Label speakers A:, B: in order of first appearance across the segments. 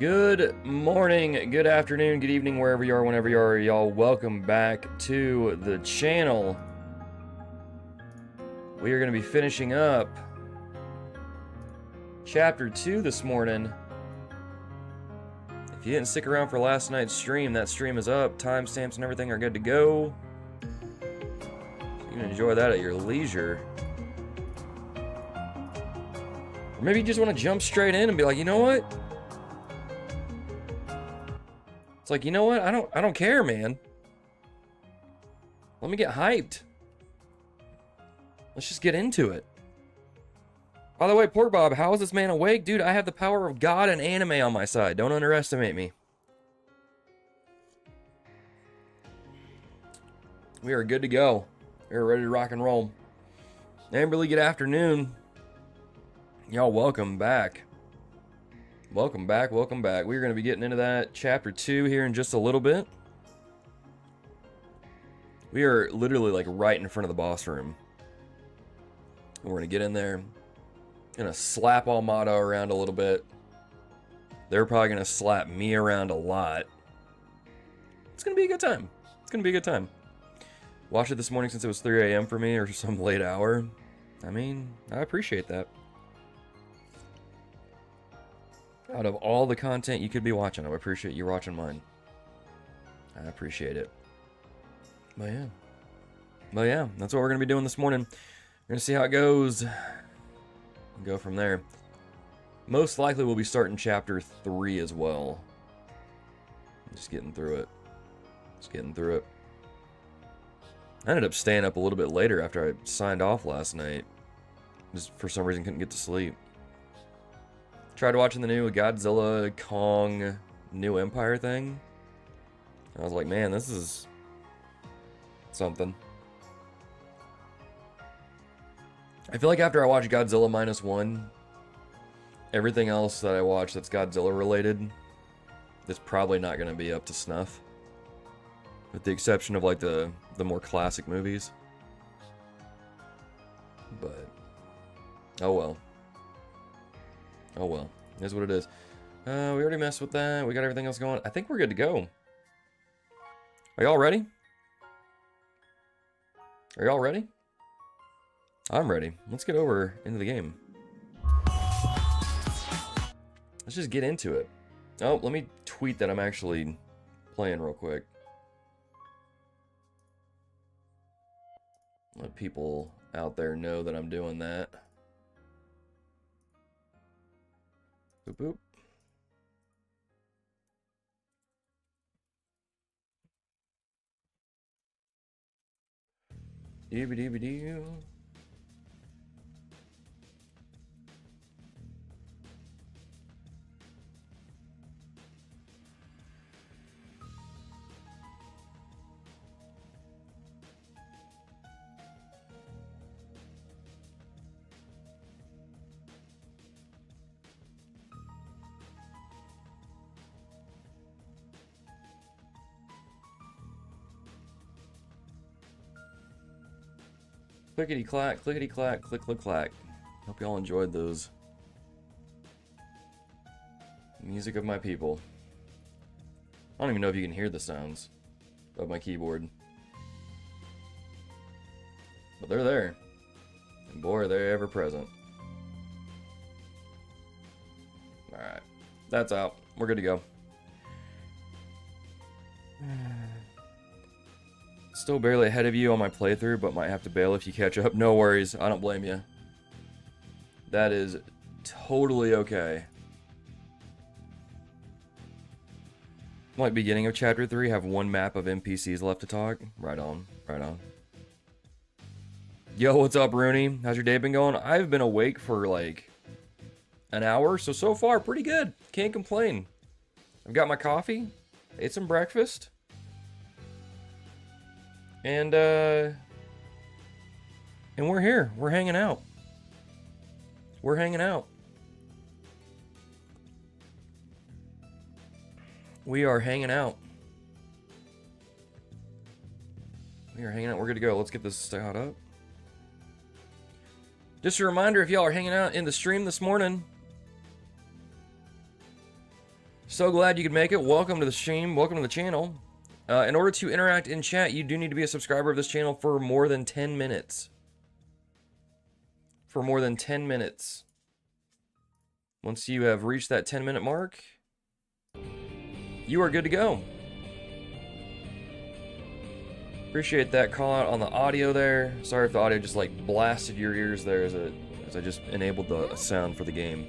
A: Good morning, good afternoon, good evening, wherever you are, whenever you are, y'all. Welcome back to the channel. We are going to be finishing up Chapter 2 this morning. If you didn't stick around for last night's stream, that stream is up. Timestamps and everything are good to go. You can enjoy that at your leisure. Or maybe you just want to jump straight in and be like, you know what? It's like, you know what? I don't care, man. Let me get hyped. Let's just get into it. By the way, Pork Bob, how is this man awake? Dude, I have the power of God and anime on my side. Don't underestimate me. We are good to go. We're ready to rock and roll. Amberly, good afternoon. Y'all, welcome back. Welcome back, welcome back. We're going to be getting into that Chapter 2 here in just a little bit. We are literally like right in front of the boss room. And we're going to get in there. Gonna slap Almata around a little bit. They're probably going to slap me around a lot. It's going to be a good time. It's going to be a good time. Watched it this morning since it was 3 a.m. for me or some late hour. I mean, I appreciate that. Out of all the content you could be watching, I appreciate you watching mine. I appreciate it. But yeah, that's what we're going to be doing this morning. We're going to see how it goes. Go from there. Most likely we'll be starting Chapter 3 as well. Just getting through it. Just getting through it. I ended up staying up a little bit later after I signed off last night. Just for some reason couldn't get to sleep. Tried watching the new Godzilla, Kong, New Empire thing. I was like, man, this is something. I feel like after I watch Godzilla -1, everything else that I watch that's Godzilla related is probably not going to be up to snuff. With the exception of like the more classic movies. But, oh well. Oh well, it is what it is. We already messed with that. We got everything else going. I think we're good to go. Are y'all ready? Are y'all ready? I'm ready. Let's get over into the game. Let's just get into it. Oh, let me tweet that I'm actually playing real quick. Let people out there know that I'm doing that. Boop boop. Doo-ba-doo-ba-doo. Clickety clack, clickety clack, click click clack. Hope y'all enjoyed those. Music of my people. I don't even know if you can hear the sounds of my keyboard. But they're there. And boy, are they ever present. Alright. That's out. We're good to go. Still barely ahead of you on my playthrough, but might have to bail if you catch up. No worries. I don't blame you. That is totally okay. Like beginning of Chapter 3, have one map of NPCs left to talk. Right on. Right on. Yo, what's up, Rooney? How's your day been going? I've been awake for like an hour, so far pretty good. Can't complain. I've got my coffee, ate some breakfast. And we're here. We're hanging out. We're hanging out. We are hanging out. We are hanging out. We're good to go. Let's get this start up. Just a reminder, if y'all are hanging out in the stream this morning, So glad you could make it. Welcome to the stream. Welcome to the channel. In order to interact in chat, you do need to be a subscriber of this channel for more than 10 minutes. For more than 10 minutes. Once you have reached that 10-minute mark, you are good to go. Appreciate that call out on the audio there. Sorry if the audio just like blasted your ears there as I just enabled the sound for the game.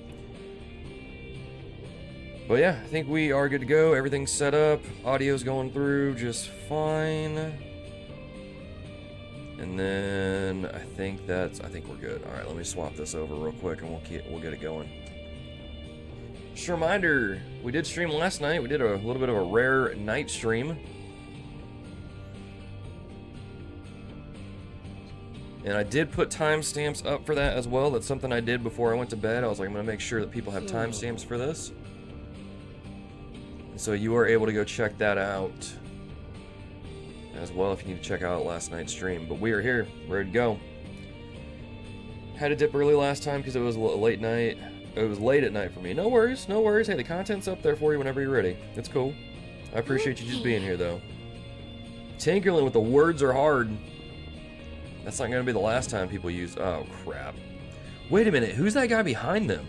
A: But yeah, I think we are good to go. Everything's set up. Audio's going through just fine. And then I think we're good. All right, let me swap this over real quick and we'll get it going. Just a reminder, we did stream last night. We did a little bit of a rare night stream. And I did put timestamps up for that as well. That's something I did before I went to bed. I was like, I'm gonna make sure that people have timestamps for this. And so you are able to go check that out as well if you need to check out last night's stream. But we are here, ready to go. Had to dip early last time because it was a late night. It was late at night for me. No worries, no worries. Hey, the content's up there for you whenever you're ready. It's cool. I appreciate you just being here, though. Tinkerling with the words are hard. That's not going to be the last time people use... Oh, crap. Wait a minute. Who's that guy behind them?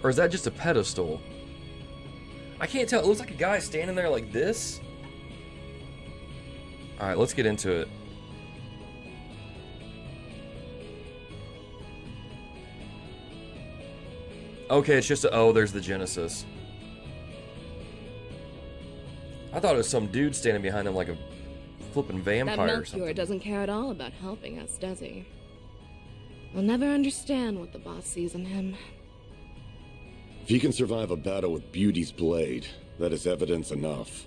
A: Or is that just a pedestal? I can't tell. It looks like a guy standing there like this. Alright, let's get into it. Okay, it's just a... Oh, there's the Genesis. I thought it was some dude standing behind him like a flippin' vampire or something.
B: That Melchior doesn't care at all about helping us, does he? We'll never understand what the boss sees in him.
C: If he can survive a battle with Beauty's blade, that is evidence enough.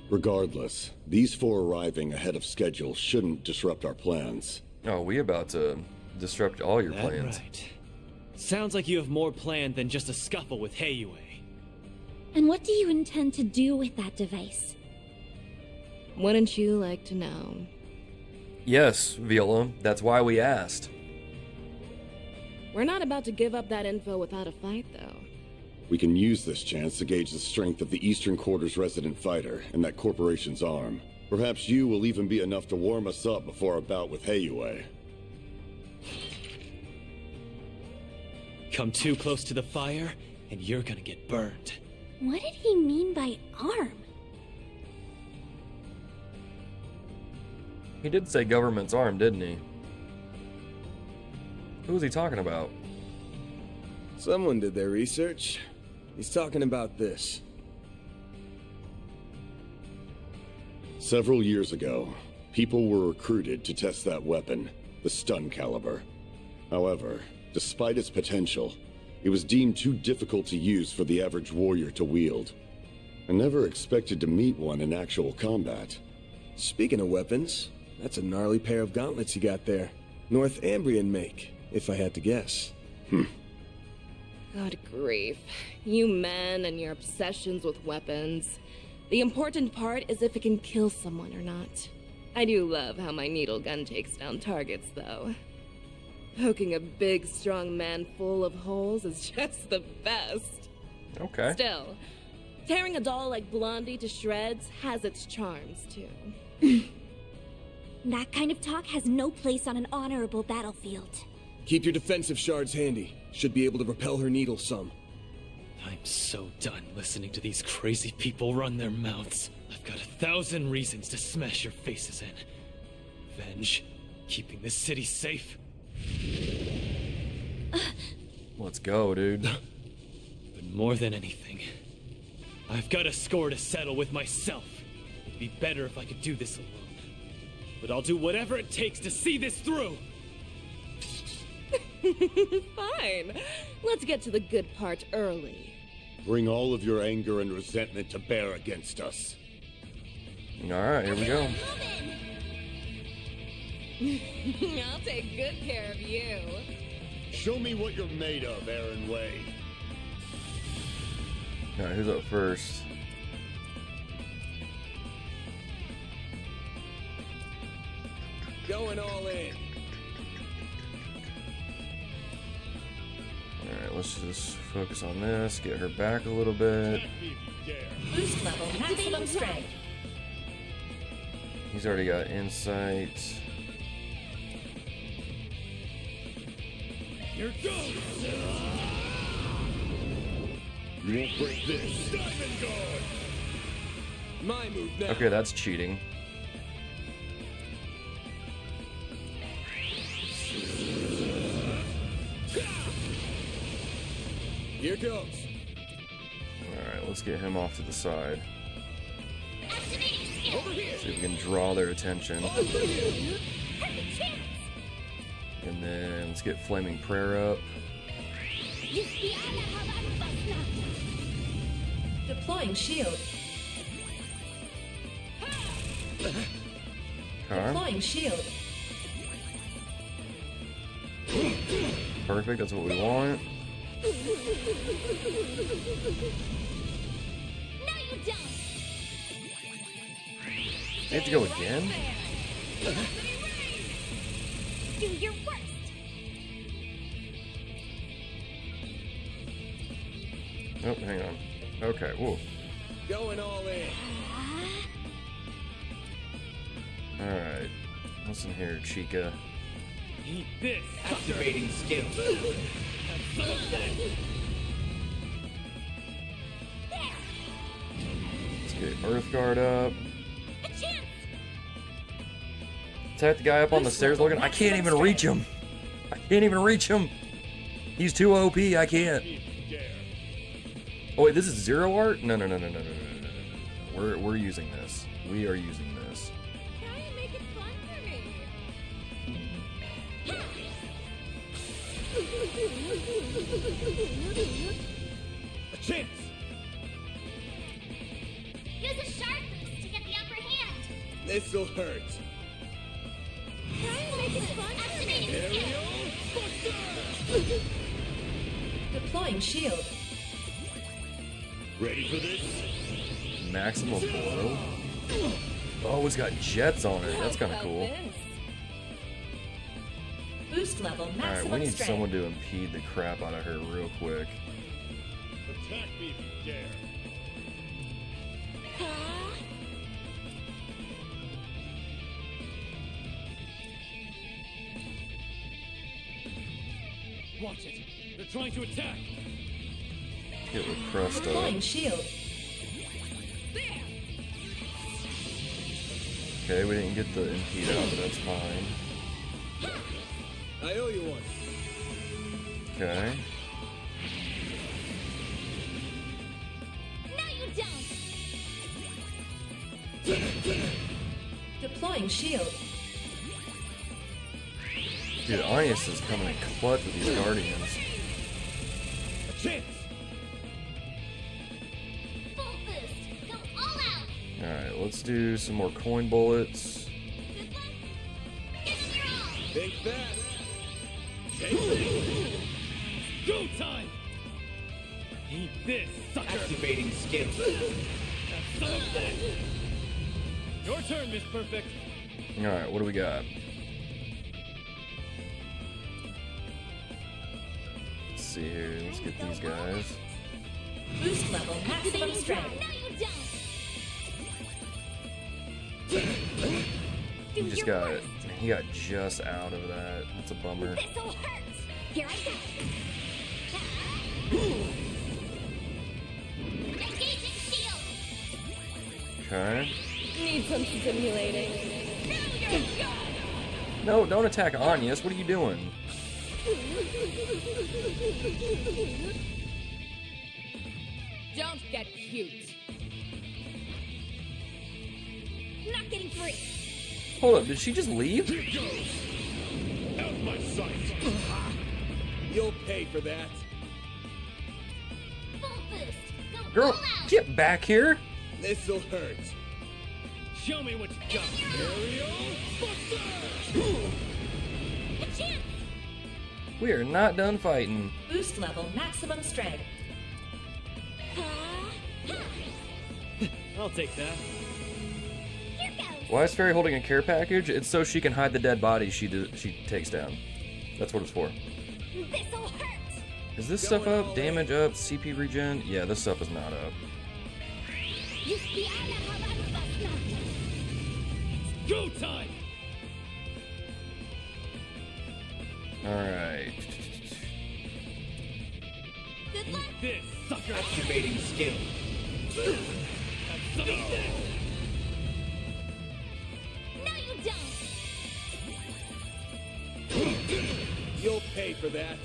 C: Regardless, these four arriving ahead of schedule shouldn't disrupt our plans.
A: Oh, we about to disrupt all your plans.
D: Right. Sounds like you have more planned than just a scuffle with Heiyue.
E: And what do you intend to do with that device?
B: Wouldn't you like to know?
A: Yes, Viola. That's why we asked.
B: We're not about to give up that info without a fight, though.
C: We can use this chance to gauge the strength of the Eastern Quarter's resident fighter and that corporation's arm. Perhaps you will even be enough to warm us up before our bout with Heiyue.
D: Come too close to the fire, and you're gonna get burned.
E: What did he mean by arm?
A: He did say government's arm, didn't he? Who was he talking about?
F: Someone did their research. He's talking about this.
C: Several years ago, people were recruited to test that weapon, the stun caliber. However, despite its potential, it was deemed too difficult to use for the average warrior to wield. I never expected to meet one in actual combat.
F: Speaking of weapons, that's a gnarly pair of gauntlets you got there. Northambrian make, if I had to guess.
B: God grief. You men and your obsessions with weapons. The important part is if it can kill someone or not. I do love how my needle gun takes down targets, though. Poking a big, strong man full of holes is just the best.
A: Okay.
B: Still, tearing a doll like Blondie to shreds has its charms, too.
E: That kind of talk has no place on an honorable battlefield.
F: Keep your defensive shards handy. Should be able to repel her needle some.
D: I'm so done listening to these crazy people run their mouths. I've got 1,000 reasons to smash your faces in. Revenge, keeping this city safe.
A: Let's go, dude.
D: But more than anything, I've got a score to settle with myself. It'd be better if I could do this alone. But I'll do whatever it takes to see this through!
B: Fine. Let's get to the good part early.
C: Bring all of your anger and resentment to bear against us.
A: Alright, here we go.
B: I'll take good care of you.
C: Show me what you're made of, Aaron Way.
A: Alright, who's up first?
F: Going all in.
A: Alright, let's just focus on this, get her back a little bit.
G: Boost level maximum strength.
A: He's already got insight.
D: Here goes!
C: You won't break this.
F: Diamond Guard! My move now.
A: Okay, that's cheating.
F: Here goes.
A: Alright, let's get him off to the side.
F: Over here.
A: See if we can draw their attention.
F: Over here.
A: And then let's get Flaming Prayer up.
G: Deploying shield.
A: Okay.
G: Deploying shield.
A: Perfect, that's what we want.
E: No, you don't.
A: They have to go again?
E: Do your worst.
A: Oh, hang on. Okay, whoa.
F: Going all in.
A: Alright. Listen here, Chica.
D: Eat this!
H: Activating skill.
A: Let's get Earthguard up. Attack the guy up on the stairs looking. I can't even reach him. I can't even reach him. He's too OP. I can't. Oh wait, this is zero art? No. We're using this. We are using this.
E: Try and make it fun for me.
F: A chance.
E: Use a sharp boost to get the upper hand.
F: This'll hurt.
E: Try and make it fun for me.
F: Aerial Buster!
G: Deploying shield.
C: Ready for this?
A: Maximum blow. Oh, it's got jets on it. That's kind of cool.
G: Boost level
A: Alright,
G: maximum
A: we need
G: strength.
A: someone to impede the crap out of her real quick.
C: Attack me if you dare.
D: Watch it! They're trying to attack!
A: Get with crust
G: Deploying
A: up.
G: shield.
A: Okay, we didn't get the impede out, but that's fine.
F: I owe you one.
A: Okay.
E: No, you don't.
G: Deploying shield.
A: Dude, Agnes is coming in clutch with these guardians.
F: A chance.
E: Full boost. Go all out.
A: Alright, let's do some more coin bullets.
E: Good luck. Give it your all.
F: Think fast.
D: Go time! Eat this, sucker!
H: Activating skill.
D: Your turn, Miss Perfect!
A: Alright, what do we got? Let's see here. Let's get these guys.
G: Boost level maximum strength.
E: No, you don't.
A: He
E: Do
A: just
E: your
A: got
E: worst.
A: he got just out of that. That's a bummer.
E: This'll hurt. Here I go. Engaging shield.
A: Okay.
B: Need some stimulating.
E: Now you're good.
A: No, don't attack Agnes. What are you doing?
B: Don't get cute.
E: Not getting free.
A: Hold up, did she just leave?
C: Out of my sight.
F: You'll pay for that.
E: Full boost. Go
A: Girl,
E: all out.
A: get back here.
F: This'll hurt.
D: Show me what you got!
F: Aerial Buster!
E: A chance.
A: We are not done fighting.
G: Boost level maximum strength.
D: I'll take that.
E: Here goes.
A: Why is Fairy holding a care package? It's so she can hide the dead bodies she takes down. That's what it's for.
E: This'll hurt.
A: Is this stuff up? Damage up? CP regen? Yeah, this stuff is not up.
D: Go time!
A: Alright.
E: Good luck.
D: Eat this, sucker!
H: Activating skill.
E: No, you don't.
F: You'll pay for that.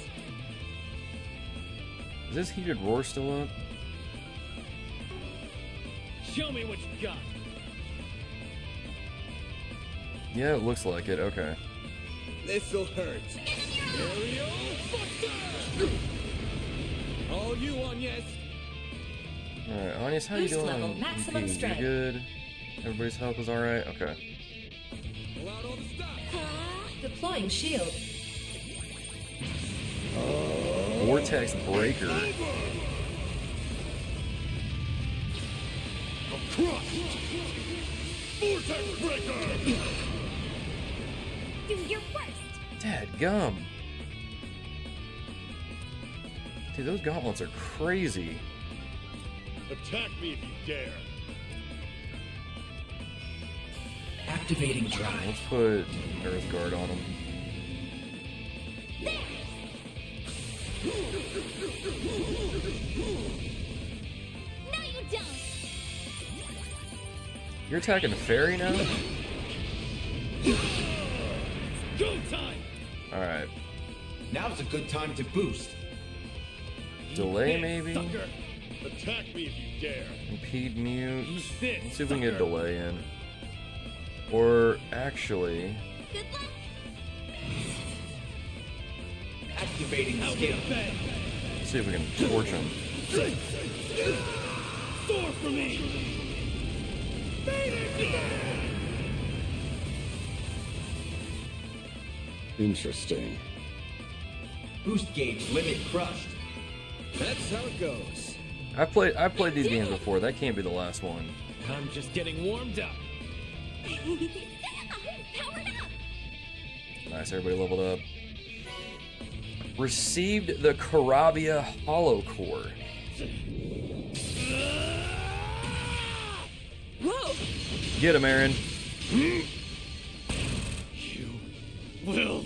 A: Is this heated roar still up?
D: Show me what you got!
A: Yeah, it looks like it. Okay.
F: This'll hurt. Aerial Buster! All you, Agnes.
A: Alright, Agnes, how you
G: Boost
A: doing?
G: level, maximum
A: You
G: strength.
A: good? Everybody's health is alright? Okay.
F: Pull out all the stops.
G: Deploying shield.
A: Vortex Breaker.
C: Vortex Breaker!
E: Do your worst.
A: Dadgum. Dude, those gauntlets are crazy.
C: Attack me if you dare.
H: Activating drive.
A: Let's put Earth Guard on them.
E: No, you don't.
A: You're attacking the fairy now?
D: Go time!
A: Alright.
H: Now's a good time to boost.
A: Delay,
D: Eat this,
A: maybe?
D: Sucker.
C: Attack me if you dare.
A: Impede mute.
D: Eat this,
A: Let's see if we can get a
D: sucker.
A: delay in. Or actually,
E: Good luck.
H: Activating skill.
D: Bed.
A: let's see if we can torch him.
D: Soar for me!
C: Interesting.
H: Boost gauge limit crushed.
F: That's how it goes.
A: I've played these games before. That can't be the last one.
D: I'm just getting warmed up.
E: I'm powered up.
A: Nice, everybody leveled up. Received the Karabia Hollow Core.
B: Whoa!
A: Get him, Aaron.
D: You will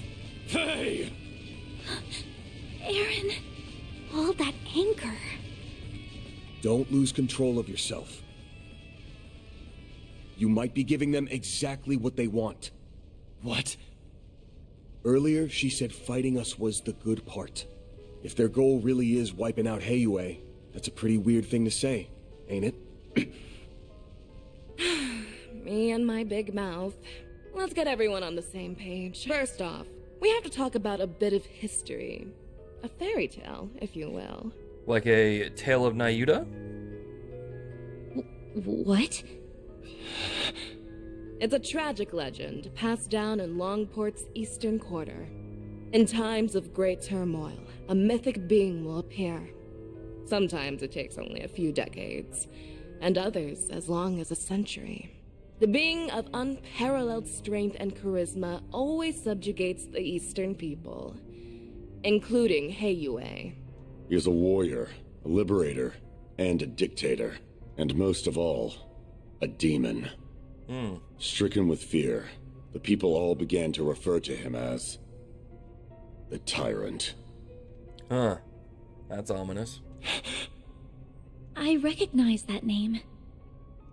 D: pay!
E: Aaron, all that anger.
F: Don't lose control of yourself. You might be giving them exactly what they want.
D: What?
F: Earlier, she said fighting us was the good part. If their goal really is wiping out Heiyue, that's a pretty weird thing to say, ain't it?
B: Me and my big mouth. Let's get everyone on the same page. First off, we have to talk about a bit of history. A fairy tale, if you will.
A: Like a Tale of Nayuta?
E: What?
B: It's a tragic legend passed down in Longport's eastern quarter. In times of great turmoil, a mythic being will appear. Sometimes it takes only a few decades, and others as long as a century. The being of unparalleled strength and charisma always subjugates the eastern people, including Heiyue.
C: He is a warrior, a liberator, and a dictator. And most of all, a demon. Stricken with fear, the people all began to refer to him as the Tyrant.
A: Huh. That's ominous.
E: I recognize that name.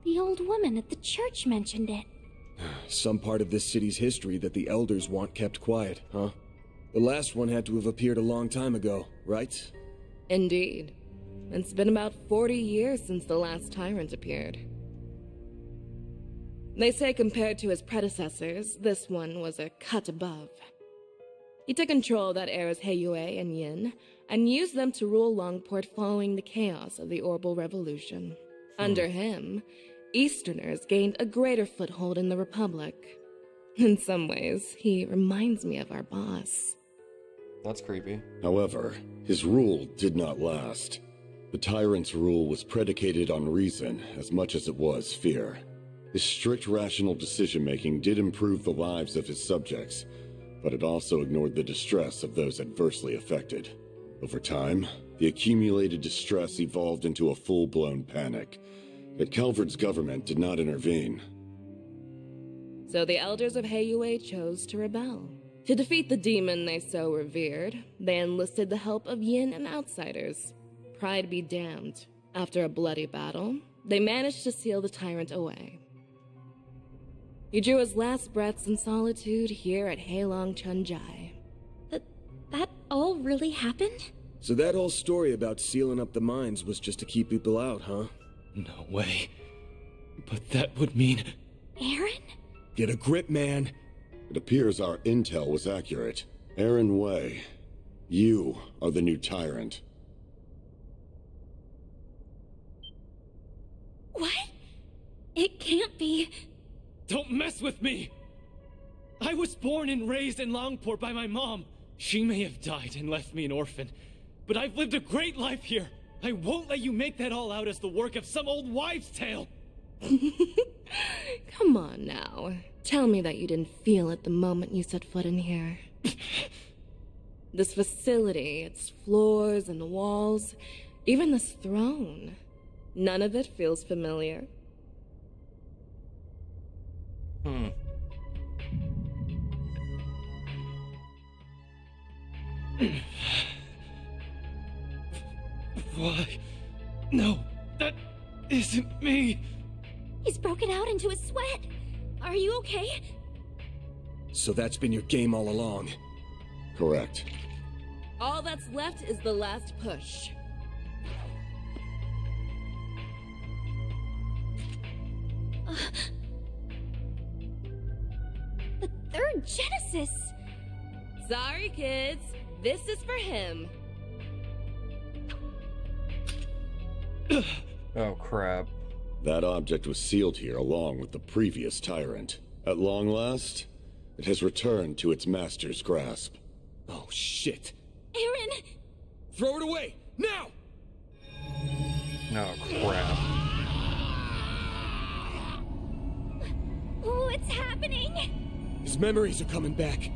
E: The old woman at the church mentioned it.
F: Some part of this city's history that the elders want kept quiet, huh? The last one had to have appeared a long time ago, right?
B: Indeed. It's been about 40 years since the last Tyrant appeared. They say compared to his predecessors, this one was a cut above. He took control of that era's Heiyue and Yin, and used them to rule Longport following the chaos of the Orbital Revolution. Under him, Easterners gained a greater foothold in the Republic. In some ways, he reminds me of our boss.
A: That's creepy.
C: However, his rule did not last. The Tyrant's rule was predicated on reason as much as it was fear. His strict rational decision-making did improve the lives of his subjects, but it also ignored the distress of those adversely affected. Over time, the accumulated distress evolved into a full-blown panic. Yet Calvard's government did not intervene.
B: So the elders of Heiyue chose to rebel. To defeat the demon they so revered, they enlisted the help of Yin and outsiders. Pride be damned. After a bloody battle, they managed to seal the Tyrant away. He drew his last breaths in solitude here at Heilong Chunjai.
E: That all really happened?
F: So that whole story about sealing up the mines was just to keep people out, huh?
D: No way. But that would mean...
E: Aaron?
F: Get a grip, man.
C: It appears our intel was accurate. Aaron Wei, you are the new Tyrant.
E: What? It can't be.
D: Don't mess with me! I was born and raised in Longport by my mom. She may have died and left me an orphan, but I've lived a great life here. I won't let you make that all out as the work of some old wives' tale.
B: Come on now. Tell me that you didn't feel it the moment you set foot in here. This facility, its floors and walls, even this throne. None of it feels familiar.
D: Why? No, that isn't me.
E: He's broken out into a sweat. Are you okay?
F: So that's been your game all along.
C: Correct.
B: All that's left is the last push.
E: The third Genesis!
B: Sorry, kids. This is for him.
A: Oh, crap.
C: That object was sealed here along with the previous Tyrant. At long last, it has returned to its master's grasp.
F: Oh, shit.
E: Aaron!
F: Throw it away! Now!
A: Oh, crap.
E: What's happening?
F: His memories are coming back.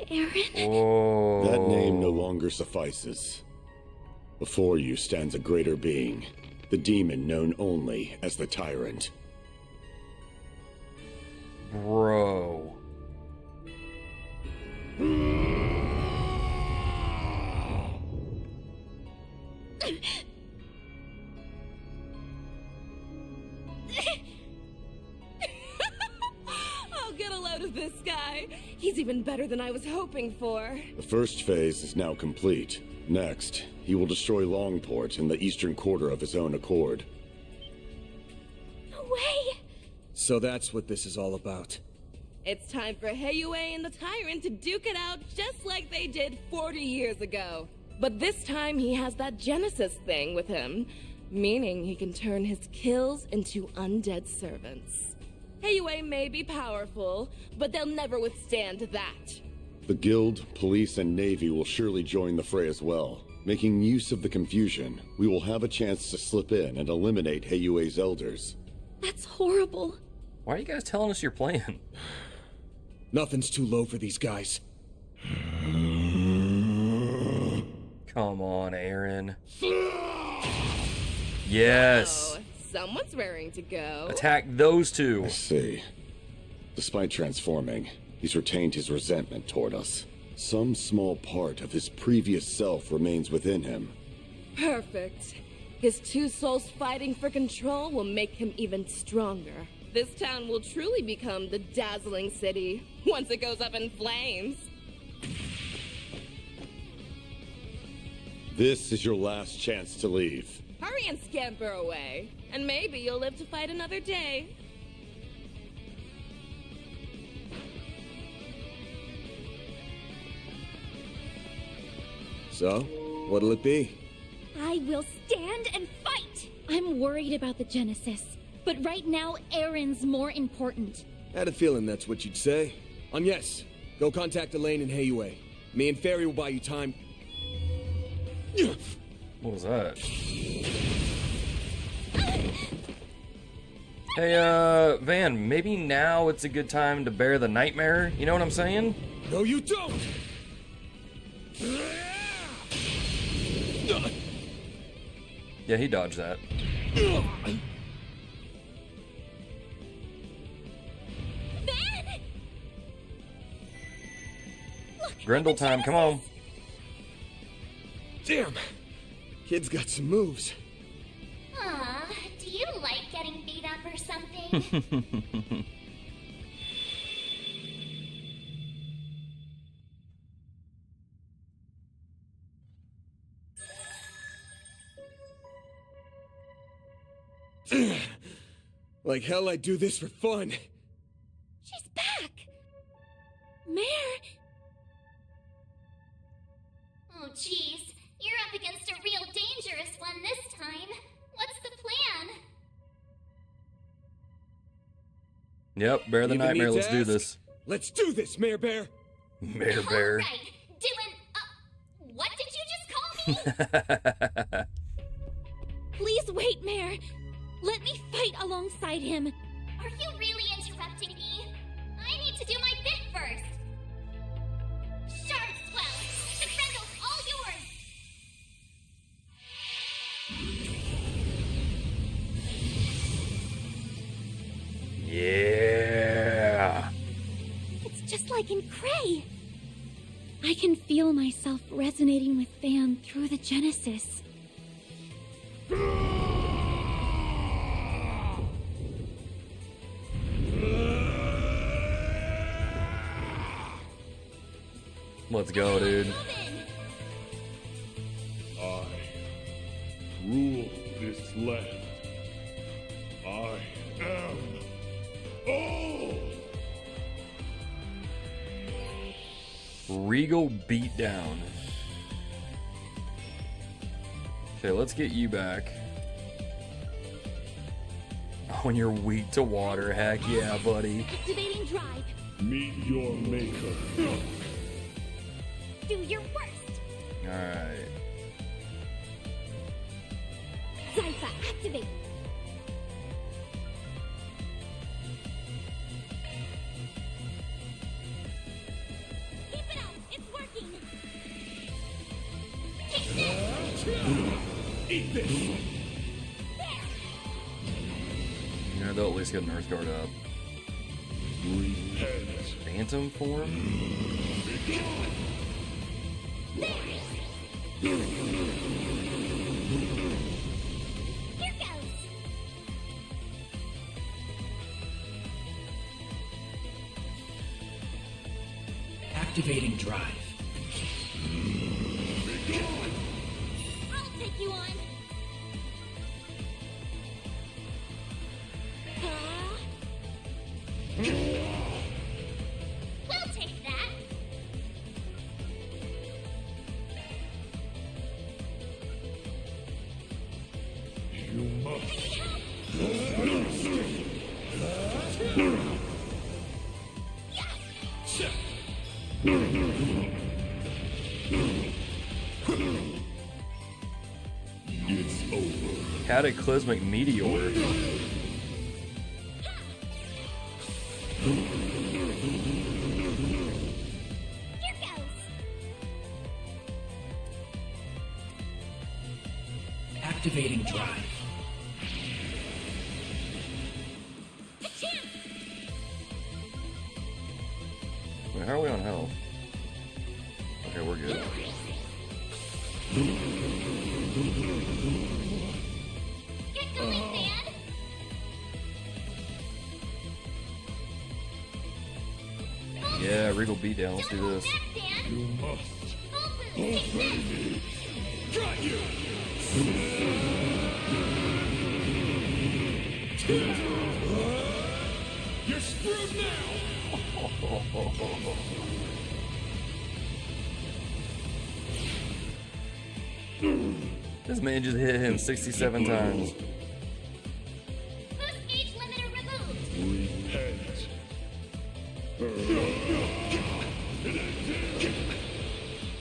E: Aaron?
A: Whoa.
C: That name no longer suffices. Before you stands a greater being, the demon known only as the Tyrant.
A: Bro.
B: I'll get a load of this guy. He's even better than I was hoping for.
C: The first phase is now complete. Next, he will destroy Longport in the eastern quarter of his own accord.
E: No way!
F: So that's what this is all about.
B: It's time for Heiyue and the Tyrant to duke it out just like they did 40 years ago. But this time he has that Genesis thing with him, meaning he can turn his kills into undead servants. Heiyue may be powerful, but they'll never withstand that.
C: The Guild, Police, and Navy will surely join the fray as well. Making use of the confusion, we will have a chance to slip in and eliminate Heiyue's elders.
E: That's horrible.
A: Why are you guys telling us your plan?
F: Nothing's too low for these guys.
A: Come on, Aaron. Yes.
B: Oh, someone's raring to go.
A: Attack those two.
C: I see. Despite transforming, he's retained his resentment toward us. Some small part of his previous self remains within him.
B: Perfect. His two souls fighting for control will make him even stronger. This town will truly become the dazzling city once it goes up in flames.
C: This is your last chance to leave.
B: Hurry and scamper away, and maybe you'll live to fight another day.
F: So, what'll it be?
E: I will stand and fight! I'm worried about the Genesis, but right now, Aaron's more important.
F: Had a feeling that's what you'd say. Agnes, go contact Elaine and Heiyue. Me and Fairy will buy you time.
A: What was that? Hey, Van, maybe now it's a good time to bear the nightmare? You know what I'm saying?
F: No, you don't!
A: Yeah, he dodged that.
E: Van!
A: Grendel time, come on.
F: Damn! Kid's got some moves.
E: Aw, do you like getting beat up or something?
F: Like hell I'd do this for fun.
E: She's back! Mare! Oh, jeez. You're up against a real dangerous one this time. What's the plan?
A: Yep, bear the
F: Leaving me
A: nightmare,
F: to
A: let's do
F: ask?
A: this.
F: Let's do this, Mare Bear!
A: Mare Bear.
E: All right, what did you just call me? Please wait, Mare. Let me fight alongside him. Are you really interrupting me? I need to do my bit first. Shard Swell! The Grendel's all yours!
A: Yeah.
E: It's just like in Cray. I can feel myself resonating with Van through the Genesis.
A: Let's go, dude.
I: I rule this land. I am all.
A: Regal beatdown. Okay, let's get you back. Oh, and you're weak to water. Heck yeah, buddy.
E: Activating drive.
I: Meet your maker.
E: Do your worst.
A: Alright.
E: Zypha, activate. Keep it up. It's working. Take this.
I: Eat this.
A: Yeah, they'll at least get an Earth Guard up.
I: Repent.
A: Phantom form?
E: Here goes.
H: Activating drive.
E: I'll take you on. We'll take that.
I: You must. It's over.
A: Cataclysmic Meteor.
E: Here goes.
H: Activating drive.
E: A chance.
A: Wait, how are we on health? Okay, we're good.
E: Get going, Van.
A: Yeah, Regal beatdown. Let's do
E: Don't hold
A: this.
E: back, Dan.
I: You must.
E: Full boost. Take that.
I: Got you. You're screwed now.
A: This man just hit him 67 times.
E: Boost gauge limiter removed.
I: Repent.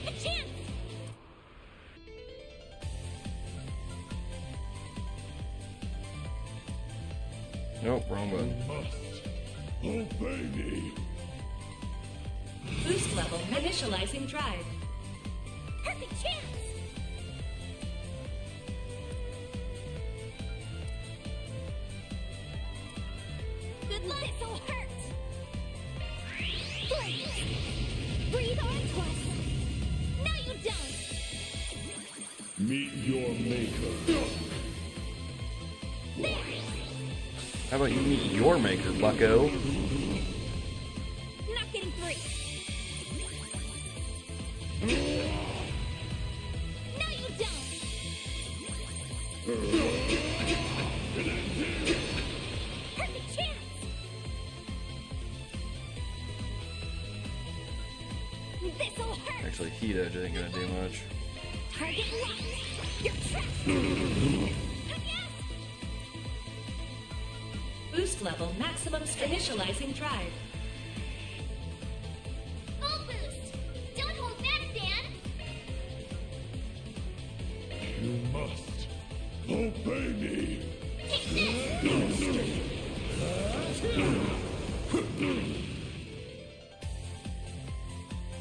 E: A chance.
A: Nope,
I: Obey me.
G: Boost level initializing drive.
E: Perfect chance! Good luck! This'll hurt! Breathe! Breathe onto us! No, you don't!
I: Meet your maker.
E: There!
A: How about you meet your maker, bucko?
E: Not getting free! No, you don't! Perfect chance! This'll hurt!
A: Actually, heat edge ain't gonna do much.
E: Target locked! You're trapped!
G: Boost level maximum initializing drive.
E: Full boost! Don't hold back, Dan!
I: You must obey me.
E: Take this!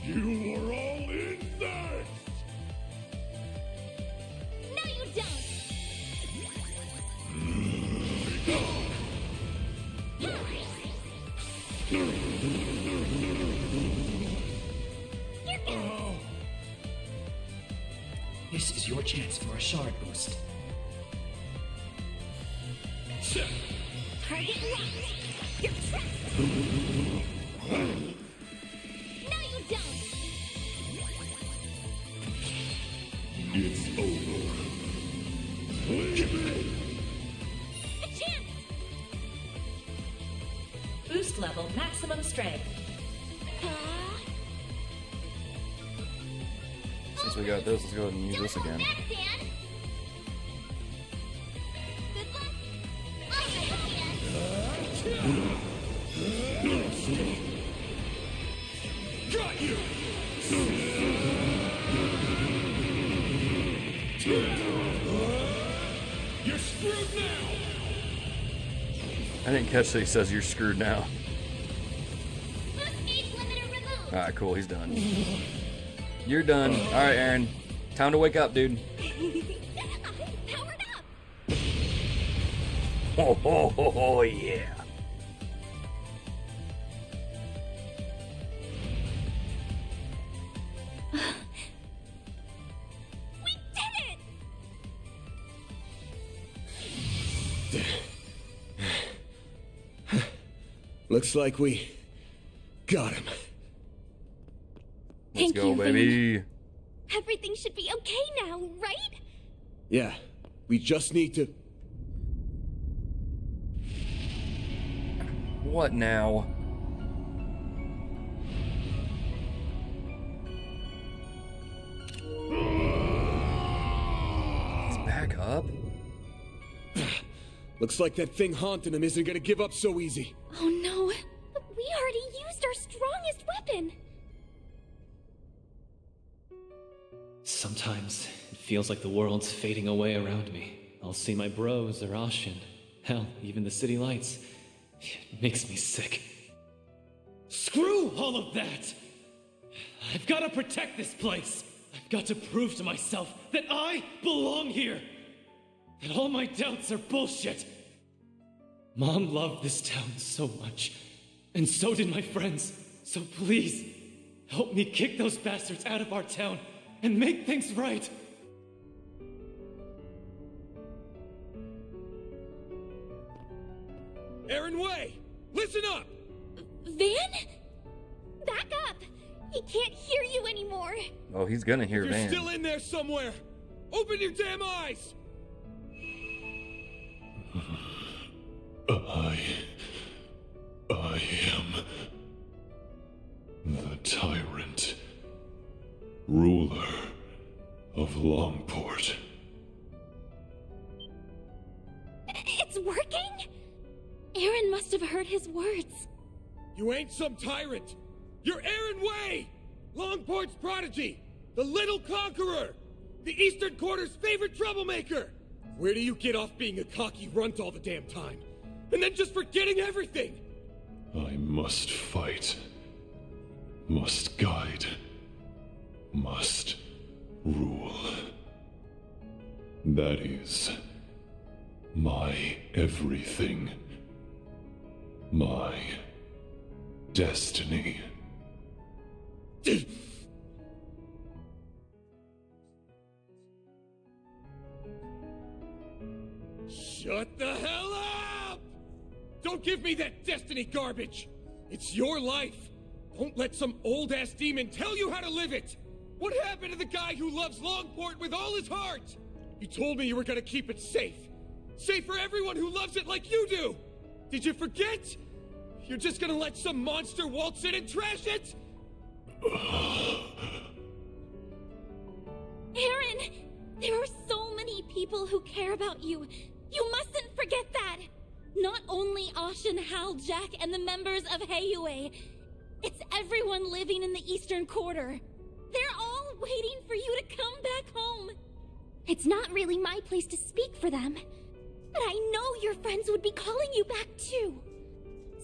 I: You are all in next.
E: No, you don't! You're good!
H: This is your chance for a shard boost.
E: Target locked! You're trapped! No, you don't!
I: It's over. Leave me.
E: A chance!
G: Boost level maximum strength.
A: Since we got this, let's go ahead and use
E: Don't
A: this
E: hold
A: again.
E: back, Dan! Good luck! On your head!
I: Got you. You're screwed now.
A: I didn't catch that he says you're screwed now.
E: Boost age limiter removed!
A: Alright, cool, he's done. You're done. Alright, Aaron. Time to wake up, dude.
E: I'm powered up!
A: Oh, yeah.
E: We did it!
F: Looks like we got him.
A: Let's
B: Thank
A: go,
B: you,
A: baby.
E: Everything should be okay now, right?
F: Yeah, we just need to...
A: What now? He's back up?
F: Looks like that thing haunting him isn't gonna give up so easy.
E: Oh no, but we already used our strongest weapon!
D: Sometimes it feels like the world's fading away around me. I'll see my bros or Ashin. Hell, even the city lights. It makes me sick. Screw all of that! I've got to protect this place. I've got to prove to myself that I belong here. That all my doubts are bullshit. Mom loved this town so much. And so did my friends. So please, help me kick those bastards out of our town and make things right.
F: Aaron Way! Listen up!
E: Van? Back up! He can't hear you anymore!
A: Oh, he's gonna hear
F: You're
A: Van.
F: still in there somewhere! Open your damn eyes!
I: I am the Tyrant, ruler of Longport.
E: It's working? Aaron must have heard his words.
F: You ain't some tyrant! You're Aaron Way! Longport's prodigy! The little conqueror! The Eastern Quarter's favorite troublemaker! Where do you get off being a cocky runt all the damn time? And then just forgetting everything?
I: I must fight, must guide, must rule. That is my everything. My destiny.
F: Shut the hell up! Don't give me that destiny garbage! It's your life! Don't let some old-ass demon tell you how to live it! What happened to the guy who loves Longport with all his heart? You told me you were gonna keep it safe. Safe for everyone who loves it like you do! Did you forget? You're just gonna let some monster waltz in and trash it?
E: Aaron! There are so many people who care about you. You mustn't forget that! Not only Ashen, Hal, Jack, and the members of Heiyue. It's everyone living in the Eastern Quarter. They're all waiting for you to come back home. It's not really my place to speak for them, but I know your friends would be calling you back too.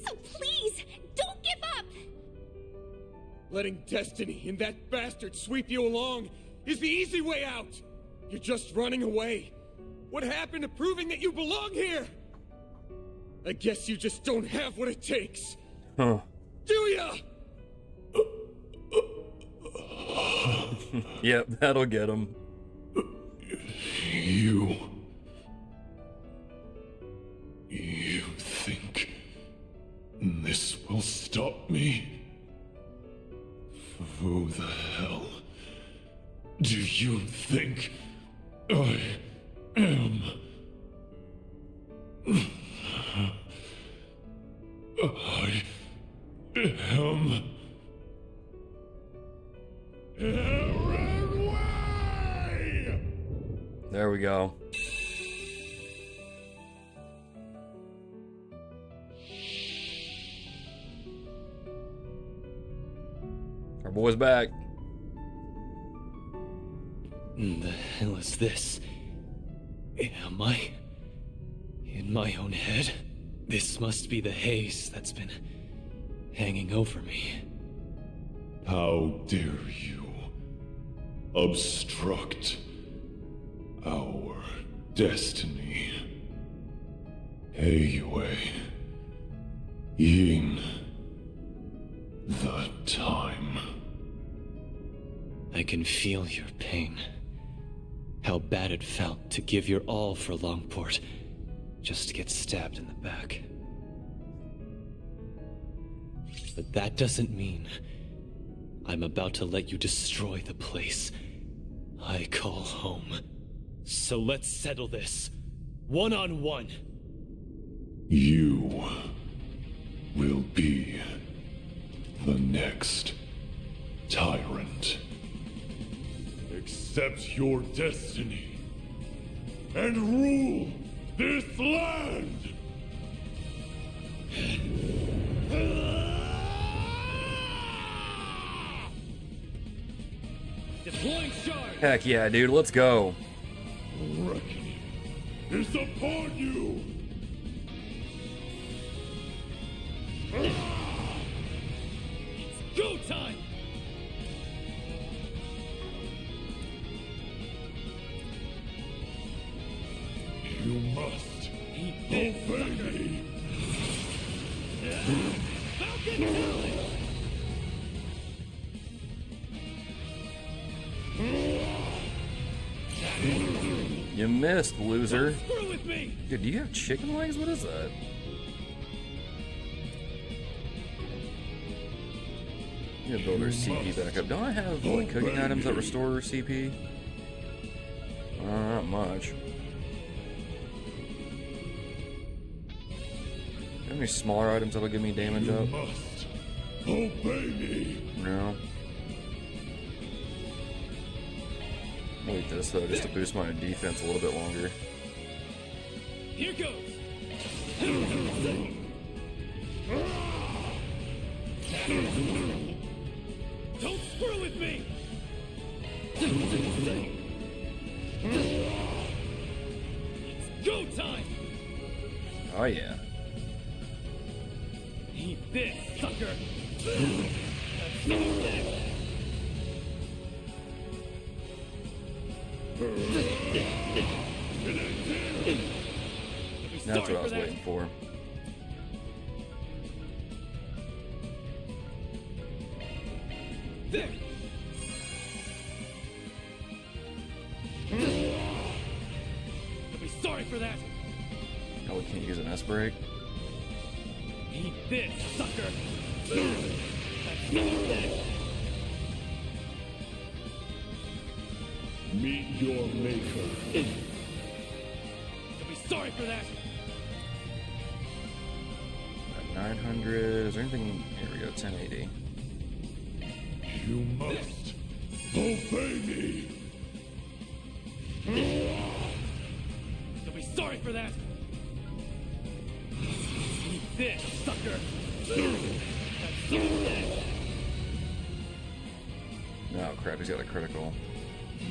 E: So please, don't give up!
F: Letting destiny and that bastard sweep you along is the easy way out! You're just running away. What happened to proving that you belong here? I guess you just don't have what it takes.
A: Huh.
F: Do ya?
A: Yep, that'll get him.
I: You think this will stop me? Who the hell do you think I am? I am Aaron Way!
A: There we go. Our boy's back.
D: The hell is this? Am I in my own head? This must be the haze that's been hanging over me.
I: How dare you obstruct our destiny? Heiyue, in the time.
D: I can feel your pain. How bad it felt to give your all for Longport, just to get stabbed in the back. But that doesn't mean I'm about to let you destroy the place I call home. So let's settle this, one-on-one.
I: You will be the next Tyrant. Accept your destiny and rule this land!
D: Deploying shard!
A: Heck yeah, dude, let's go.
I: Reckoning is upon you!
D: It's go time!
I: You must obey me!
D: Falcon talent!
A: You missed, loser.
D: Screw with me!
A: Dude, do you have chicken legs? What is that? I'm gonna build our CP back up. Don't I have like cooking items that restore CP? Not much. Have any smaller items that'll give me damage
I: You
A: up?
I: must obey me!
A: No. I'll eat this though, just to boost my defense a little bit longer.
D: Here goes! Don't screw with me! It's go time!
A: Oh yeah.
D: Eat this, sucker! sucker!
A: That's what I was waiting for.
D: There! You'll be sorry for that!
A: Oh, we can't use an S break.
D: Eat this, sucker!
I: Meet your maker.
D: You'll be sorry for that!
A: 900. Is there anything? Here we go. 1080.
I: You must obey me.
D: You'll be sorry for that! Eat this, sucker!
A: Oh crap! He's got a critical.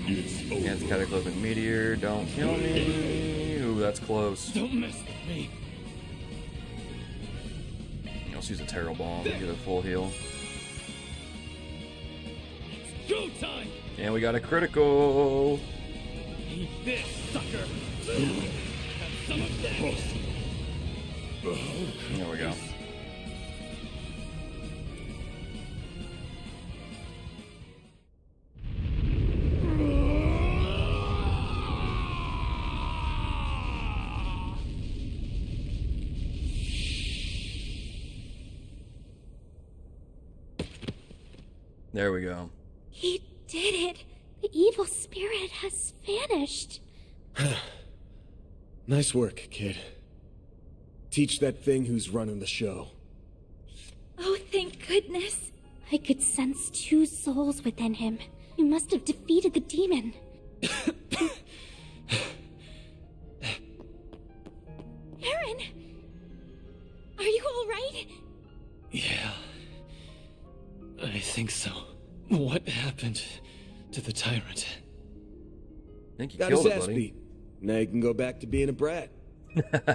I: It's
A: Against
I: over.
A: Cataclysmic Meteor. Don't kill me. Ooh, that's close.
D: Don't mess with me!
A: Let's use a Terror Bomb to get a full heal.
D: It's go time!
A: And we got a critical.
D: Eat this, sucker! Have some of that!
A: There we go. There we go.
E: He did it. The evil spirit has vanished.
J: Nice work, kid. Teach that thing who's running the show.
E: Oh, thank goodness. I could sense two souls within him. You must have defeated the demon. Aaron! Are you all right?
D: Yeah. I think so. What happened to the Tyrant?
A: I think you
J: Got his
A: killed it,
J: ass
A: buddy.
J: beat. Now you can go back to being a brat.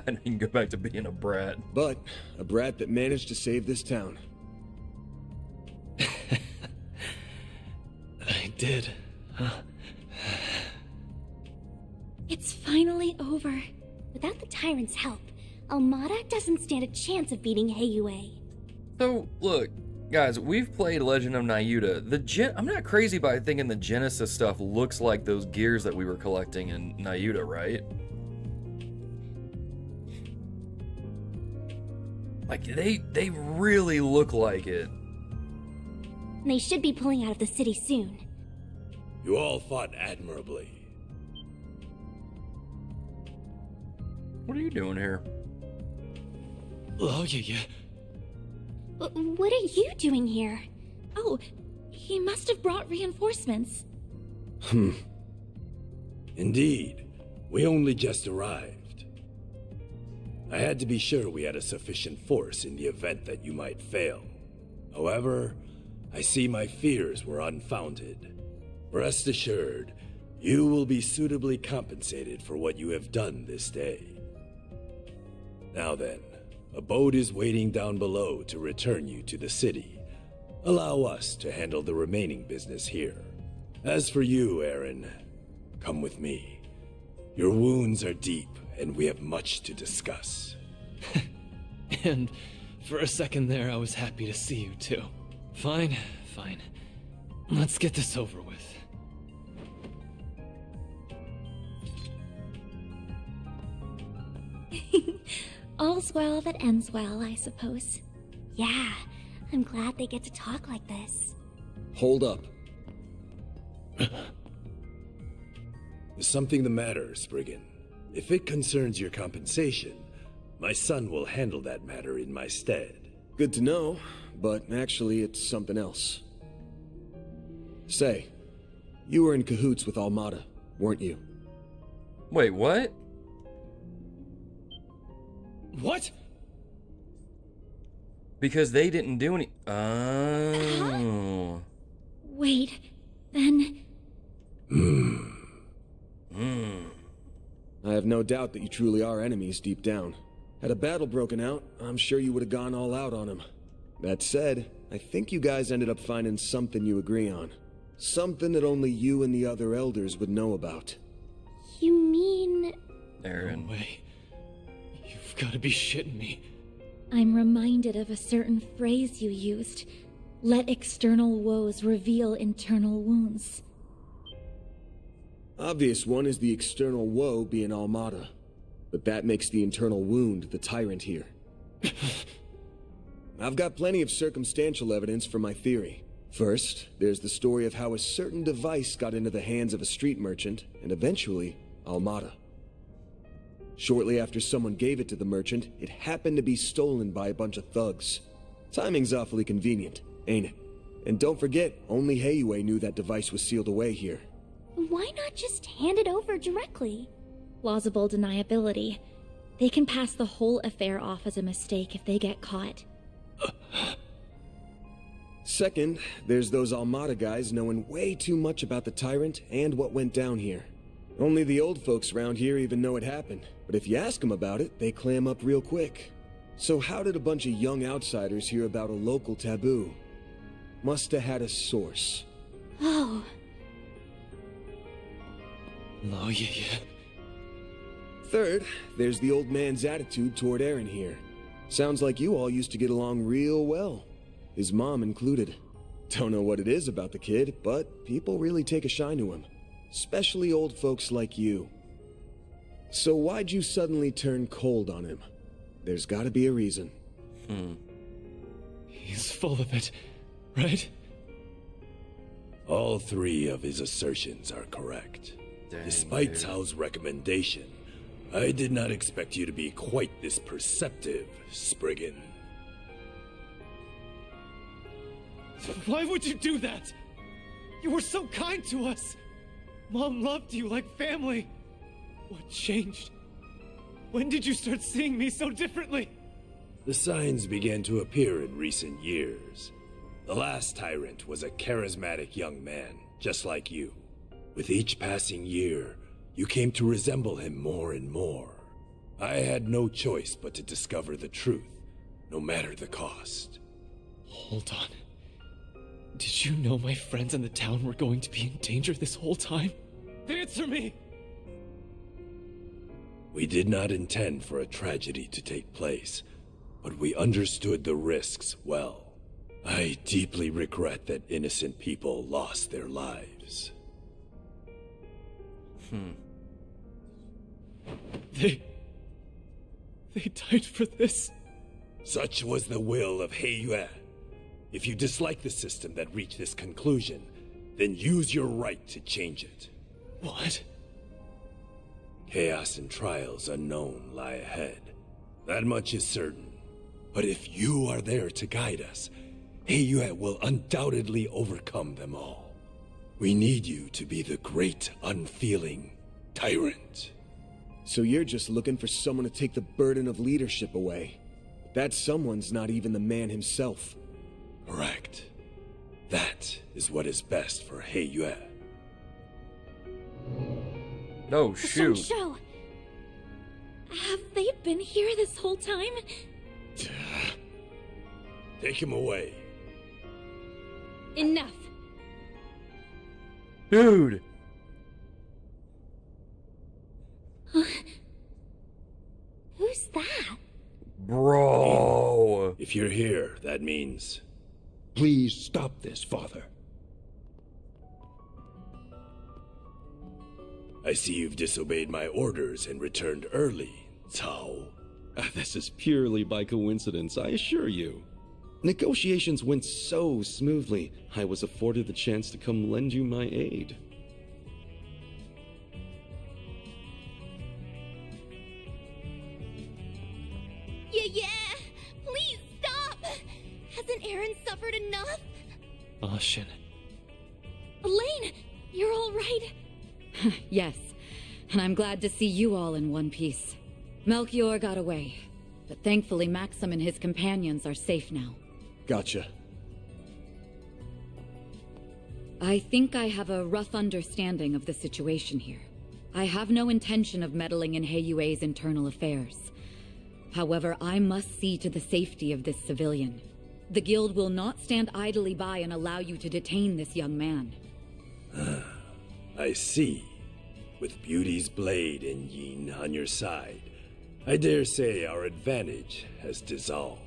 A: And you can go back to being a brat.
J: But a brat that managed to save this town.
D: I did, huh?
E: It's finally over. Without the Tyrant's help, Almata doesn't stand a chance of beating Heiyue.
A: So, look, guys, we've played Legend of Nayuta. I'm not crazy by thinking the Genesis stuff looks like those gears that we were collecting in Nayuta, right? Like, they really look like it.
E: They should be pulling out of the city soon.
K: You all fought admirably.
A: What are you doing here?
D: Oh, yeah.
E: What are you doing here?
B: Oh, he must have brought reinforcements.
K: Indeed. We only just arrived. I had to be sure we had a sufficient force in the event that you might fail. However, I see my fears were unfounded. Rest assured, you will be suitably compensated for what you have done this day. Now then, a boat is waiting down below to return you to the city. Allow us to handle the remaining business here. As for you, Aaron, come with me. Your wounds are deep, and we have much to discuss.
D: And for a second there, I was happy to see you too. Fine. Let's get this over with.
E: All's well that ends well, I suppose. Yeah, I'm glad they get to talk like this.
J: Hold up.
K: Is something the matter, Spriggan? If it concerns your compensation, my son will handle that matter in my stead.
J: Good to know, but actually it's something else. Say, you were in cahoots with Almata, weren't you?
A: Wait, what?
D: What?
A: Because they didn't do any. Oh.
E: Wait, then...
J: I have no doubt that you truly are enemies deep down. Had a battle broken out, I'm sure you would have gone all out on him. That said, I think you guys ended up finding something you agree on. Something that only you and the other elders would know about.
E: You mean...
A: Aaron.
D: No way. You've got to be shitting me.
E: I'm reminded of a certain phrase you used. Let external woes reveal internal wounds.
J: Obvious one is the external woe being Almata. But that makes the internal wound the Tyrant here. I've got plenty of circumstantial evidence for my theory. First, there's the story of how a certain device got into the hands of a street merchant, and eventually, Almata. Shortly after someone gave it to the merchant, it happened to be stolen by a bunch of thugs. Timing's awfully convenient, ain't it? And don't forget, only Heiyue knew that device was sealed away here.
E: Why not just hand it over directly? Plausible deniability. They can pass the whole affair off as a mistake if they get caught.
J: Second, there's those Almata guys knowing way too much about the Tyrant and what went down here. Only the old folks around here even know it happened, but if you ask them about it, they clam up real quick. So how did a bunch of young outsiders hear about a local taboo? Must have had a source.
E: Oh.
D: Oh, yeah.
J: Third, there's the old man's attitude toward Aaron here. Sounds like you all used to get along real well. His mom included. Don't know what it is about the kid, but people really take a shine to him. Especially old folks like you. So why'd you suddenly turn cold on him? There's gotta be a reason.
D: He's full of it, right?
K: All three of his assertions are correct.
A: Dang,
K: Despite
A: dude.
K: Tao's recommendation, I did not expect you to be quite this perceptive, Spriggan.
D: Why would you do that? You were so kind to us. Mom loved you like family. What changed? When did you start seeing me so differently?
K: The signs began to appear in recent years. The last Tyrant was a charismatic young man, just like you. With each passing year, you came to resemble him more and more. I had no choice but to discover the truth, no matter the cost.
D: Hold on. Did you know my friends in the town were going to be in danger this whole time? Answer me!
K: We did not intend for a tragedy to take place, but we understood the risks well. I deeply regret that innocent people lost their lives.
D: They died for this?
K: Such was the will of Heiyue. If you dislike the system that reached this conclusion, then use your right to change it.
D: What?
K: Chaos and trials unknown lie ahead. That much is certain. But if you are there to guide us, Heiyue will undoubtedly overcome them all. We need you to be the great, unfeeling Tyrant.
J: So you're just looking for someone to take the burden of leadership away. That someone's not even the man himself.
K: Correct. That is what is best for Heiyue.
A: Oh,
E: The
A: shoot.
E: Show. Have they been here this whole time?
K: Take him away.
B: Enough.
A: Dude.
E: Who's that?
A: Bro.
K: If you're here, that means...
I: Please stop this, Father.
K: I see you've disobeyed my orders and returned early, Tao.
L: This is purely by coincidence, I assure you. Negotiations went so smoothly, I was afforded the chance to come lend you my aid.
E: Yeah! Please stop! Hasn't Aaron suffered enough?
D: Ashin.
E: Elaine, you're all right?
M: Yes, and I'm glad to see you all in one piece. Melchior got away, but thankfully Maxim and his companions are safe now.
J: Gotcha.
M: I think I have a rough understanding of the situation here. I have no intention of meddling in Heiyue's internal affairs. However, I must see to the safety of this civilian. The guild will not stand idly by and allow you to detain this young man.
K: I see. With Beauty's blade and Yin on your side, I dare say our advantage has dissolved.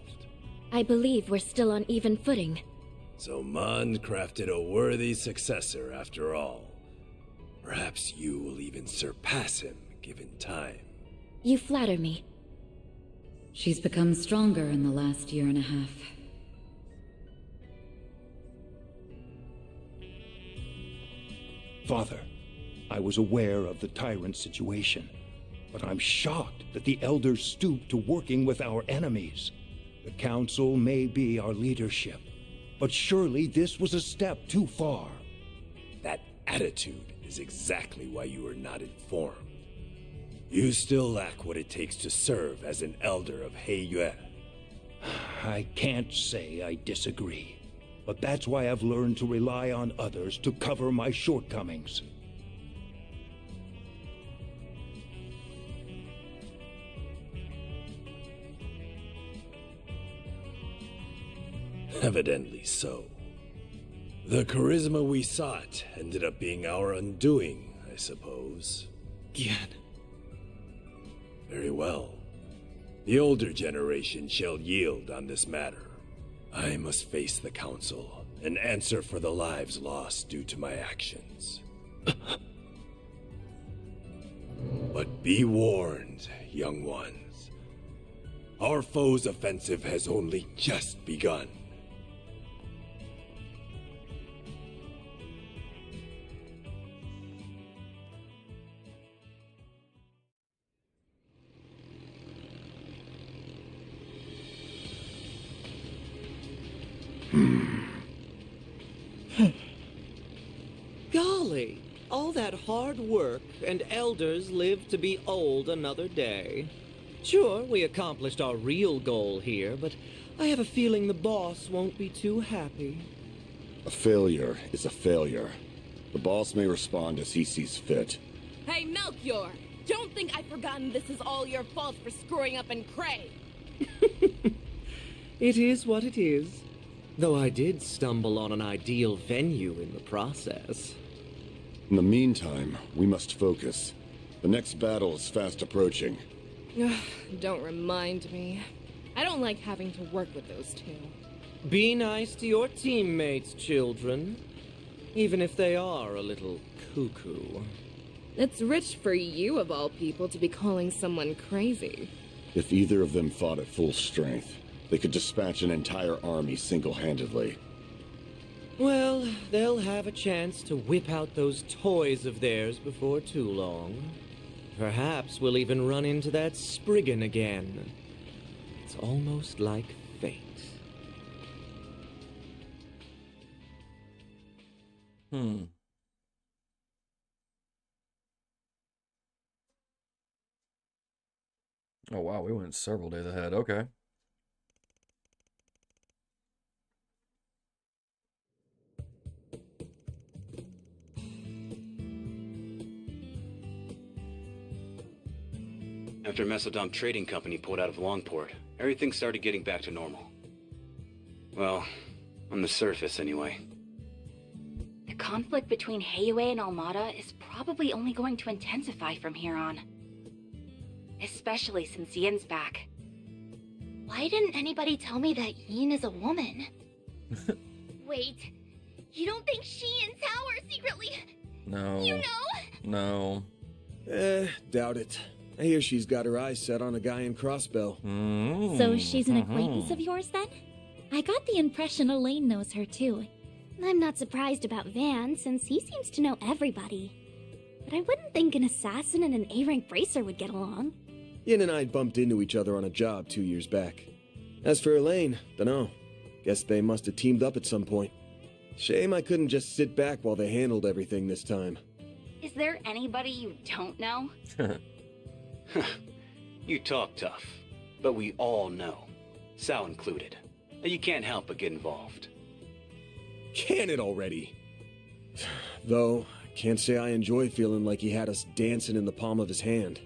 E: I believe we're still on even footing.
K: So Mund crafted a worthy successor after all. Perhaps you will even surpass him, given time.
E: You flatter me.
M: She's become stronger in the last year and a half.
I: Father, I was aware of the Tyrant situation, but I'm shocked that the Elders stooped to working with our enemies. The Council may be our leadership, but surely this was a step too far.
K: That attitude is exactly why you are not informed. You still lack what it takes to serve as an Elder of Heiyue.
I: I can't say I disagree, but that's why I've learned to rely on others to cover my shortcomings.
K: Evidently so. The charisma we sought ended up being our undoing, I suppose.
D: Gian.
K: Very well. The older generation shall yield on this matter. I must face the Council and answer for the lives lost due to my actions. But be warned, young ones. Our foe's offensive has only just begun.
N: Golly, all that hard work, and elders live to be old another day. Sure, we accomplished our real goal here, but I have a feeling the boss won't be too happy.
C: A failure is a failure. The boss may respond as he sees fit.
B: Hey, Melchior! Don't think I've forgotten this is all your fault for screwing up in Cray!
N: It is what it is. Though I did stumble on an ideal venue in the process.
C: In the meantime, we must focus. The next battle is fast approaching.
B: Don't remind me. I don't like having to work with those two.
N: Be nice to your teammates, children. Even if they are a little cuckoo.
B: It's rich for you, of all people, to be calling someone crazy.
C: If either of them fought at full strength, they could dispatch an entire army single-handedly.
N: Well, they'll have a chance to whip out those toys of theirs before too long. Perhaps we'll even run into that Spriggan again. It's almost like fate.
A: Oh wow, we went several days ahead. Okay.
O: After Mesodom Trading Company pulled out of Longport, everything started getting back to normal. Well, on the surface anyway.
E: The conflict between Heiyue and Almata is probably only going to intensify from here on. Especially since Yin's back. Why didn't anybody tell me that Yin is a woman? Wait, you don't think she and Tao are secretly...
A: No.
E: You know?
A: No.
J: Doubt it. I hear she's got her eyes set on a guy in Crossbell.
E: So she's an acquaintance of yours, then? I got the impression Elaine knows her, too. I'm not surprised about Van, since he seems to know everybody. But I wouldn't think an assassin and an A-rank bracer would get along.
J: Yin and I bumped into each other on a job 2 years back. As for Elaine, dunno. Guess they must have teamed up at some point. Shame I couldn't just sit back while they handled everything this time.
E: Is there anybody you don't know?
O: You talk tough, but we all know. Sal included. You can't help but get involved.
J: Can it already? Though, can't say I enjoy feeling like he had us dancing in the palm of his hand.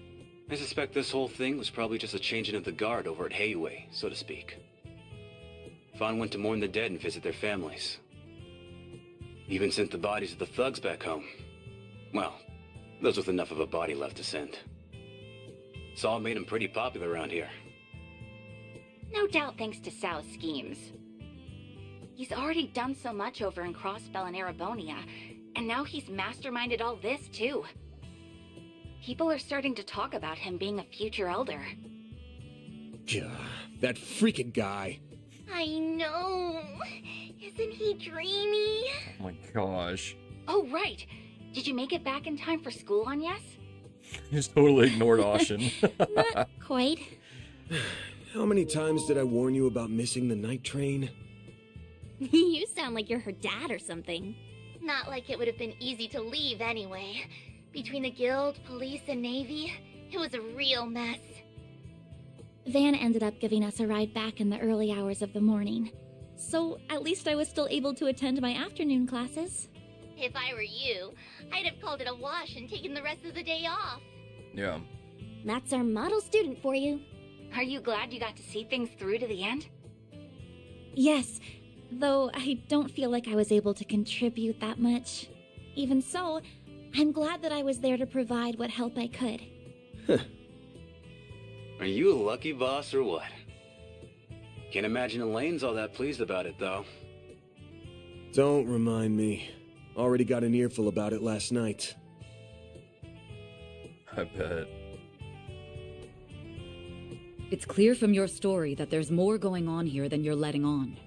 O: I suspect this whole thing was probably just a changing of the guard over at Heiyue, so to speak. Fawn went to mourn the dead and visit their families. Even sent the bodies of the thugs back home. Well, those with enough of a body left to send. Saul made him pretty popular around here.
E: No doubt thanks to Sal's schemes. He's already done so much over in Crossbell and Erebonia, and now he's masterminded all this too. People are starting to talk about him being a future elder.
J: Gah, that freaking guy.
E: I know. Isn't he dreamy?
A: Oh my gosh.
E: Oh, right. Did you make it back in time for school on Yes?
A: Just totally ignored Ashen.
E: Not quite.
J: How many times did I warn you about missing the night train?
E: You sound like you're her dad or something. Not like it would have been easy to leave anyway. Between the guild, police, and navy, it was a real mess.
P: Van ended up giving us a ride back in the early hours of the morning. So at least I was still able to attend my afternoon classes.
E: If I were you, I'd have called it a wash and taken the rest of the day off.
A: Yeah.
P: That's our model student for you.
E: Are you glad you got to see things through to the end?
P: Yes, though I don't feel like I was able to contribute that much. Even so, I'm glad that I was there to provide what help I could.
O: Are you a lucky boss or what? Can't imagine Elaine's all that pleased about it, though.
J: Don't remind me. Already got an earful about it last night.
A: I bet.
M: It's clear from your story that there's more going on here than you're letting on.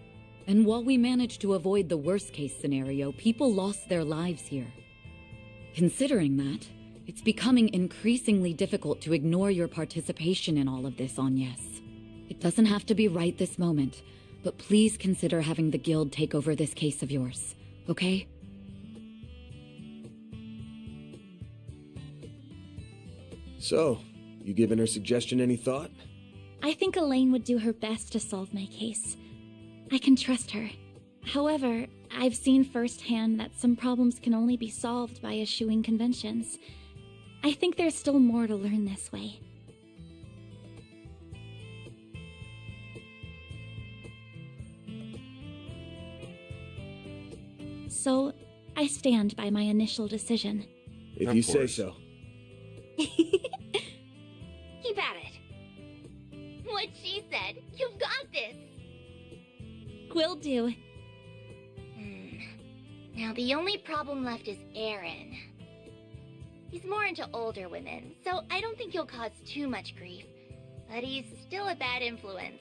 M: And while we managed to avoid the worst-case scenario, people lost their lives here. Considering that, it's becoming increasingly difficult to ignore your participation in all of this on Yes. It doesn't have to be right this moment, but please consider having the guild take over this case of yours, okay?
J: So, you giving her suggestion any thought?
P: I think Elaine would do her best to solve my case. I can trust her. However, I've seen firsthand that some problems can only be solved by eschewing conventions. I think there's still more to learn this way. So, I stand by my initial decision.
J: If you say so.
E: Keep at it. What she said. You've got this.
P: Will do.
E: Now the only problem left is Aaron. He's more into older women, so I don't think he'll cause too much grief. But he's still a bad influence.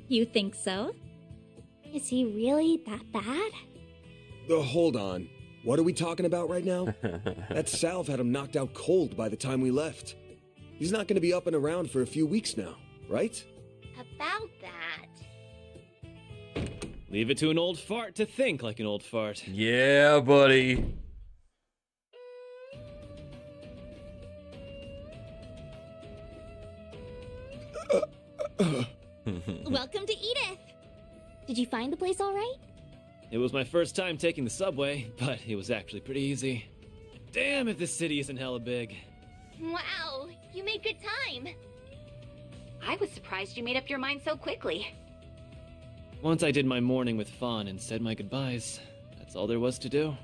P: You think so? Is he really that bad?
J: Hold on. What are we talking about right now? That salve had him knocked out cold by the time we left. He's not going to be up and around for a few weeks now, right?
E: About that...
D: Leave it to an old fart to think like an old fart.
A: Yeah, buddy.
P: Welcome to Edith! Did you find the place all right?
D: It was my first time taking the subway, but it was actually pretty easy. Damn if this city isn't hella big.
E: Wow, you made good time. I was surprised you made up your mind so quickly.
D: Once I did my morning with Fawn and said my goodbyes, that's all there was to do.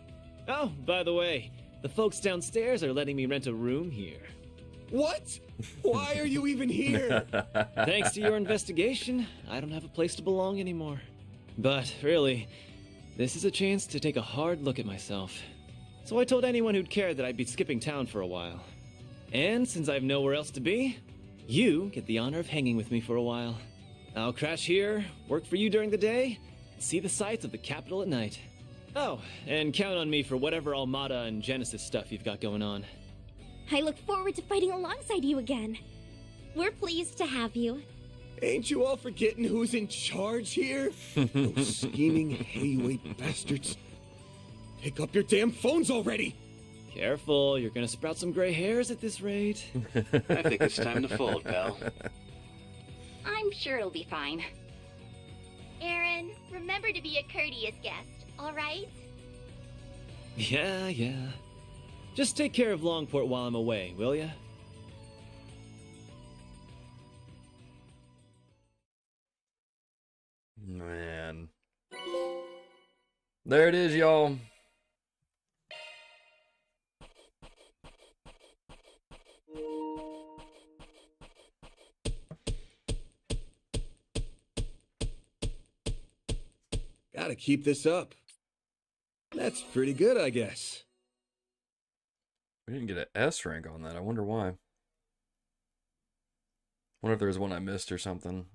D: Oh, by the way, the folks downstairs are letting me rent a room here.
J: What? Why are you even here?
D: Thanks to your investigation, I don't have a place to belong anymore. But really, this is a chance to take a hard look at myself. So I told anyone who'd care that I'd be skipping town for a while. And since I've nowhere else to be, you get the honor of hanging with me for a while. I'll crash here, work for you during the day, and see the sights of the capital at night. Oh, and count on me for whatever Almata and Genesis stuff you've got going on.
P: I look forward to fighting alongside you again. We're pleased to have you.
J: Ain't you all forgetting who's in charge here? Those scheming, heavyweight bastards. Pick up your damn phones already!
D: Careful, you're gonna sprout some gray hairs at this rate.
O: I think it's time to fold, pal.
E: I'm sure it'll be fine. Aaron, remember to be a courteous guest, all right?
D: Yeah. Just take care of Longport while I'm away, will ya?
A: Man. There it is, y'all.
J: Gotta keep this up. That's pretty good, I guess.
A: We didn't get an S rank on that. I wonder why. Wonder if there's one I missed or something.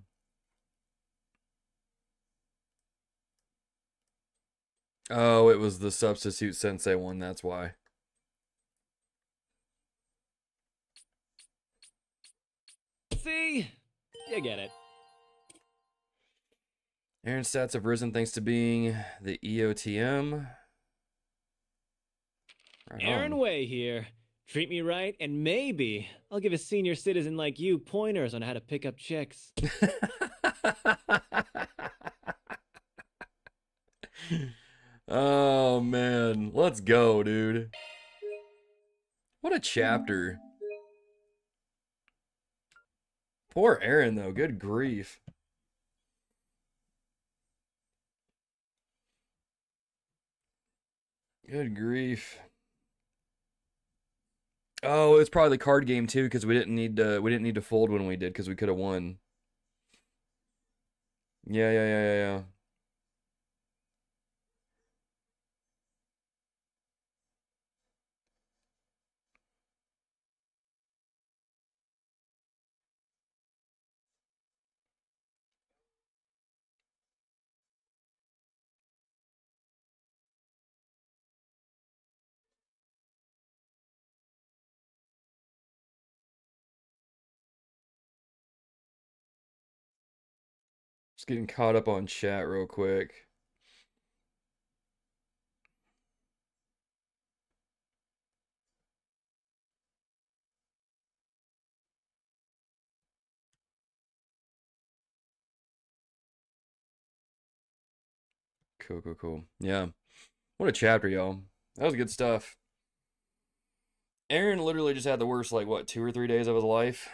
A: Oh, it was the substitute sensei one, that's why.
D: See? You get it.
A: Aaron's stats have risen thanks to being the EOTM. Right
D: Aaron
A: on.
D: Way here. Treat me right, and maybe I'll give a senior citizen like you pointers on how to pick up chicks.
A: Oh, man. Let's go, dude. What a chapter. Poor Aaron, though. Good grief. Good grief. Oh, it's probably the card game too, because we didn't need to fold when we did, because we could have won. Yeah. Just getting caught up on chat real quick. Cool. Yeah. What a chapter, y'all. That was good stuff. Aaron literally just had the worst, like, what, 2 or 3 days of his life?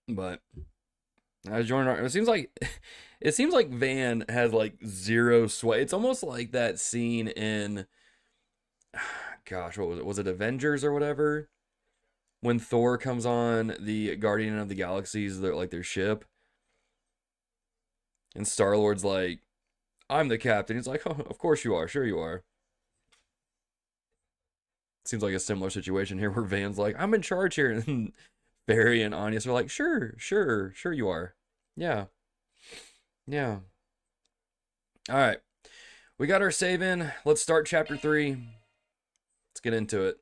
A: But I was joining it seems like Van has like zero sweat. It's almost like that scene in, gosh, what was it? Was it Avengers or whatever? When Thor comes on the Guardian of the Galaxies, their ship. And Star-Lord's like, I'm the captain. He's like, oh, of course you are. Sure you are. Seems like a similar situation here where Van's like, I'm in charge here. And Barry and Agnes are like, sure you are. Yeah. All right. We got our save in. Let's start chapter 3. Let's get into it.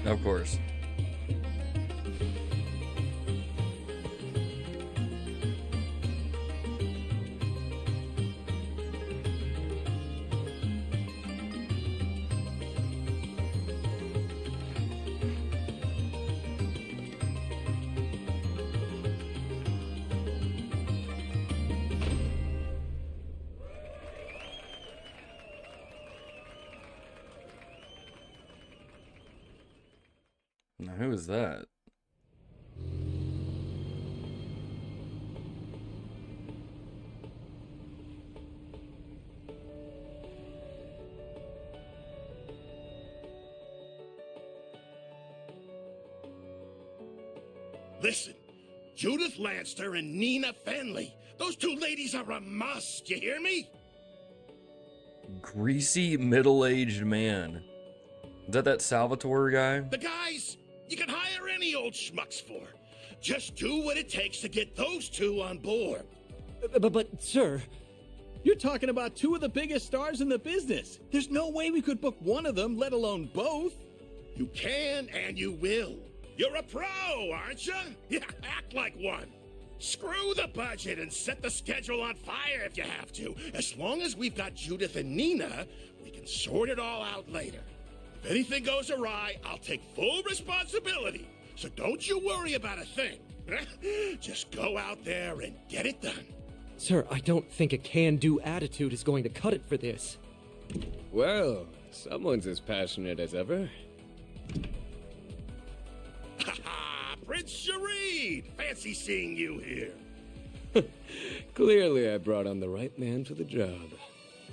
A: Of course. Now, who is that?
Q: Listen, Judith Lanster and Nina Fenley. Those two ladies are a must, you hear me?
A: greasy middle-aged man. Is that Salvatore guy?
Q: The guys you can hire any old schmucks for. Just do what it takes to get those two on board.
D: But, sir, you're talking about two of the biggest stars in the business. There's no way we could book one of them, let alone both.
Q: You can and you will. You're a pro, aren't you? Yeah, act like one. Screw the budget and set the schedule on fire if you have to. As long as we've got Judith and Nina, we can sort it all out later. If anything goes awry, I'll take full responsibility. So don't you worry about a thing. Just go out there and get it done.
N: Sir, I don't think a can-do attitude is going to cut it for this.
R: Well, someone's as passionate as ever.
Q: Ha-ha! Prince Sharid! Fancy seeing you here.
R: Clearly I brought on the right man for the job.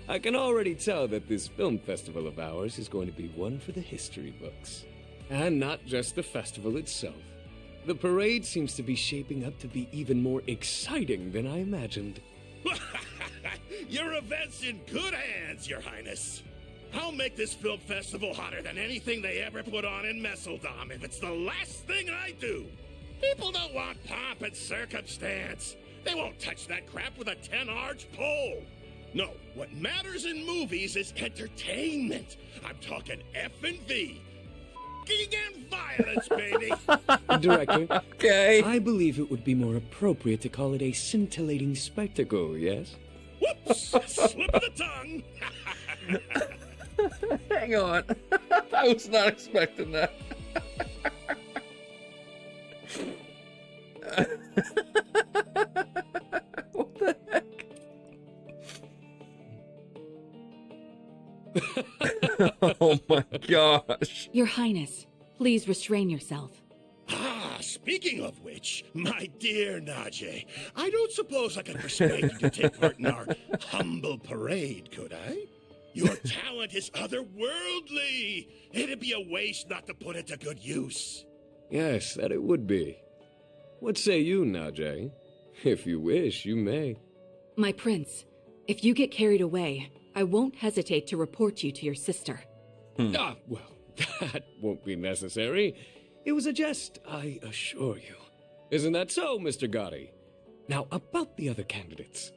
R: I can already tell that this film festival of ours is going to be one for the history books. And not just the festival itself. The parade seems to be shaping up to be even more exciting than I imagined.
Q: Your event's in good hands, Your Highness. I'll make this film festival hotter than anything they ever put on in Messeldom if it's the last thing I do. People don't want pomp and circumstance. They won't touch that crap with a 10-arch pole. No, what matters in movies is entertainment. I'm talking F&V. And violence, baby!
R: Director,
A: okay.
R: I believe it would be more appropriate to call it a scintillating spectacle, yes?
Q: Whoops! Slip of the tongue!
A: Hang on. I was not expecting that. What the heck? Oh my gosh.
M: Your Highness, please restrain yourself.
Q: Ah, speaking of which, my dear Najee, I don't suppose I could persuade you to take part in our humble parade, could I? Your talent is otherworldly. It'd be a waste not to put it to good use.
R: Yes, that it would be. What say you, Najee? If you wish, you may.
M: My prince, if you get carried away, I won't hesitate to report you to your sister.
R: Ah, well, that won't be necessary. It was a jest, I assure you. Isn't that so, Mr. Gotti? Now, about the other candidates.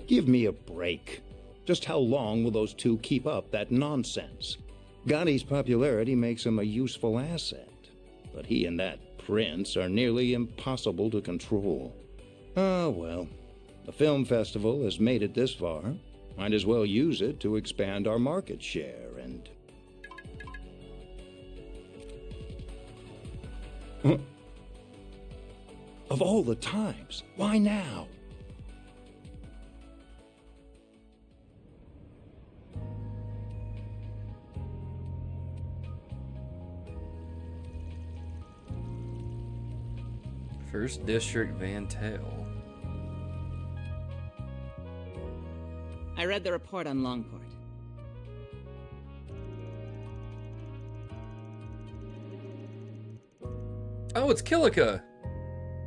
I: Give me a break. Just how long will those two keep up that nonsense? Gotti's popularity makes him a useful asset, but he and that prince are nearly impossible to control. Ah, well. The film festival has made it this far. Might as well use it to expand our market share and... Of all the times, why now?
A: First District Van Tail.
S: I read the report on Longport.
A: Oh, it's Killica!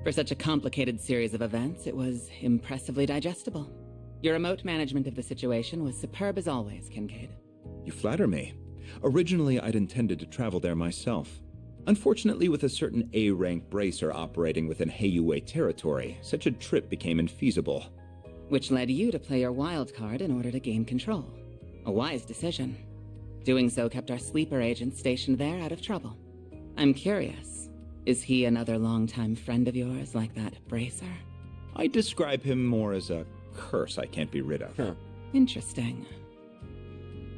S: For such a complicated series of events, it was impressively digestible. Your remote management of the situation was superb as always, Kincaid.
T: You flatter me. Originally, I'd intended to travel there myself. Unfortunately, with a certain A-rank bracer operating within Heiyue territory, such a trip became infeasible.
S: Which led you to play your wild card in order to gain control. A wise decision. Doing so kept our sleeper agent stationed there out of trouble. I'm curious, is he another longtime friend of yours like that bracer?
T: I describe him more as a curse I can't be rid of.
A: Huh.
S: Interesting.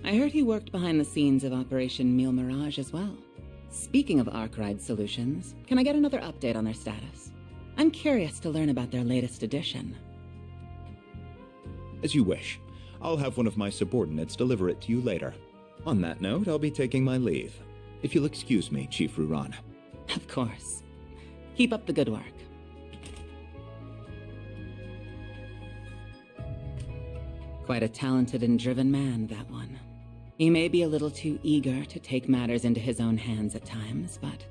S: I heard he worked behind the scenes of Operation Mille Mirage as well. Speaking of Arkride Solutions, can I get another update on their status? I'm curious to learn about their latest edition.
T: As you wish. I'll have one of my subordinates deliver it to you later. On that note, I'll be taking my leave. If you'll excuse me, Chief Ruran.
S: Of course. Keep up the good work. Quite a talented and driven man, that one. He may be a little too eager to take matters into his own hands at times, but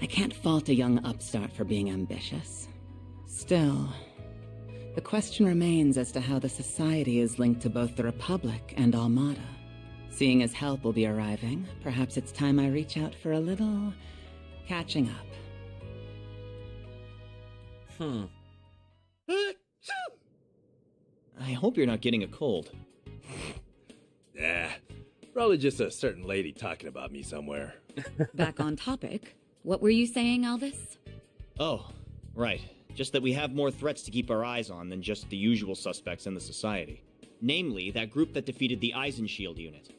S: I can't fault a young upstart for being ambitious. Still, The question remains as to how the Society is linked to both the Republic and Almata. Seeing as help will be arriving, perhaps it's time I reach out for a little catching up.
U: I hope you're not getting a cold.
K: Nah, probably just a certain lady talking about me somewhere.
M: Back on topic. What were you saying, Alvis?
U: Oh, right. Just that we have more threats to keep our eyes on than just the usual suspects in the Society. Namely, that group that defeated the Eisenshield unit.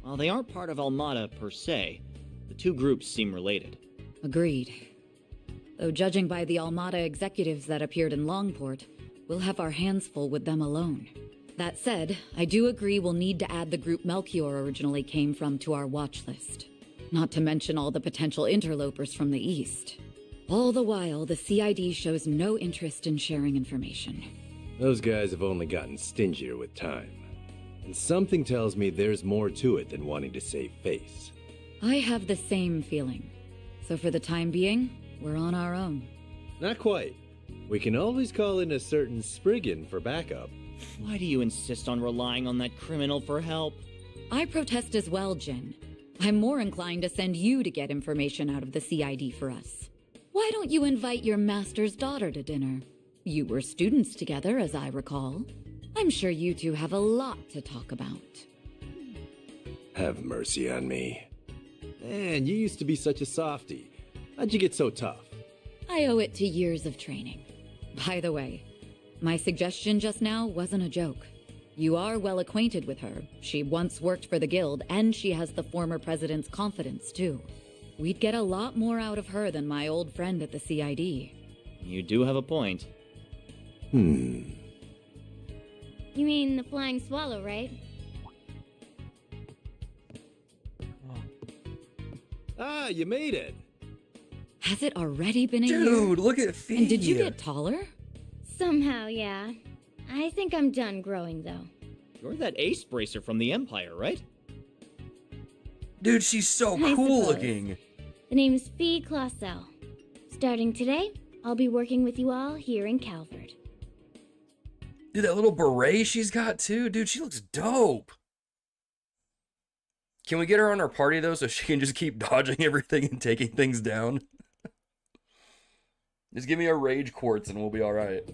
U: While they aren't part of Almata per se, the two groups seem related.
M: Agreed. Though judging by the Almata executives that appeared in Longport, we'll have our hands full with them alone. That said, I do agree we'll need to add the group Melchior originally came from to our watch list. Not to mention all the potential interlopers from the east. All the while, the CID shows no interest in sharing information.
K: Those guys have only gotten stingier with time. And something tells me there's more to it than wanting to save face.
M: I have the same feeling. So for the time being, we're on our own.
K: Not quite. We can always call in a certain Spriggan for backup.
U: Why do you insist on relying on that criminal for help?
M: I protest as well, Jin. I'm more inclined to send you to get information out of the CID for us. Why don't you invite your master's daughter to dinner? You were students together, as I recall. I'm sure you two have a lot to talk about.
K: Have mercy on me. Man, you used to be such a softie. How'd you get so tough?
M: I owe it to years of training. By the way, my suggestion just now wasn't a joke. You are well acquainted with her. She once worked for the Guild, and she has the former president's confidence, too. We'd get a lot more out of her than my old friend at the CID.
U: You do have a point.
E: You mean the Flying Swallow, right?
K: Ah, you made it!
M: Has it already been a year?
A: Dude, look at Fee.
M: And did you get taller?
E: Somehow, yeah. I think I'm done growing, though.
U: You're that ace bracer from the Empire, right?
A: Dude, she's so
E: I
A: cool
E: suppose.
A: looking.
E: The name's Fee Clausel. Starting today, I'll be working with you all here in Calvard.
A: Dude, that little beret she's got too. Dude, she looks dope. Can we get her on our party though so she can just keep dodging everything and taking things down? Just give me a rage quartz and we'll be alright.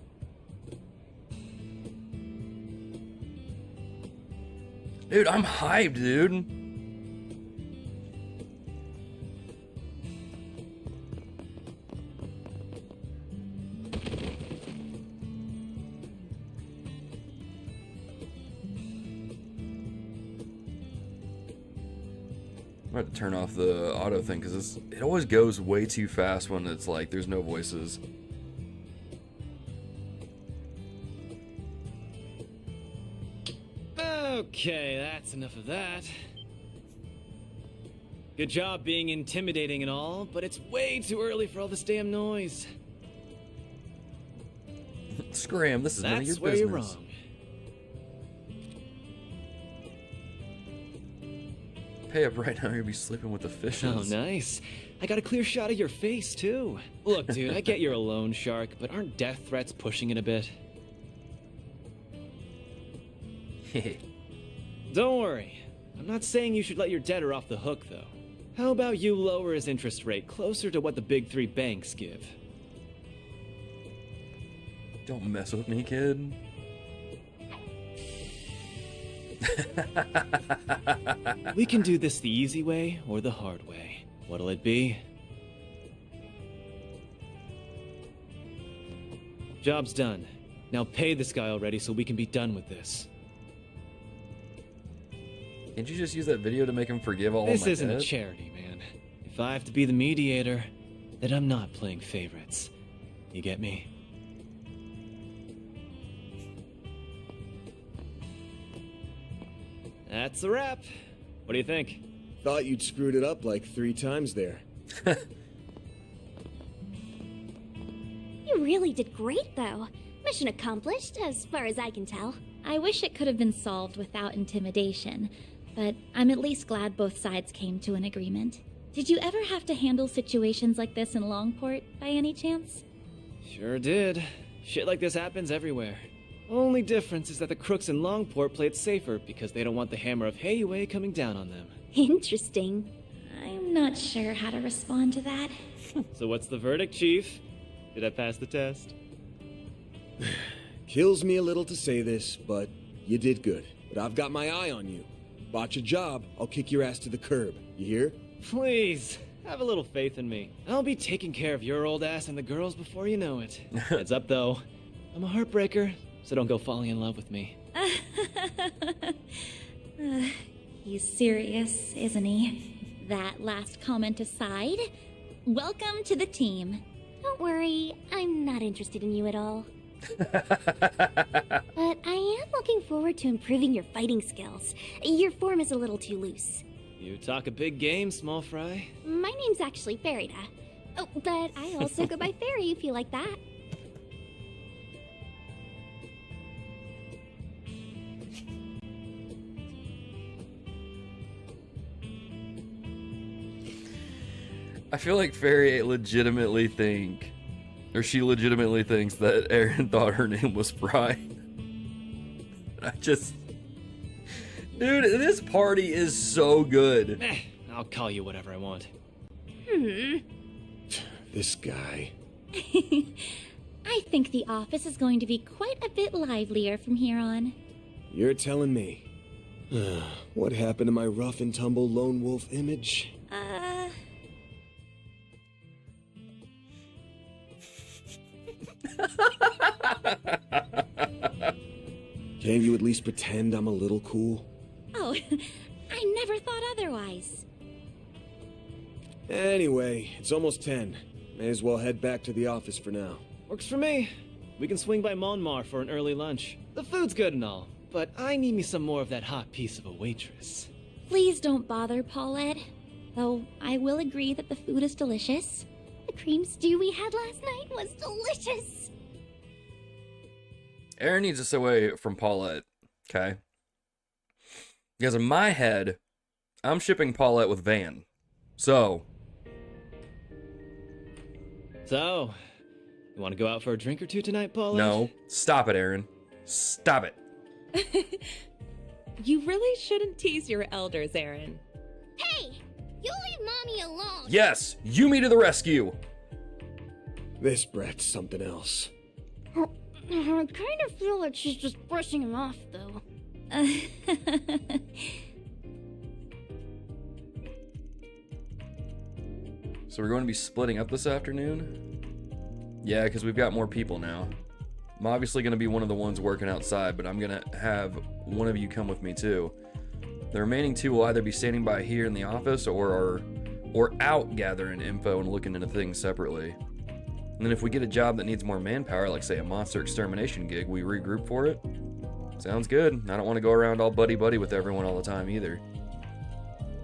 A: Dude, I'm hyped, dude. I'm about to turn off the auto thing because it always goes way too fast when it's like there's no voices.
D: Okay, that's enough of that. Good job being intimidating and all, but it's way too early for all this damn noise.
A: Scram, this is none of your
D: That's where
A: business.
D: you're wrong.
A: Pay up right now, you'll be sleeping with the fishes.
D: Oh, nice. I got a clear shot of your face, too. Look, dude, I get you're a loan shark, but aren't death threats pushing it a bit? Don't worry. I'm not saying you should let your debtor off the hook, though. How about you lower his interest rate closer to what the big three banks give?
A: Don't mess with me, kid.
D: We can do this the easy way or the hard way. What'll it be? Job's done. Now pay this guy already so we can be done with this.
A: Can't you just use that video to make him forgive all of my
D: This isn't a
A: debt?
D: charity, man. If I have to be the mediator, then I'm not playing favorites. You get me? That's a wrap. What do you think?
J: Thought you'd screwed it up like 3 times there.
E: You really did great, though. Mission accomplished, as far as I can tell. I wish it could have been solved without intimidation, but I'm at least glad both sides came to an agreement. Did you ever have to handle situations like this in Longport, by any chance?
D: Sure did. Shit like this happens everywhere. Only difference is that the crooks in Longport play it safer because they don't want the hammer of Heiyue coming down on them.
P: Interesting. I'm not sure how to respond to that.
D: So what's the verdict, Chief? Did I pass the test?
J: Kills me a little to say this, but you did good. But I've got my eye on you. Botch a job, I'll kick your ass to the curb. You hear?
D: Please, have a little faith in me. I'll be taking care of your old ass and the girls before you know it. Heads up, though. I'm a heartbreaker, so don't go falling in love with me.
P: He's serious, isn't he? That last comment aside, welcome to the team.
E: Don't worry, I'm not interested in you at all. But I am looking forward to improving your fighting skills. Your form is a little too loose.
D: You talk a big game, small fry.
E: My name's actually Farida. Oh, but I also go by Fairy if you like that.
A: I feel like Fairy legitimately she legitimately thinks that Aaron thought her name was Fry. Dude, this party is so good.
D: I'll call you whatever I want.
J: This guy.
P: I think the office is going to be quite a bit livelier from here on.
J: You're telling me. What happened to my rough and tumble lone wolf image? Can't you at least pretend I'm a little cool?
P: Oh, I never thought otherwise.
J: Anyway, it's almost 10. May as well head back to the office for now.
D: Works for me. We can swing by Monmar for an early lunch. The food's good and all, but I need me some more of that hot piece of a waitress.
P: Please don't bother, Paulette. Though I will agree that the food is delicious.
E: The cream stew we had last night was delicious.
A: Aaron needs to stay away from Paulette, okay? Because in my head, I'm shipping Paulette with Van. So,
D: you want to go out for a drink or two tonight, Paulette?
A: No. Stop it, Aaron. Stop it.
B: You really shouldn't tease your elders, Aaron.
E: Hey! You leave Mommy alone!
A: Yes! Yumi to the rescue!
J: This brat's something else.
E: I kind of feel like she's just brushing him off, though.
A: So we're going to be splitting up this afternoon? Yeah, because we've got more people now. I'm obviously going to be one of the ones working outside, but I'm going to have one of you come with me too. The remaining two will either be standing by here in the office or out gathering info and looking into things separately. And then if we get a job that needs more manpower, like say a monster extermination gig, we regroup for it. Sounds good. I don't want to go around all buddy-buddy with everyone all the time either.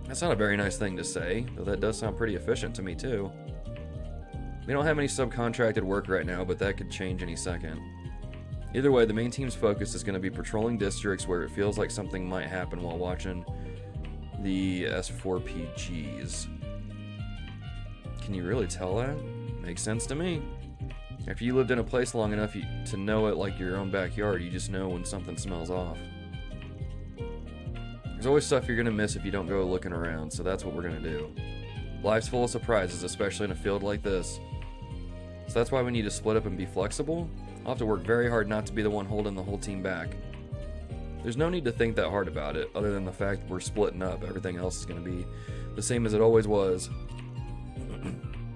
A: That's not a very nice thing to say, though that does sound pretty efficient to me too. We don't have any subcontracted work right now, but that could change any second. Either way, the main team's focus is going to be patrolling districts where it feels like something might happen while watching the S4PGs. Can you really tell that? Makes sense to me. After you lived in a place long enough to know it like your own backyard, you just know when something smells off. There's always stuff you're going to miss if you don't go looking around, so that's what we're going to do. Life's full of surprises, especially in a field like this. So that's why we need to split up and be flexible. I'll have to work very hard not to be the one holding the whole team back. There's no need to think that hard about it, other than the fact we're splitting up. Everything else is going to be the same as it always was.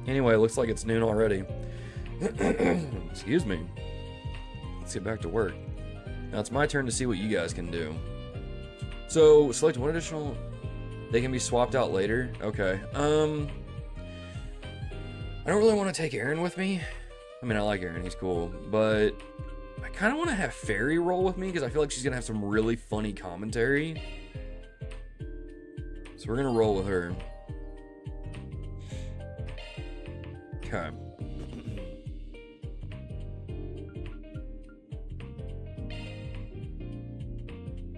A: Anyway, it looks like it's noon already. Excuse me. Let's get back to work. Now it's my turn to see what you guys can do. So, select one additional... They can be swapped out later? Okay. I don't really want to take Aaron with me. I mean, I like Aaron, he's cool. But I kind of want to have Fairy roll with me because I feel like she's going to have some really funny commentary. So we're going to roll with her. Okay.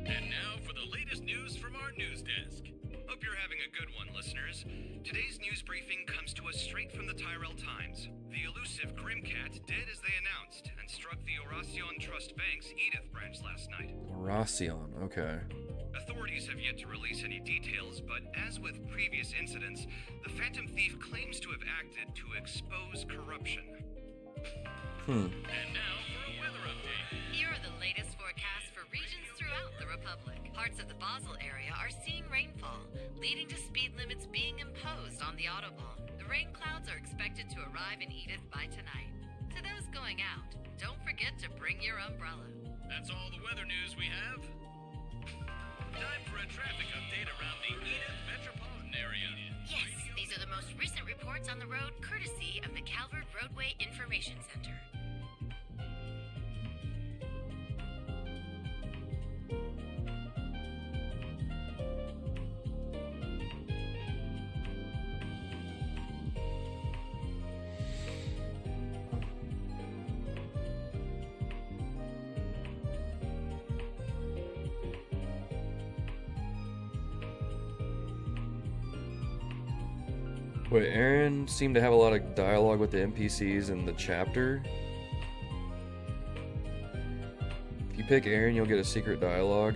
H: And now for the latest news from our news desk. Hope you're having a good one, listener. listeners. Today's news briefing comes to us straight from the Tyrell Times. The elusive Grimcat dead as they announced and struck the Oracion Trust Bank's Edith branch last night.
A: Oracion, okay.
H: Authorities have yet to release any details, but as with previous incidents, the Phantom Thief claims to have acted to expose corruption.
A: And
H: now for a weather update.
V: Here are the latest forecasts for regions throughout the Republic. Parts of the Basel area are seeing rainfall, leading to speed limits being imposed on the Autobahn. The rain clouds are expected to arrive in Edith by tonight. To those going out, don't forget to bring your umbrella.
H: That's all the weather news we have. Time for a traffic update around the Edith metropolitan area.
V: Yes, these are the most recent reports on the road, courtesy of the Calvard Roadway Information Center.
A: Wait, Aaron seemed to have a lot of dialogue with the NPCs in the chapter. If you pick Aaron, you'll get a secret dialogue.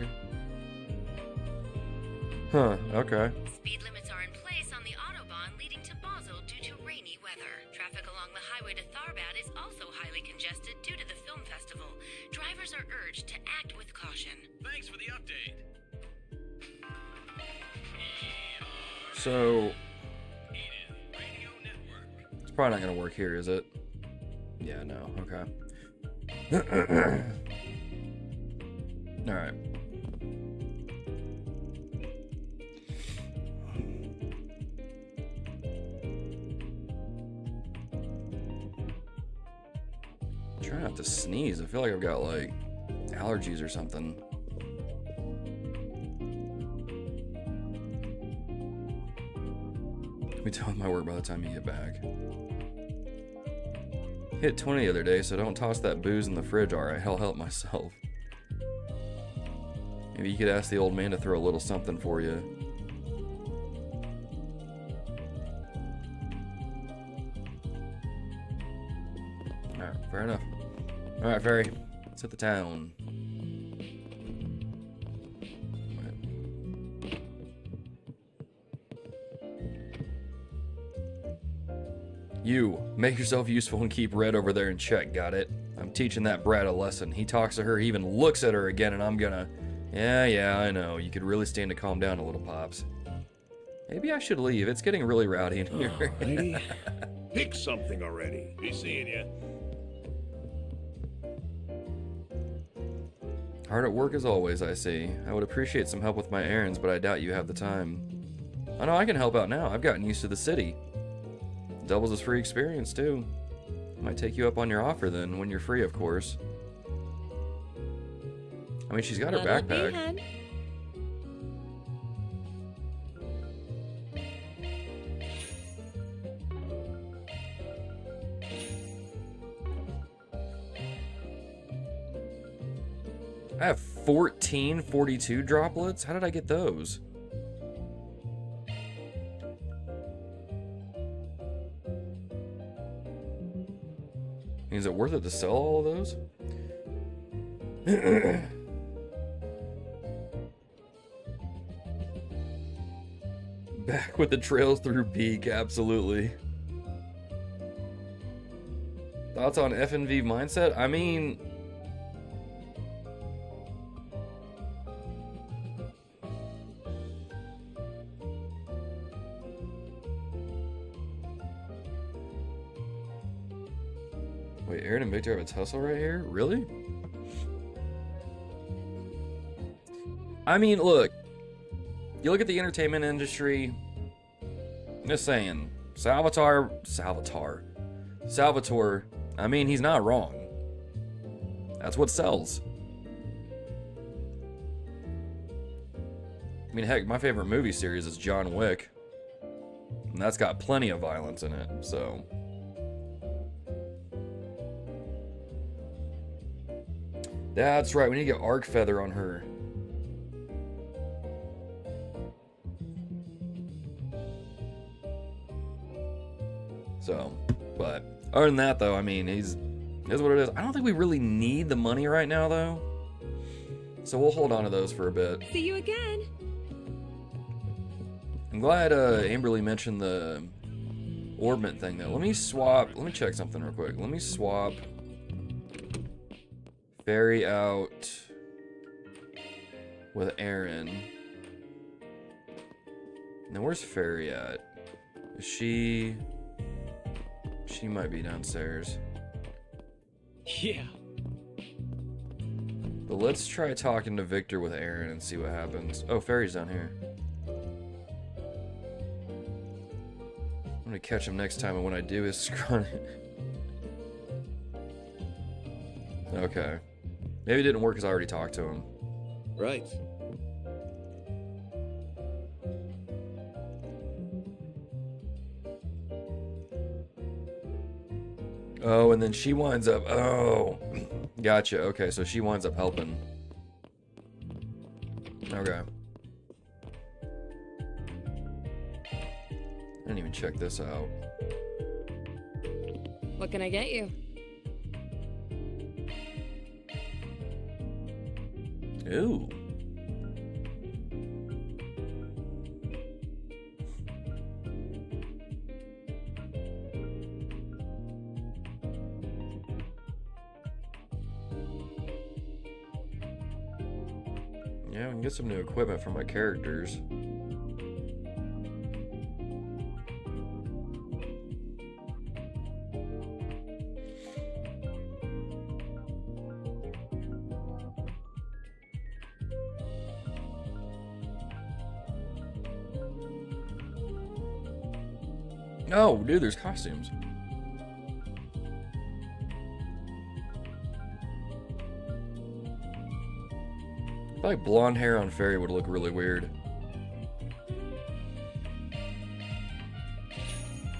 A: Huh, okay.
V: Speed limits are in place on the Autobahn leading to Basel due to rainy weather. Traffic along the highway to Tharbad is also highly congested due to the film festival. Drivers are urged to act with caution.
H: Thanks for the update.
A: So... it's probably not going to work here, is it? Yeah, no, okay. Alright. Try not to sneeze. I feel like I've got, like, allergies or something. I'll be done with my work by the time you get back. Hit 20 the other day, so don't toss that booze in the fridge, alright? I'll help myself. Maybe you could ask the old man to throw a little something for you. Alright, fair enough. Alright, Fairy. Let's hit the town. You, make yourself useful and keep Red over there in check, got it? I'm teaching that brat a lesson. He talks to her, he even looks at her again, and I'm gonna... Yeah, I know. You could really stand to calm down a little, Pops. Maybe I should leave. It's getting really rowdy in here.
Q: Alrighty. Pick something already. Be seeing you.
A: Hard at work as always, I see. I would appreciate some help with my errands, but I doubt you have the time. Oh no, I can help out now. I've gotten used to the city. Doubles as free experience, too. Might take you up on your offer, then, when you're free, of course. I mean, she's got her backpack. I have 14 42 droplets? How did I get those? Is it worth it to sell all of those? Back with the Trails Through Peak, absolutely. Thoughts on FNV mindset? I mean... Wait, Aaron and Victor have a tussle right here? Really? I mean, look. You look at the entertainment industry. Just saying. Salvatore. I mean, he's not wrong. That's what sells. I mean, heck, my favorite movie series is John Wick. And that's got plenty of violence in it, so... That's right, we need to get Arc Feather on her. So, but other than that, though, I mean, he's what it is. I don't think we really need the money right now, though. So we'll hold on to those for a bit.
B: See you again.
A: I'm glad Amberly mentioned the orbment thing, though. Let me check something real quick. Let me swap Ferry out with Aaron. Now, where's Ferry at? Is she might be downstairs.
D: Yeah.
A: But let's try talking to Victor with Aaron and see what happens. Oh, Ferry's down here. I'm gonna catch him next time, and when I do, is scrun it. Okay. Maybe it didn't work because I already talked to him.
J: Right.
A: Oh, and then she winds up... Oh, gotcha. Okay, so she winds up helping. Okay. I didn't even check this out.
B: What can I get you?
A: Ooh. Yeah, we can get some new equipment for my characters. Oh, dude, there's costumes. I feel like blonde hair on Ferry would look really weird.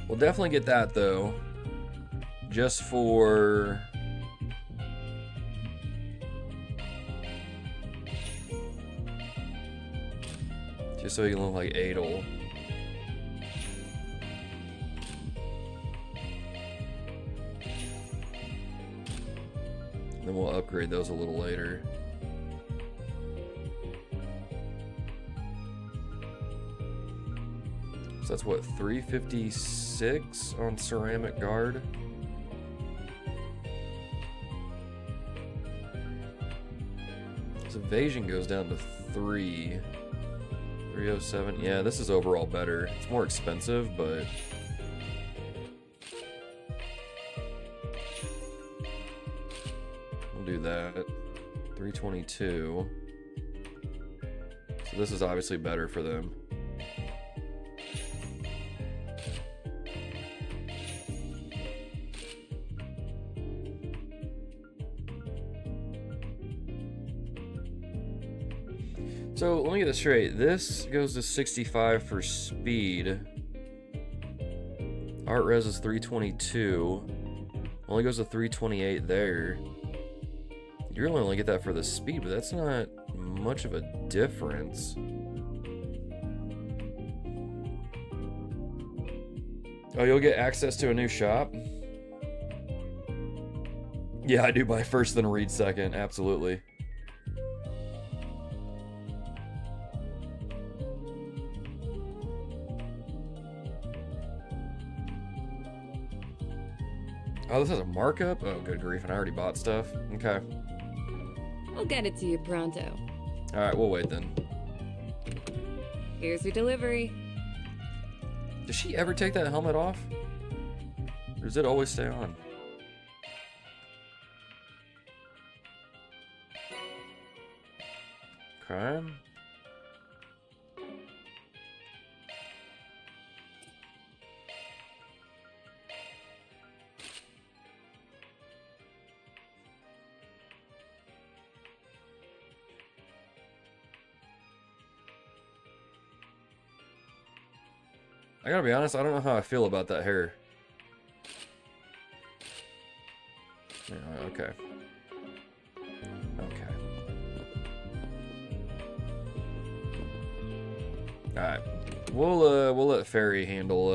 A: We'll definitely get that, though. Just for... just so he can look like Adel. Then we'll upgrade those a little later. So that's what, 356 on ceramic guard? His evasion goes down to 3. 307. Yeah, this is overall better. It's more expensive, but... we'll do that. 322. So this is obviously better for them. So let me get this straight. This goes to 65 for speed. Art res is 322. Only goes to 328 there. You really only get that for the speed, but that's not much of a difference. Oh, you'll get access to a new shop? Yeah, I do buy first then read second, absolutely. Oh, this has a markup? Oh, good grief, and I already bought stuff. Okay.
B: I'll get it to you pronto.
A: Alright, we'll wait then.
B: Here's your delivery.
A: Does she ever take that helmet off? Or does it always stay on? Okay. I gotta be honest, I don't know how I feel about that hair. Yeah, okay. Okay. Alright. We'll let Ferry handle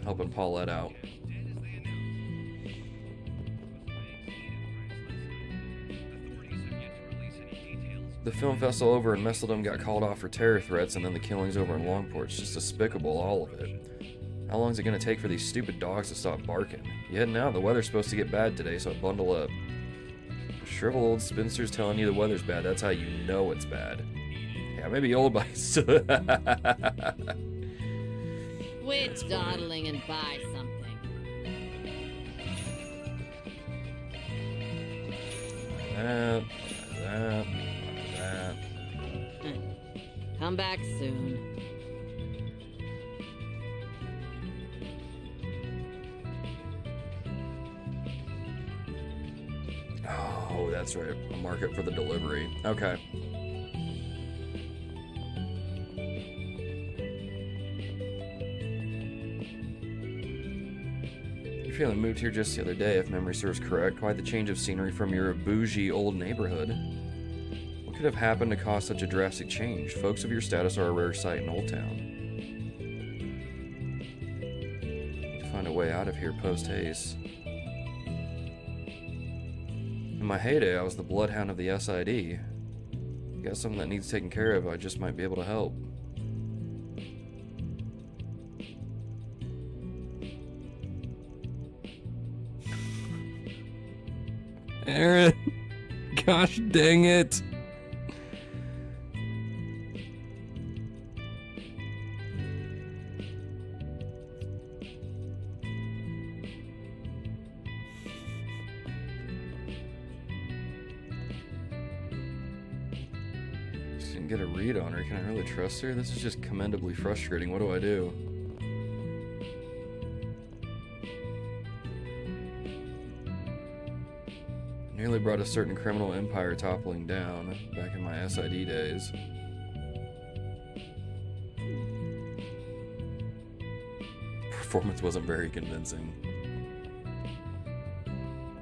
A: helping Paulette out. The film festival over in Messeldom got called off for terror threats, and then the killings over in Longport. It's just despicable, all of it. How long is it going to take for these stupid dogs to stop barking? You heading out? The weather's supposed to get bad today, so bundle up. Shriveled old spinster's telling you the weather's bad. That's how you know it's bad. Yeah, maybe old bites.
B: Quit dawdling and buy something.
A: That.
B: Come back soon.
A: Oh, that's right. A market for the delivery. Okay. Your family moved here just the other day, if memory serves correct. Quite the change of scenery from your bougie old neighborhood. What could have happened to cause such a drastic change? Folks of your status are a rare sight in Old Town. Need to find a way out of here post-haste. In my heyday, I was the bloodhound of the SID. You got something that needs taken care of, I just might be able to help. Aaron! Gosh dang it! Didn't get a read on her. Can I really trust her? This is just commendably frustrating. What do I do? Nearly brought a certain criminal empire toppling down back in my SID days. Performance wasn't very convincing.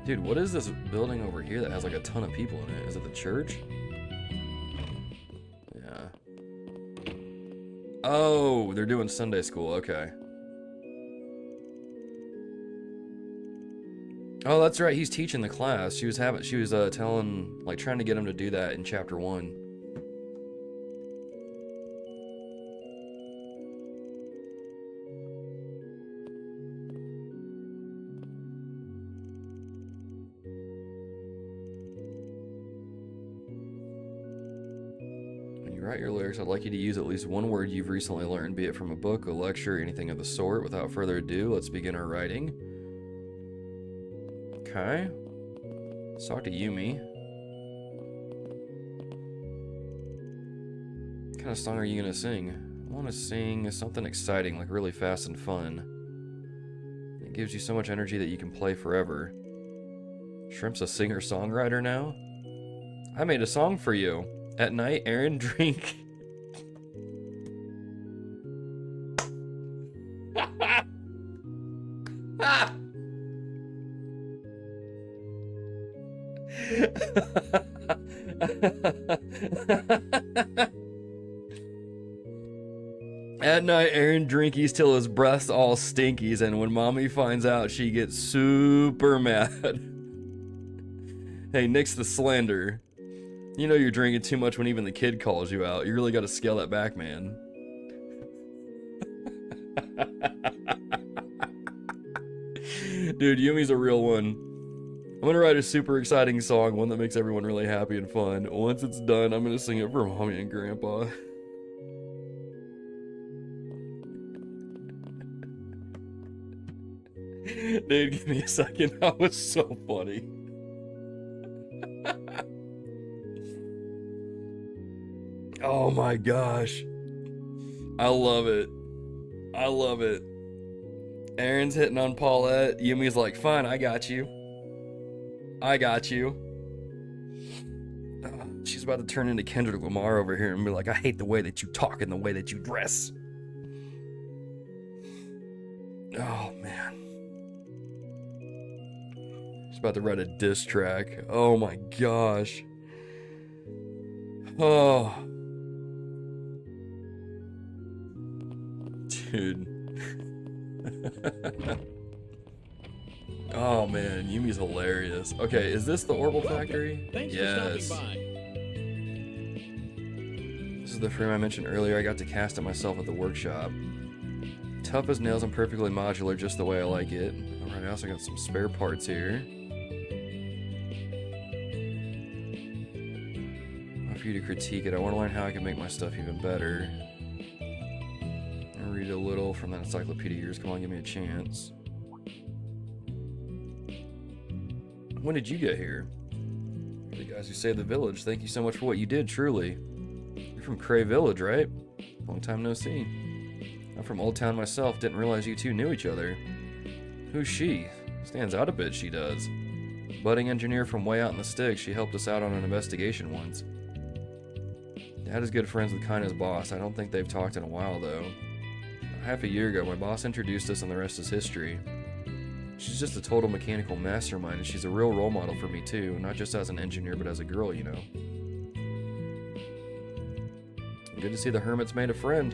A: Dude, what is this building over here that has like a ton of people in it? Is it the church? Yeah. Oh, they're doing Sunday school. Okay. Oh, that's right. He's teaching the class. She was telling, like, trying to get him to do that in chapter 1. When you write your lyrics, I'd like you to use at least one word you've recently learned, be it from a book, a lecture, anything of the sort. Without further ado, let's begin our writing. Okay. Let's talk to Yumi. What kind of song are you gonna sing? I want to sing something exciting, like really fast and fun. It gives you so much energy that you can play forever. Shrimp's a singer-songwriter now? I made a song for you. At night, Aaron, drink. At night, Aaron drinkies till his breath's all stinkies, and when mommy finds out, she gets super mad. Hey, nix the slander. You know you're drinking too much when even the kid calls you out. You really gotta scale that back, man. Dude, Yumi's a real one. I'm gonna write a super exciting song, one that makes everyone really happy and fun. Once it's done, I'm gonna sing it for mommy and grandpa. Dude, give me a second. That was so funny. Oh my gosh. I love it. I love it. Aaron's hitting on Paulette. Yumi's like, fine, I got you. I got you. She's about to turn into Kendrick Lamar over here and be like, I hate the way that you talk and the way that you dress. Oh, man. She's about to write a diss track. Oh, my gosh. Oh. Dude. Oh man, Yumi's hilarious. Okay, is this the Orbital Factory?
F: Thanks
A: Yes.
F: for stopping by.
A: This is the frame I mentioned earlier. I got to cast it myself at the workshop. Tough as nails and perfectly modular, just the way I like it. Alright, I also got some spare parts here. For you to critique it, I want to learn how I can make my stuff even better. I'll read a little from that encyclopedia of yours. Come on, give me a chance. When did you get here? You're the guys who saved the village. Thank you so much for what you did, truly. You're from Cray Village, right? Long time no see. I'm from Old Town myself. Didn't realize you two knew each other. Who's she? Stands out a bit, she does. Budding engineer from way out in the sticks. She helped us out on an investigation once. Dad is good friends with Kaina's boss. I don't think they've talked in a while, though. Half a year ago, my boss introduced us and the rest is history. She's just a total mechanical mastermind, and she's a real role model for me, too. Not just as an engineer, but as a girl, you know. Good to see the Hermit's made a friend.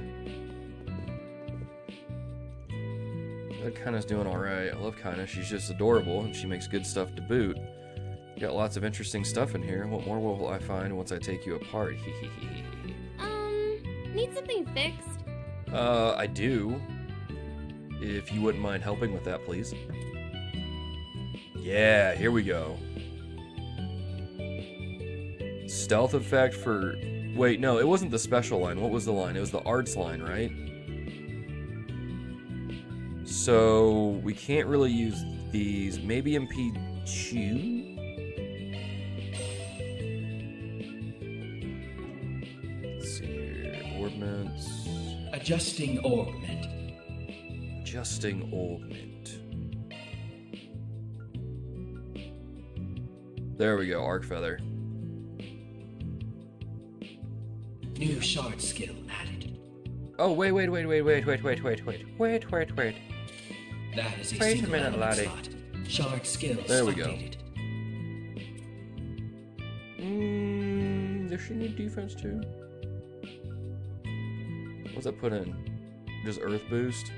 A: That Kaina's doing alright. I love Kaina. She's just adorable, and she makes good stuff to boot. Got lots of interesting stuff in here. What more will I find once I take you apart?
B: Need something fixed?
A: I do. If you wouldn't mind helping with that, please. Yeah, here we go. Stealth effect for... Wait, no, it wasn't the special line. What was the line? It was the arts line, right? So, we can't really use these. Maybe MP2? Let's see here. Orbments.
G: Adjusting augment.
A: Adjusting augment. There we go, Arc Feather.
G: New shard skill added.
A: Oh, wait.
G: That is a
A: Wait a
G: single
A: minute,
G: element
A: laddie.
G: slot. Shard skills
A: There we go.
G: updated.
A: Does she need defense too? What's that put in? Just Earth boost?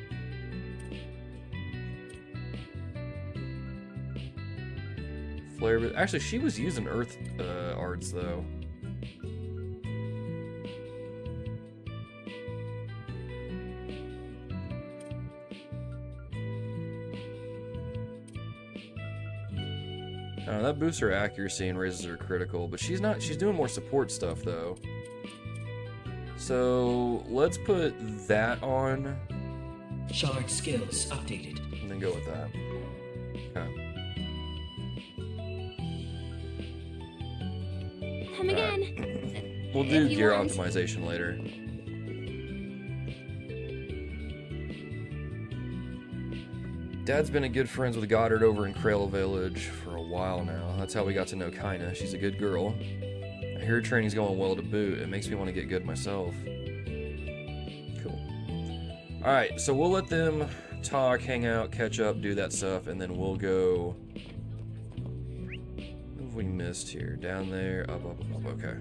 A: Flare boost. Actually, she was using Earth arts though. That boosts her accuracy and raises her critical, but she's doing more support stuff though. So let's put that on.
G: Shard skills updated.
A: And then go with that. Okay.
B: Come again.
A: We'll do
B: If you
A: gear
B: want.
A: optimization later. Dad's been a good friends with Goddard over in Crail Village for a while now. That's how we got to know Kaina. She's a good girl. I hear her training's going well to boot. It makes me want to get good myself. Cool. Alright, so we'll let them talk, hang out, catch up, do that stuff, and then we'll go... What have we missed here? Down there, up, okay.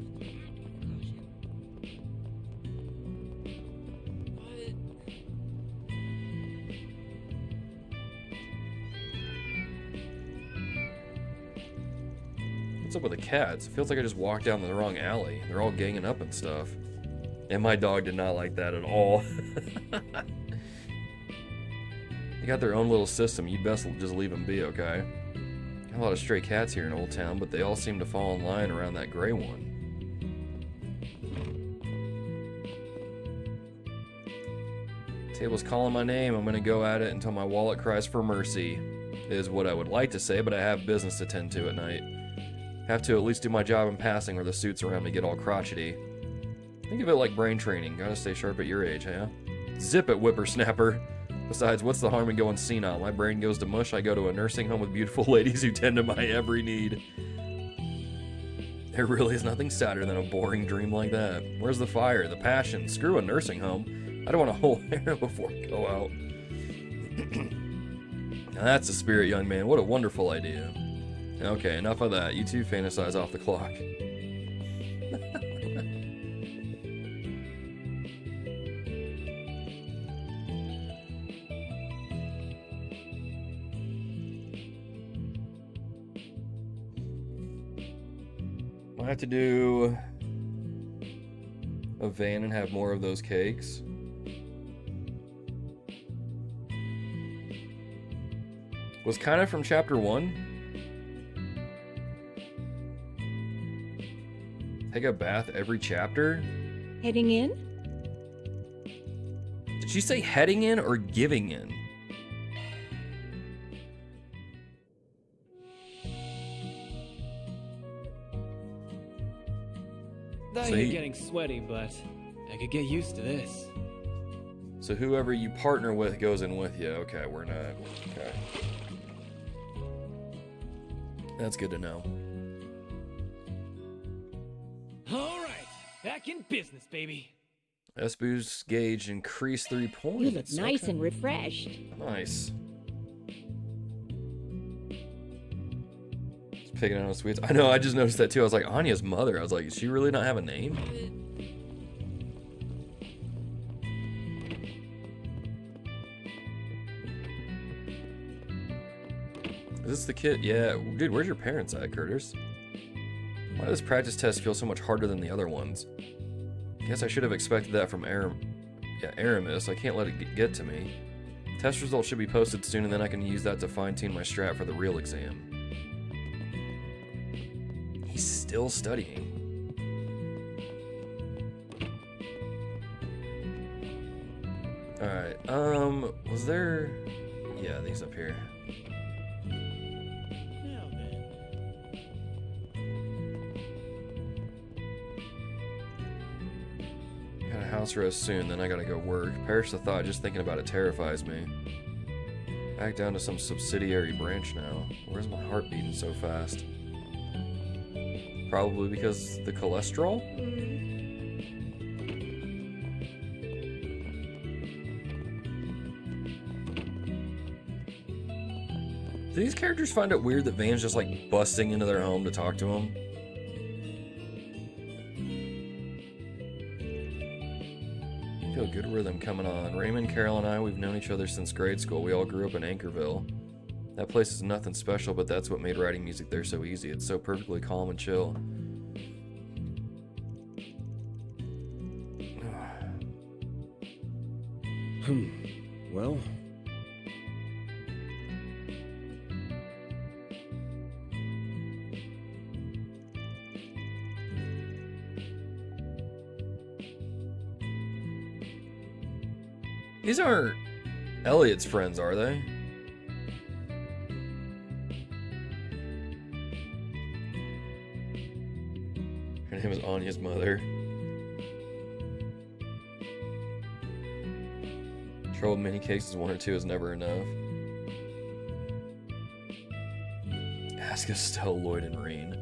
A: What's up with the cats? It feels like I just walked down the wrong alley. They're all ganging up and stuff. And my dog did not like that at all. They got their own little system. You best just leave them be, okay? Got a lot of stray cats here in Old Town, but they all seem to fall in line around that gray one. Table's calling my name. I'm gonna go at it until my wallet cries for mercy, is what I would like to say, but I have business to tend to at night. Have to at least do my job in passing or the suits around me get all crotchety. Think of it like brain training. Gotta stay sharp at your age, huh? Zip it, whippersnapper. Besides, what's the harm in going senile? My brain goes to mush. I go to a nursing home with beautiful ladies who tend to my every need. There really is nothing sadder than a boring dream like that. Where's the fire? The passion? Screw a nursing home. I don't want a whole hair before I go out. Now that's a spirit, young man. What a wonderful idea. Okay, enough of that. You two fantasize off the clock. I have to do a van and have more of those cakes. Was kind of from chapter 1. Take a bath every chapter?
F: Heading in?
A: Did she say heading in or giving in?
D: Thought you're getting sweaty, but I could get used to this.
A: So whoever you partner with goes in with you. Okay, we're not. Okay. That's good to know.
D: All right, back in business, baby.
A: S-Boost gauge increased 3 points.
F: You look nice and refreshed.
A: Nice. Just picking out sweets. I know, I just noticed that too. I was like, Anya's mother. I was like, does she really not have a name? Is this the kid? Yeah. Dude, where's your parents at, Curtis? Why does this practice test feel so much harder than the other ones? Guess I should have expected that from Aramis. I can't let it get to me. Test results should be posted soon, and then I can use that to fine-tune my strat for the real exam. He's still studying. Alright, was there... Yeah, these up here. Got a house arrest soon, then I gotta go work. Perish the thought, just thinking about it terrifies me. Back down to some subsidiary branch now. Where's my heart beating so fast? Probably because the cholesterol? Do these characters find it weird that Van's just like busting into their home to talk to him? I feel good with them coming on. Raymond, Carol, and I, we've known each other since grade school. We all grew up in Anchorville. That place is nothing special, but that's what made writing music there so easy. It's so perfectly calm and chill.
J: Well...
A: These aren't Elliot's friends, are they? Her name is Anya's mother. Trouble in many cases, 1 or 2 is never enough. Ask Estelle, Lloyd, and Reen.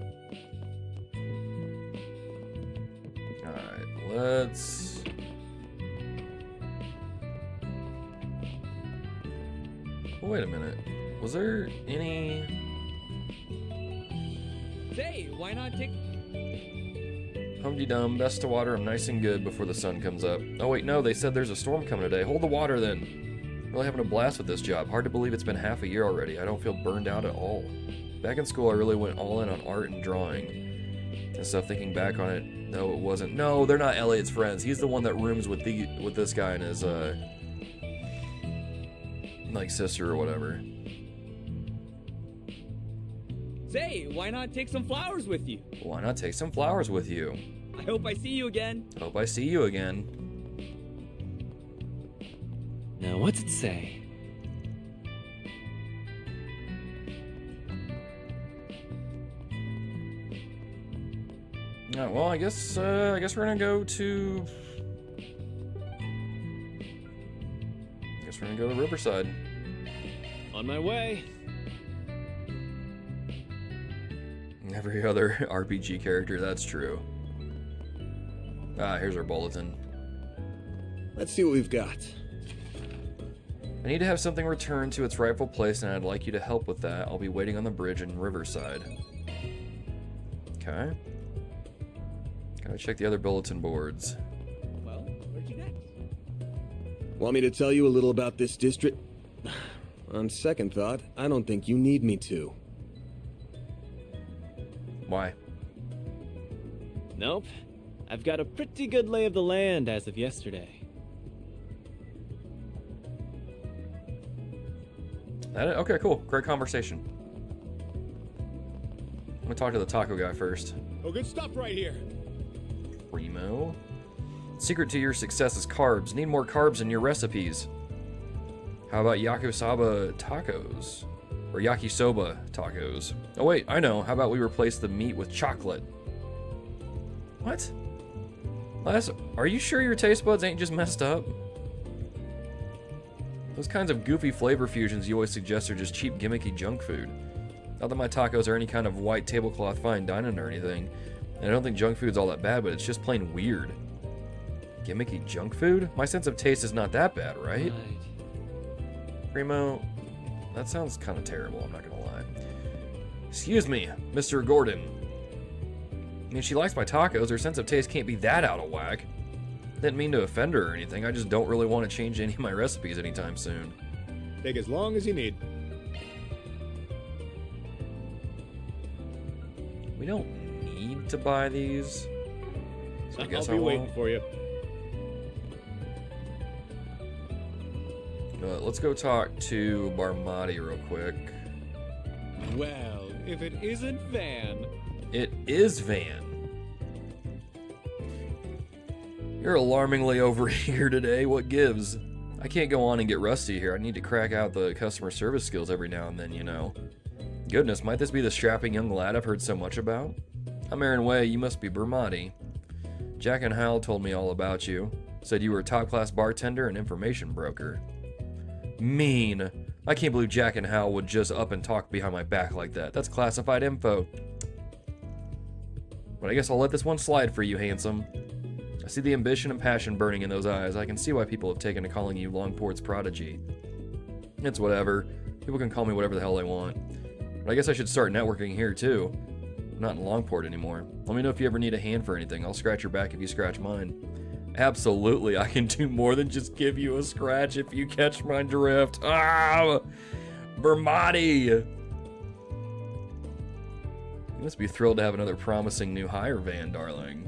A: Alright, let's... Oh, wait a minute. Was there any...
D: Say, why not take...
A: Hum-de-dum, best to water them nice and good before the sun comes up. Oh wait, no, they said there's a storm coming today. Hold the water then. Really having a blast with this job. Hard to believe it's been half a year already. I don't feel burned out at all. Back in school, I really went all in on art and drawing and stuff. Thinking back on it, no, it wasn't. No, they're not Elliot's friends. He's the one that rooms with this guy and his like sister or whatever.
D: Say, why not take some flowers with you?
A: Why not take some flowers with you?
D: I hope I see you again.
A: Hope I see you again.
D: Now, what's it say?
A: Oh, well, I guess we're gonna go to... We're gonna go to Riverside.
D: On my way.
A: Every other RPG character, that's true. Ah, here's our bulletin.
J: Let's see what we've got.
A: I need to have something returned to its rightful place, and I'd like you to help with that. I'll be waiting on the bridge in Riverside. Okay. Gotta check the other bulletin boards.
J: Well, where'd you next? Want me to tell you a little about this district? On second thought, I don't think you need me to.
A: Why?
N: Nope. I've got a pretty good lay of the land as of yesterday.
A: That it? Okay, cool. Great conversation. I'm gonna talk to the taco guy first.
Q: Oh, good stuff right here.
A: Primo. Secret to your success is carbs. Need more carbs in your recipes. How about yakisoba tacos? Or yakisoba tacos? Oh wait, I know. How about we replace the meat with chocolate? What? Are you sure your taste buds ain't just messed up? Those kinds of goofy flavor fusions you always suggest are just cheap gimmicky junk food. Not that my tacos are any kind of white tablecloth fine dining or anything. And I don't think junk food's all that bad, but it's just plain weird. Gimmicky junk food? My sense of taste is not that bad, right? Primo, that sounds kind of terrible, I'm not gonna lie. Excuse me, Mr. Gordon. I mean, she likes my tacos, her sense of taste can't be that out of whack. Didn't mean to offend her or anything, I just don't really want to change any of my recipes anytime soon.
Q: Take as long as you need.
A: We don't need to buy these. So I guess
Q: I'll be waiting for you.
A: Let's go talk to Barmati real quick.
N: Well, if it isn't Van.
A: It is Van. You're alarmingly overeager today. What gives? I can't go on and get rusty here. I need to crack out the customer service skills every now and then, you know. Goodness, might this be the strapping young lad I've heard so much about? I'm Aaron Way. You must be Barmati. Jack and Hal told me all about you. Said you were a top-class bartender and information broker. Mean. I can't believe Jack and Hal would just up and talk behind my back like that. That's classified info. But I guess I'll let this one slide for you, handsome. I see the ambition and passion burning in those eyes. I can see why people have taken to calling you Longport's prodigy. It's whatever. People can call me whatever the hell they want. But I guess I should start networking here, too. I'm not in Longport anymore. Let me know if you ever need a hand for anything. I'll scratch your back if you scratch mine. Absolutely, I can do more than just give you a scratch if you catch my drift. Ah! Barmati! You must be thrilled to have another promising new hire, Van, darling.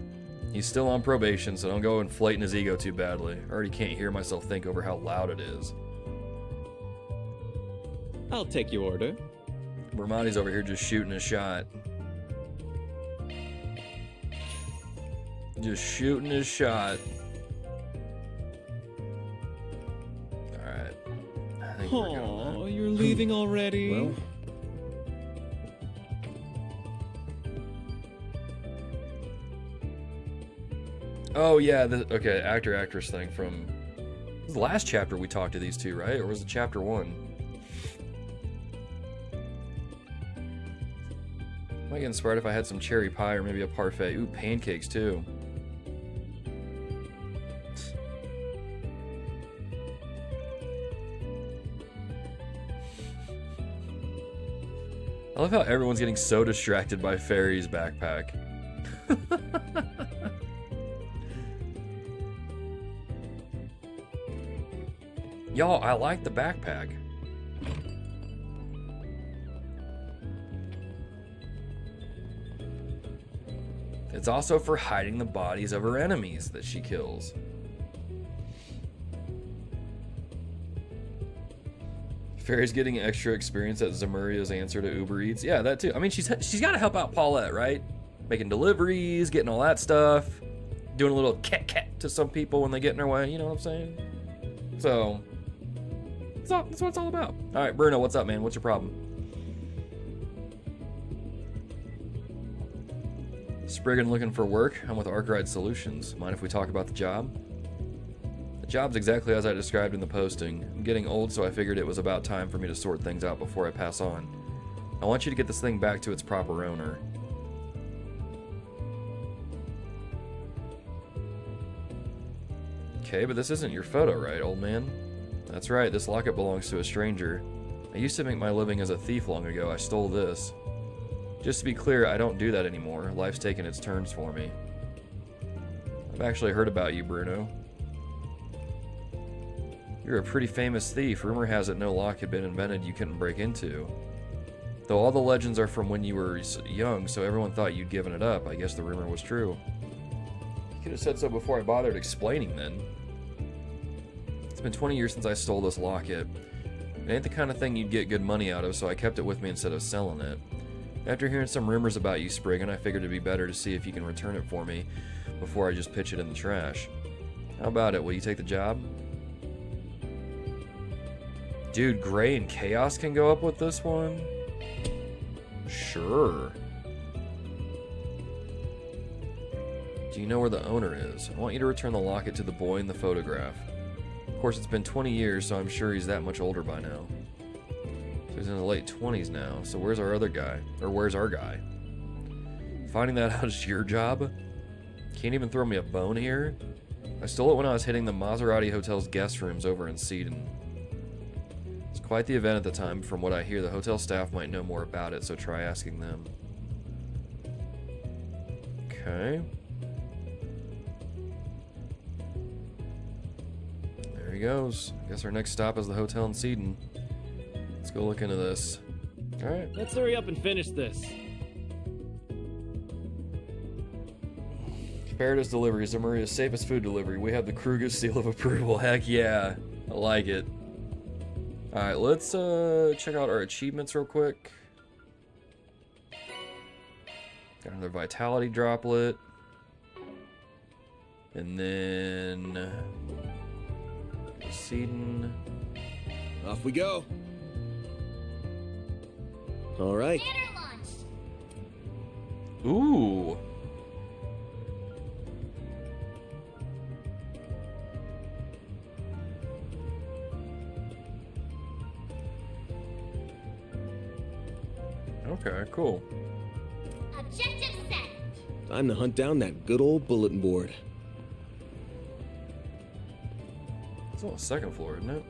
A: He's still on probation, so don't go inflating his ego too badly. I already can't hear myself think over how loud it is.
N: I'll take your order.
A: Barmati's over here just shooting a shot. Just shooting his shot. Alright. I think we're gonna...
N: You're leaving already?
A: Well... Oh yeah, okay, actor-actress thing from... This was the last chapter we talked to these two, right? Or was it chapter 1? Might get inspired if I had some cherry pie or maybe a parfait. Ooh, pancakes too. I love how everyone's getting so distracted by Fairy's backpack. Y'all, I like the backpack. It's also for hiding the bodies of her enemies that she kills. Fairy's getting extra experience at Zemuria's answer to Uber Eats. Yeah, that too. I mean, she's got to help out Paulette, right? Making deliveries, getting all that stuff. Doing a little cat to some people when they get in her way, you know what I'm saying? So, that's what it's all about. All right, Bruno, what's up, man? What's your problem? Spriggan looking for work. I'm with Arkride Solutions. Mind if we talk about the job? The job's exactly as I described in the posting. I'm getting old, so I figured it was about time for me to sort things out before I pass on. I want you to get this thing back to its proper owner. Okay, but this isn't your photo, right, old man? That's right, this locket belongs to a stranger. I used to make my living as a thief long ago. I stole this. Just to be clear, I don't do that anymore. Life's taken its turns for me. I've actually heard about you, Bruno. You're a pretty famous thief. Rumor has it no lock had been invented you couldn't break into. Though all the legends are from when you were young, so everyone thought you'd given it up. I guess the rumor was true. You could have said so before I bothered explaining then. It's been 20 years since I stole this locket. It ain't the kind of thing you'd get good money out of, so I kept it with me instead of selling it. After hearing some rumors about you, Spriggan, I figured it'd be better to see if you can return it for me before I just pitch it in the trash. How about it? Will you take the job? Dude, Gray and Chaos can go up with this one? Sure. Do you know where the owner is? I want you to return the locket to the boy in the photograph. Of course, it's been 20 years, so I'm sure he's that much older by now. So he's in the late 20s now, so where's our other guy? Or where's our guy? Finding that out is your job? Can't even throw me a bone here? I stole it when I was hitting the Maserati Hotel's guest rooms over in Seaton. It's quite the event at the time. From what I hear, the hotel staff might know more about it, so try asking them. Okay. There he goes. I guess our next stop is the hotel in Seaton. Let's go look into this. Alright.
D: Let's hurry up and finish this.
A: Paradise Deliveries are Maria's safest food delivery. We have the Kruger seal of approval. Heck yeah. I like it. Alright, let's check out our achievements real quick. Got another vitality droplet. And then Seaton.
J: Off we go. All right.
A: Ooh. Okay, cool.
E: Objective set.
J: Time to hunt down that good old bulletin board.
A: It's on the second floor, isn't it?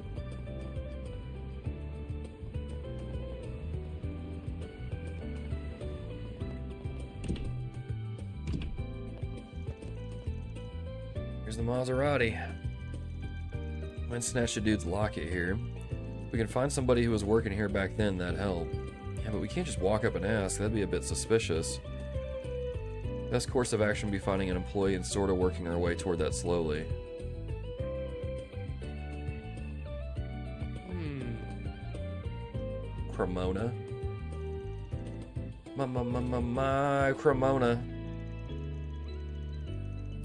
A: Here's the Maserati. Might snatch the dude's locket here. If we can find somebody who was working here back then, that'd help. Yeah, but we can't just walk up and ask. That'd be a bit suspicious. Best course of action would be finding an employee and sort of working our way toward that slowly. Cremona. My Cremona.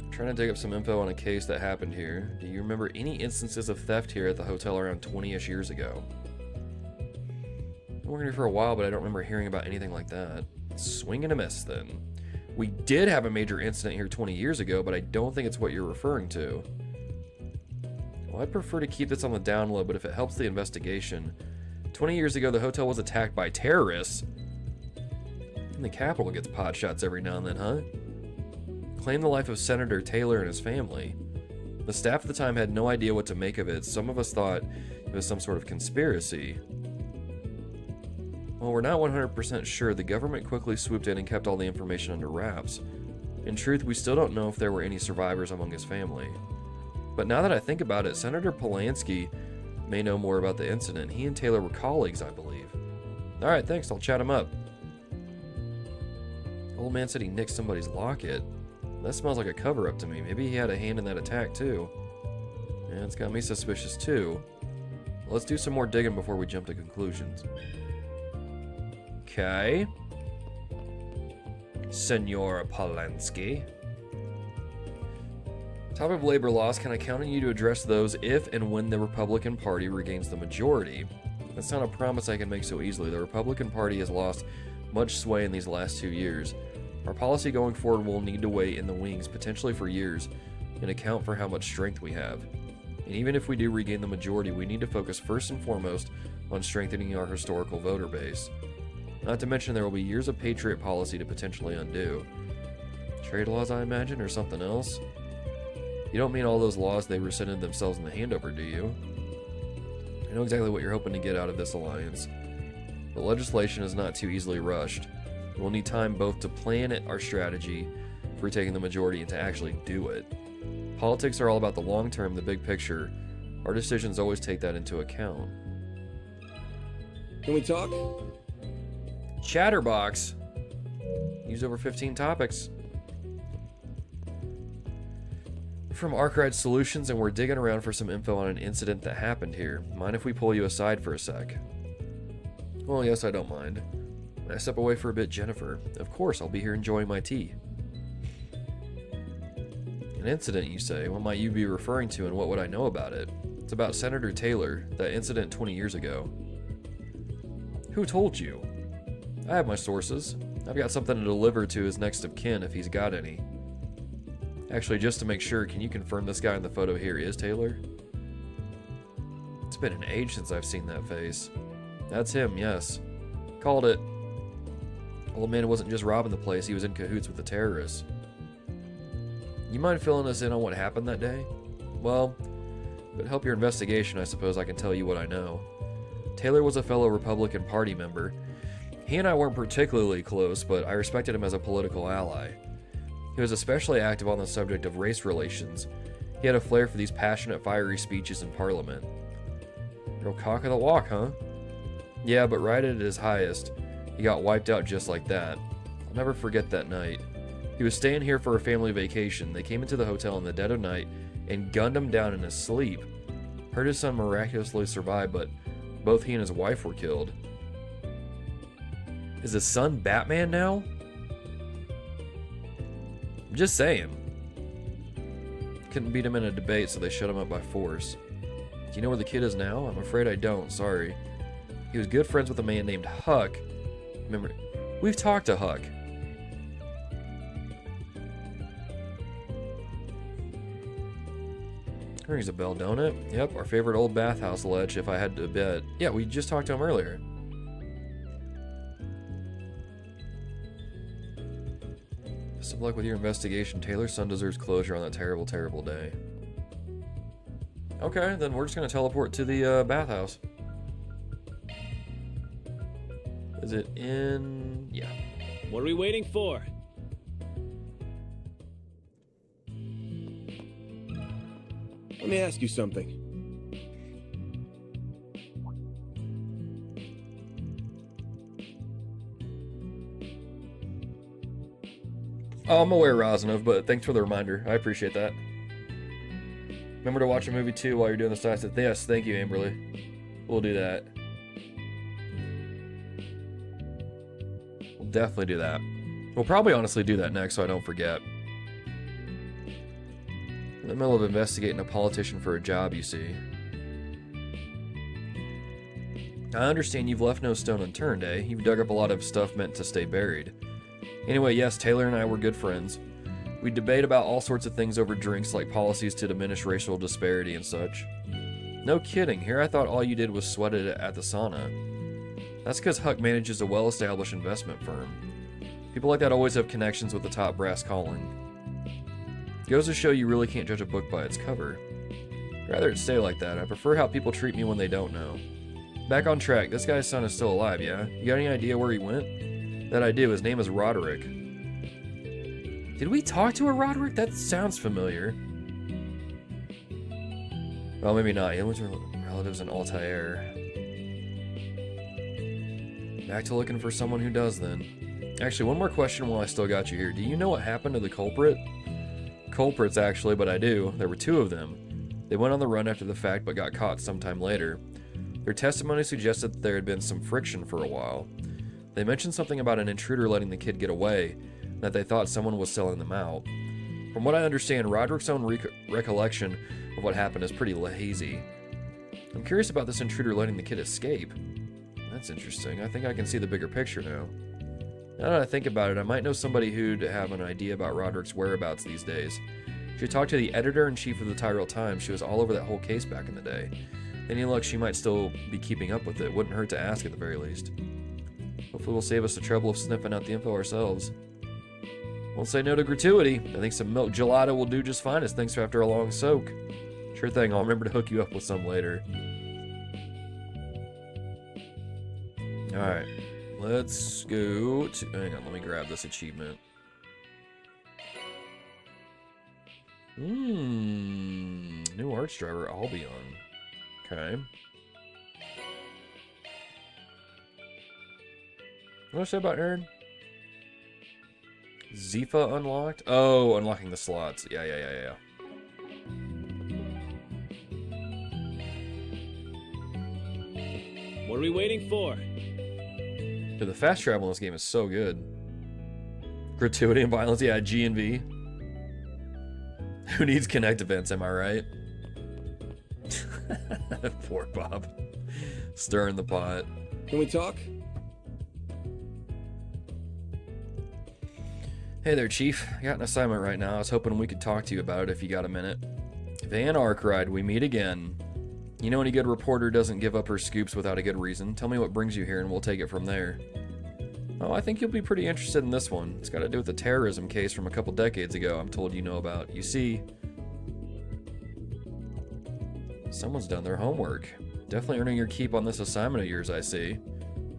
A: Trying to dig up some info on a case that happened here. Do you remember any instances of theft here at the hotel around 20-ish years ago? I've been working here for a while, but I don't remember hearing about anything like that. Swing and a miss, then. We did have a major incident here 20 years ago, but I don't think it's what you're referring to. Well, I'd prefer to keep this on the down low, but if it helps the investigation... 20 years ago, the hotel was attacked by terrorists. And the Capitol gets pot shots every now and then, huh? Claimed the life of Senator Taylor and his family. The staff at the time had no idea what to make of it. Some of us thought it was some sort of conspiracy. While we're not 100% sure, the government quickly swooped in and kept all the information under wraps. In truth, we still don't know if there were any survivors among his family. But now that I think about it, Senator Polanski may know more about the incident. He and Taylor were colleagues, I believe. Alright, thanks, I'll chat him up. Old man said he nicked somebody's locket. That smells like a cover-up to me. Maybe he had a hand in that attack, too. Yeah, it's got me suspicious, too. Let's do some more digging before we jump to conclusions. Okay. Senora Polanski. Topic of labor laws, can I count on you to address those if and when the Republican Party regains the majority? That's not a promise I can make so easily. The Republican Party has lost much sway in these last 2 years. Our policy going forward will need to wait in the wings, potentially for years, and account for how much strength we have. And even if we do regain the majority, we need to focus first and foremost on strengthening our historical voter base. Not to mention there will be years of Patriot policy to potentially undo. Trade laws, I imagine, or something else? You don't mean all those laws they rescinded themselves in the handover, do you? I know exactly what you're hoping to get out of this alliance. But legislation is not too easily rushed. We'll need time both to plan our strategy for taking the majority and to actually do it. Politics are all about the long term, the big picture. Our decisions always take that into account.
J: Can we talk?
A: Chatterbox. Used over 15 topics. from Arkride Solutions, and we're digging around for some info on an incident that happened here. Mind if we pull you aside for a sec? Well, yes, I don't mind. May I step away for a bit, Jennifer? Of course, I'll be here enjoying my tea. An incident, you say? What might you be referring to, and what would I know about it? It's about Senator Taylor, that incident 20 years ago. Who told you? I have my sources. I've got something to deliver to his next of kin if he's got any. Actually, just to make sure, can you confirm this guy in the photo here is Taylor? It's been an age since I've seen that face. That's him, yes. Called it. Old man wasn't just robbing the place, he was in cahoots with the terrorists. You mind filling us in on what happened that day? Well, if it'd help your investigation, I suppose I can tell you what I know. Taylor was a fellow Republican Party member. He and I weren't particularly close, but I respected him as a political ally. He was especially active on the subject of race relations. He had a flair for these passionate, fiery speeches in Parliament. Real cock of the walk, huh? Yeah, but right at his highest, he got wiped out just like that. I'll never forget that night. He was staying here for a family vacation. They came into the hotel in the dead of night and gunned him down in his sleep. Heard his son miraculously survive, but both he and his wife were killed. Is his son Batman now? I'm just saying. Couldn't beat him in a debate, so they shut him up by force. Do you know where the kid is now? I'm afraid I don't, sorry. He was good friends with a man named Huck. Remember, we've talked to Huck. Rings a bell, don't it? Yep, our favorite old bathhouse ledge, if I had to bet. Yeah, we just talked to him earlier. Best of luck with your investigation. Taylor's son deserves closure on that terrible, terrible day. Okay, then we're just gonna teleport to the bathhouse. Is it in... yeah.
D: What are we waiting for?
J: Let me ask you something.
A: Oh, I'm aware, Rosanov, but thanks for the reminder. I appreciate that. Remember to watch a movie too while you're doing the science. Yes, thank you, Amberly. We'll do that. We'll definitely do that. We'll probably honestly do that next so I don't forget. In the middle of investigating a politician for a job, you see. I understand you've left no stone unturned, eh? You've dug up a lot of stuff meant to stay buried. Anyway, yes, Taylor and I were good friends. We'd debate about all sorts of things over drinks, like policies to diminish racial disparity and such. No kidding, here I thought all you did was sweat it at the sauna. That's because Huck manages a well-established investment firm. People like that always have connections with the top brass calling. Goes to show you really can't judge a book by its cover. Rather it stay like that. I prefer how people treat me when they don't know. Back on track, this guy's son is still alive, yeah? You got any idea where he went? That I do, his name is Roderick. Did we talk to a Roderick? That sounds familiar. Well, maybe not. He lives with relatives in Altair. Back to looking for someone who does then. Actually, one more question while I still got you here. Do you know what happened to the culprit? Culprits, actually, but I do. There were two of them. They went on the run after the fact, but got caught sometime later. Their testimony suggested that there had been some friction for a while. They mentioned something about an intruder letting the kid get away, and that they thought someone was selling them out. From what I understand, Roderick's own recollection of what happened is pretty hazy. I'm curious about this intruder letting the kid escape. That's interesting. I think I can see the bigger picture now. Now that I think about it, I might know somebody who'd have an idea about Roderick's whereabouts these days. She talked to the editor-in-chief of the Tyrant Times. She was all over that whole case back in the day. Any luck, she might still be keeping up with it. Wouldn't hurt to ask at the very least. Hopefully we'll save us the trouble of sniffing out the info ourselves. Won't say no to gratuity. I think some milk gelato will do just fine as thanks after a long soak. Sure thing, I'll remember to hook you up with some later. Alright, let's go to... hang on, let me grab this achievement. New arch driver, Albion. Okay. What did I say about Aaron? Zifa unlocked? Oh, unlocking the slots. Yeah.
D: What are we waiting for?
A: Dude, the fast travel in this game is so good. Gratuity and violence, yeah, G and V. Who needs connect events, am I right? Poor Bob. Stirring the pot.
J: Can we talk?
A: Hey there, Chief. I got an assignment right now. I was hoping we could talk to you about it if you got a minute. Van Arkride, we meet again. You know any good reporter doesn't give up her scoops without a good reason. Tell me what brings you here and we'll take it from there. Oh, I think you'll be pretty interested in this one. It's got to do with the terrorism case from a couple decades ago I'm told you know about. You see, someone's done their homework. Definitely earning your keep on this assignment of yours, I see.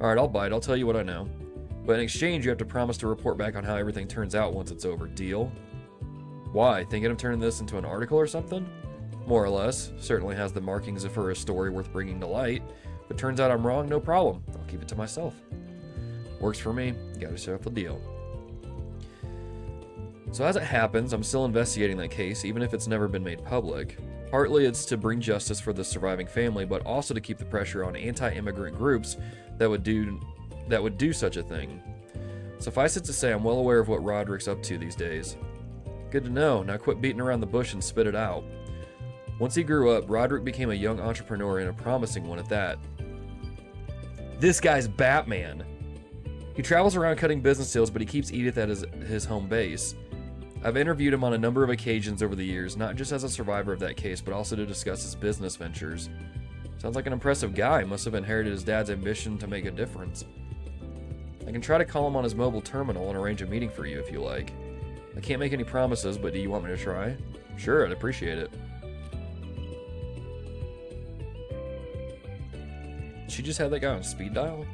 A: Alright, I'll bite. I'll tell you what I know. But in exchange, you have to promise to report back on how everything turns out once it's over. Deal? Why? Thinking of turning this into an article or something? More or less. Certainly has the markings for a story worth bringing to light. If it turns out I'm wrong, no problem. I'll keep it to myself. Works for me. Got yourself a deal. So as it happens, I'm still investigating that case, even if it's never been made public. Partly it's to bring justice for the surviving family, but also to keep the pressure on anti-immigrant groups that would do such a thing. Suffice it to say, I'm well aware of what Roderick's up to these days. Good to know. Now quit beating around the bush and spit it out. Once he grew up, Roderick became a young entrepreneur and a promising one at that. This guy's Batman. He travels around cutting business deals, but he keeps Edith at his home base. I've interviewed him on a number of occasions over the years, not just as a survivor of that case, but also to discuss his business ventures. Sounds like an impressive guy. Must have inherited his dad's ambition to make a difference. I can try to call him on his mobile terminal and arrange a meeting for you if you like. I can't make any promises, but do you want me to try? Sure, I'd appreciate it. Did she just have that guy on speed dial?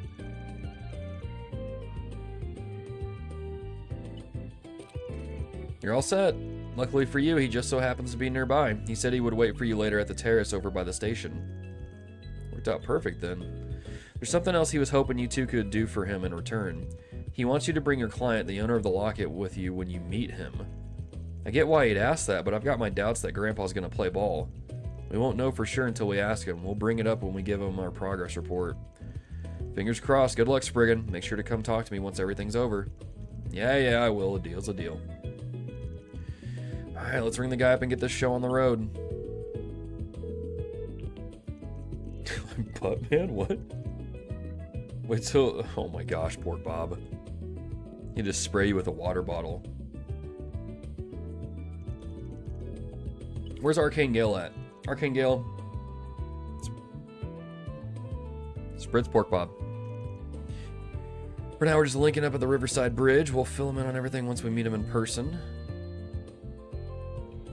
A: You're all set. Luckily for you, he just so happens to be nearby. He said he would wait for you later at the terrace over by the station. Worked out perfect then. There's something else he was hoping you two could do for him in return. He wants you to bring your client, the owner of the Locket, with you when you meet him. I get why he'd ask that, but I've got my doubts that Grandpa's gonna play ball. We won't know for sure until we ask him. We'll bring it up when we give him our progress report. Fingers crossed. Good luck, Spriggan. Make sure to come talk to me once everything's over. Yeah, I will. A deal's a deal. Alright, let's ring the guy up and get this show on the road. Butt man, what? Wait till... Oh my gosh, poor Bob. He just spray you with a water bottle. Where's Arcane Gale at? Arcane Gale. Spritz pork Bob. For now, we're just linking up at the Riverside Bridge. We'll fill him in on everything once we meet him in person.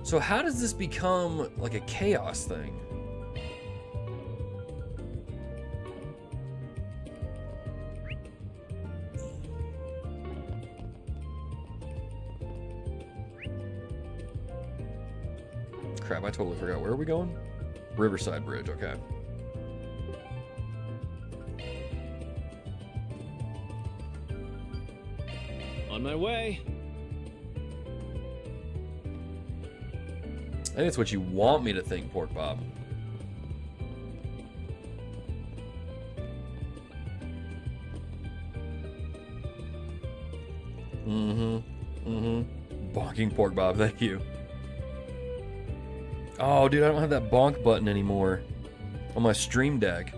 A: So how does this become like a chaos thing? Crap, I totally forgot. Where are we going? Riverside Bridge, okay.
D: On my way.
A: I think it's what you want me to think, Pork Bob. Bonking Pork Bob, thank you. Oh, dude, I don't have that bonk button anymore on my stream deck.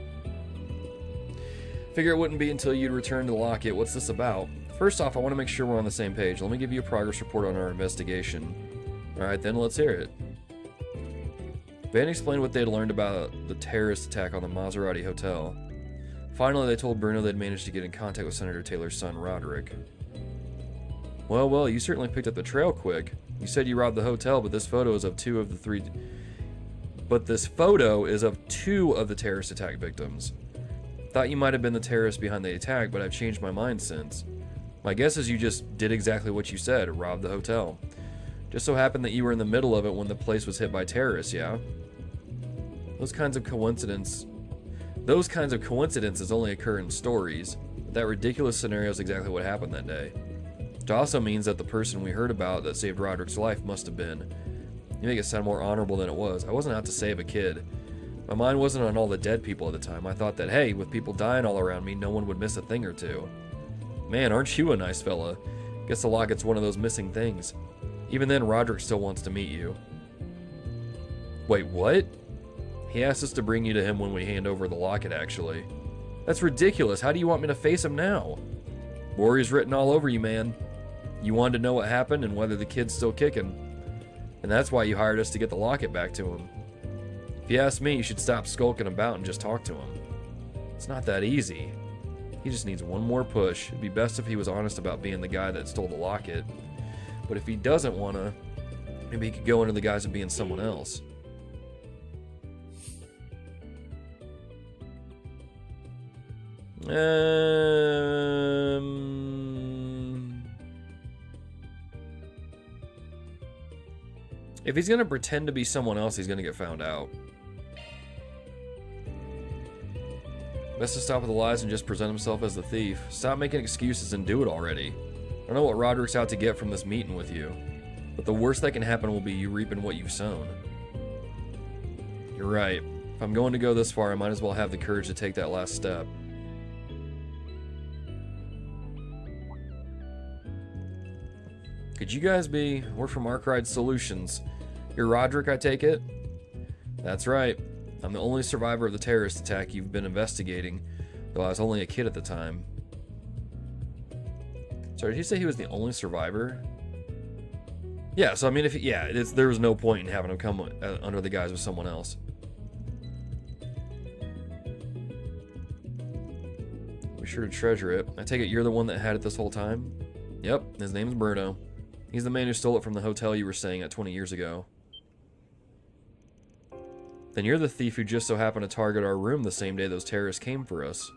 A: Figure it wouldn't be until you'd return to Locket. What's this about? First off, I want to make sure we're on the same page. Let me give you a progress report on our investigation. Alright, then let's hear it. Van explained what they'd learned about the terrorist attack on the Maserati Hotel. Finally, they told Bruno they'd managed to get in contact with Senator Taylor's son, Roderick. Well, you certainly picked up the trail quick. You said you robbed the hotel, but this photo is of two of the terrorist attack victims. Thought you might have been the terrorist behind the attack, but I've changed my mind since. My guess is you just did exactly what you said, robbed the hotel. Just so happened that you were in the middle of it when the place was hit by terrorists, yeah? Those kinds of coincidences only occur in stories, but that ridiculous scenario is exactly what happened that day. Which also means that the person we heard about that saved Roderick's life must have been. You make it sound more honorable than it was. I wasn't out to save a kid. My mind wasn't on all the dead people at the time. I thought that, hey, with people dying all around me, no one would miss a thing or two. Man, aren't you a nice fella? Guess the Locket's one of those missing things. Even then, Roderick still wants to meet you. Wait, what? He asked us to bring you to him when we hand over the Locket, actually. That's ridiculous. How do you want me to face him now? Worry's written all over you, man. You wanted to know what happened and whether the kid's still kicking. And that's why you hired us to get the Locket back to him. If you ask me, you should stop skulking about and just talk to him. It's not that easy. He just needs one more push. It'd be best if he was honest about being the guy that stole the Locket. But if he doesn't want to, maybe he could go under the guise of being someone else. If he's gonna pretend to be someone else, he's gonna get found out. Best to stop with the lies and just present himself as the thief. Stop making excuses and do it already. I don't know what Roderick's out to get from this meeting with you, but the worst that can happen will be you reaping what you've sown. You're right. If I'm going to go this far, I might as well have the courage to take that last step. Could you guys be? We're from Arkride Solutions. You're Roderick, I take it? That's right. I'm the only survivor of the terrorist attack you've been investigating, though I was only a kid at the time. Sorry, did he say he was the only survivor? Yeah, so I mean, there was no point in having him come under the guise of someone else. Be sure to treasure it. I take it you're the one that had it this whole time? Yep, his name's Bruno. He's the man who stole it from the hotel you were staying at 20 years ago. Then you're the thief who just so happened to target our room the same day those terrorists came for us.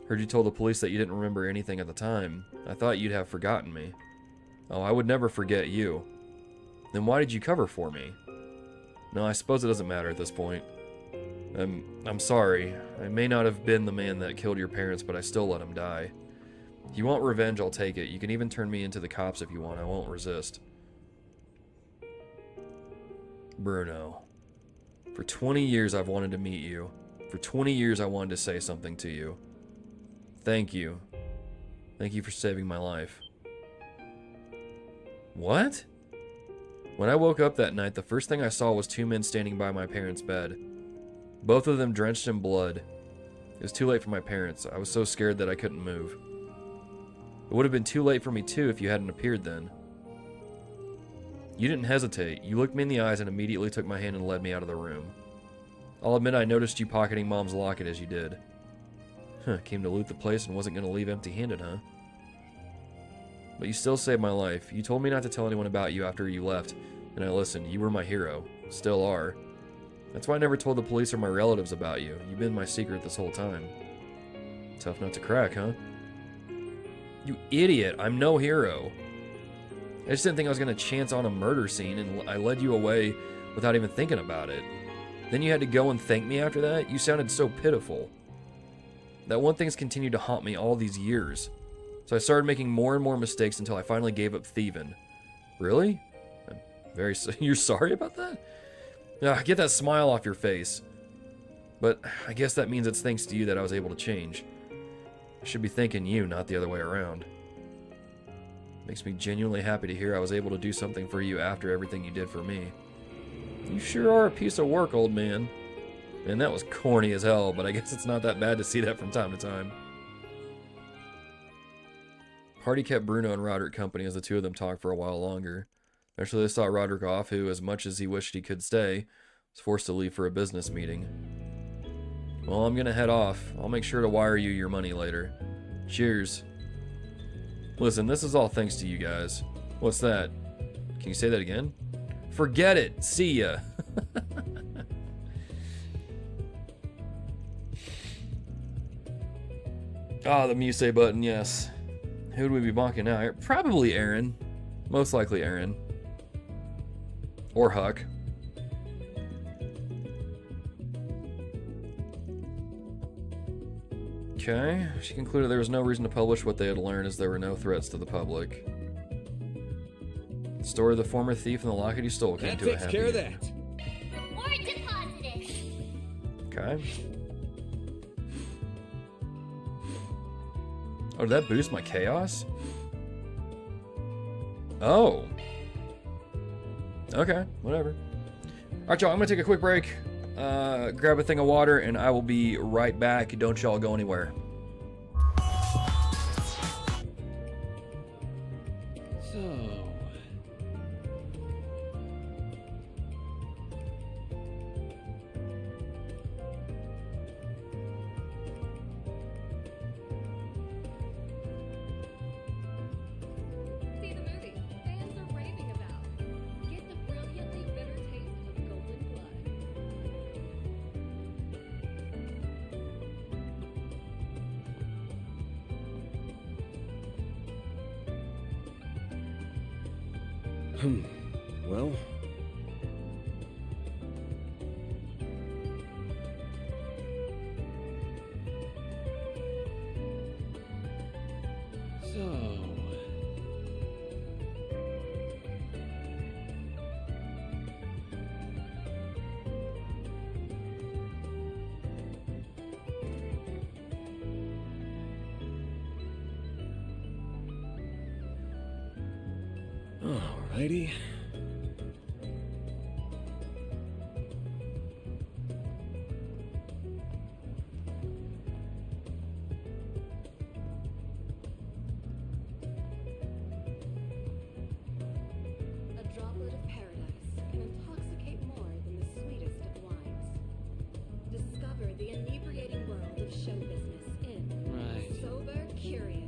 A: Heard you told the police that you didn't remember anything at the time. I thought you'd have forgotten me. Oh, I would never forget you. Then why did you cover for me? No, I suppose it doesn't matter at this point. I'm sorry. I may not have been the man that killed your parents, but I still let them die. If you want revenge, I'll take it. You can even turn me into the cops if you want. I won't resist. Bruno. For 20 years I've wanted to meet you. For 20 years I wanted to say something to you. Thank you. Thank you for saving my life. What? When I woke up that night, the first thing I saw was two men standing by my parents' bed. Both of them drenched in blood. It was too late for my parents. I was so scared that I couldn't move. It would have been too late for me too if you hadn't appeared then. You didn't hesitate. You looked me in the eyes and immediately took my hand and led me out of the room. I'll admit I noticed you pocketing Mom's locket as you did. Came to loot the place and wasn't going to leave empty-handed, huh? But you still saved my life. You told me not to tell anyone about you after you left, and I listened. You were my hero. Still are. That's why I never told the police or my relatives about you. You've been my secret this whole time. Tough nut to crack, huh? You idiot. I'm no hero. I just didn't think I was going to chance on a murder scene, and I led you away without even thinking about it. Then you had to go and thank me after that? You sounded so pitiful. That one thing's continued to haunt me all these years. So I started making more and more mistakes until I finally gave up thieving. Really? You're sorry about that? Get that smile off your face. But I guess that means it's thanks to you that I was able to change. I should be thanking you, not the other way around. Makes me genuinely happy to hear I was able to do something for you after everything you did for me. You sure are a piece of work, old man. Man, that was corny as hell, but I guess it's not that bad to see that from time to time. Party kept Bruno and Roderick company as the two of them talked for a while longer. Eventually they saw Roderick off, who, as much as he wished he could stay, was forced to leave for a business meeting. Well, I'm gonna head off. I'll make sure to wire you your money later. Cheers. Listen, this is all thanks to you guys. What's that? Can you say that again? Forget it. See ya. The Muse button, yes. Who would we be bonking now? Probably Aaron. Most likely Aaron. Or Huck. Okay. She concluded there was no reason to publish what they had learned as there were no threats to the public. The story of the former thief and the locket he stole came to a happy end.
E: Reward deposited.
A: Okay. Oh, did that boost my chaos? Oh. Okay, whatever. Alright, y'all, I'm gonna take a quick break, grab a thing of water, and I will be right back. Don't y'all go anywhere.
J: Well... Alrighty.
C: A droplet of paradise can intoxicate more than the sweetest of wines. Discover the inebriating world of show business in Sober Curious.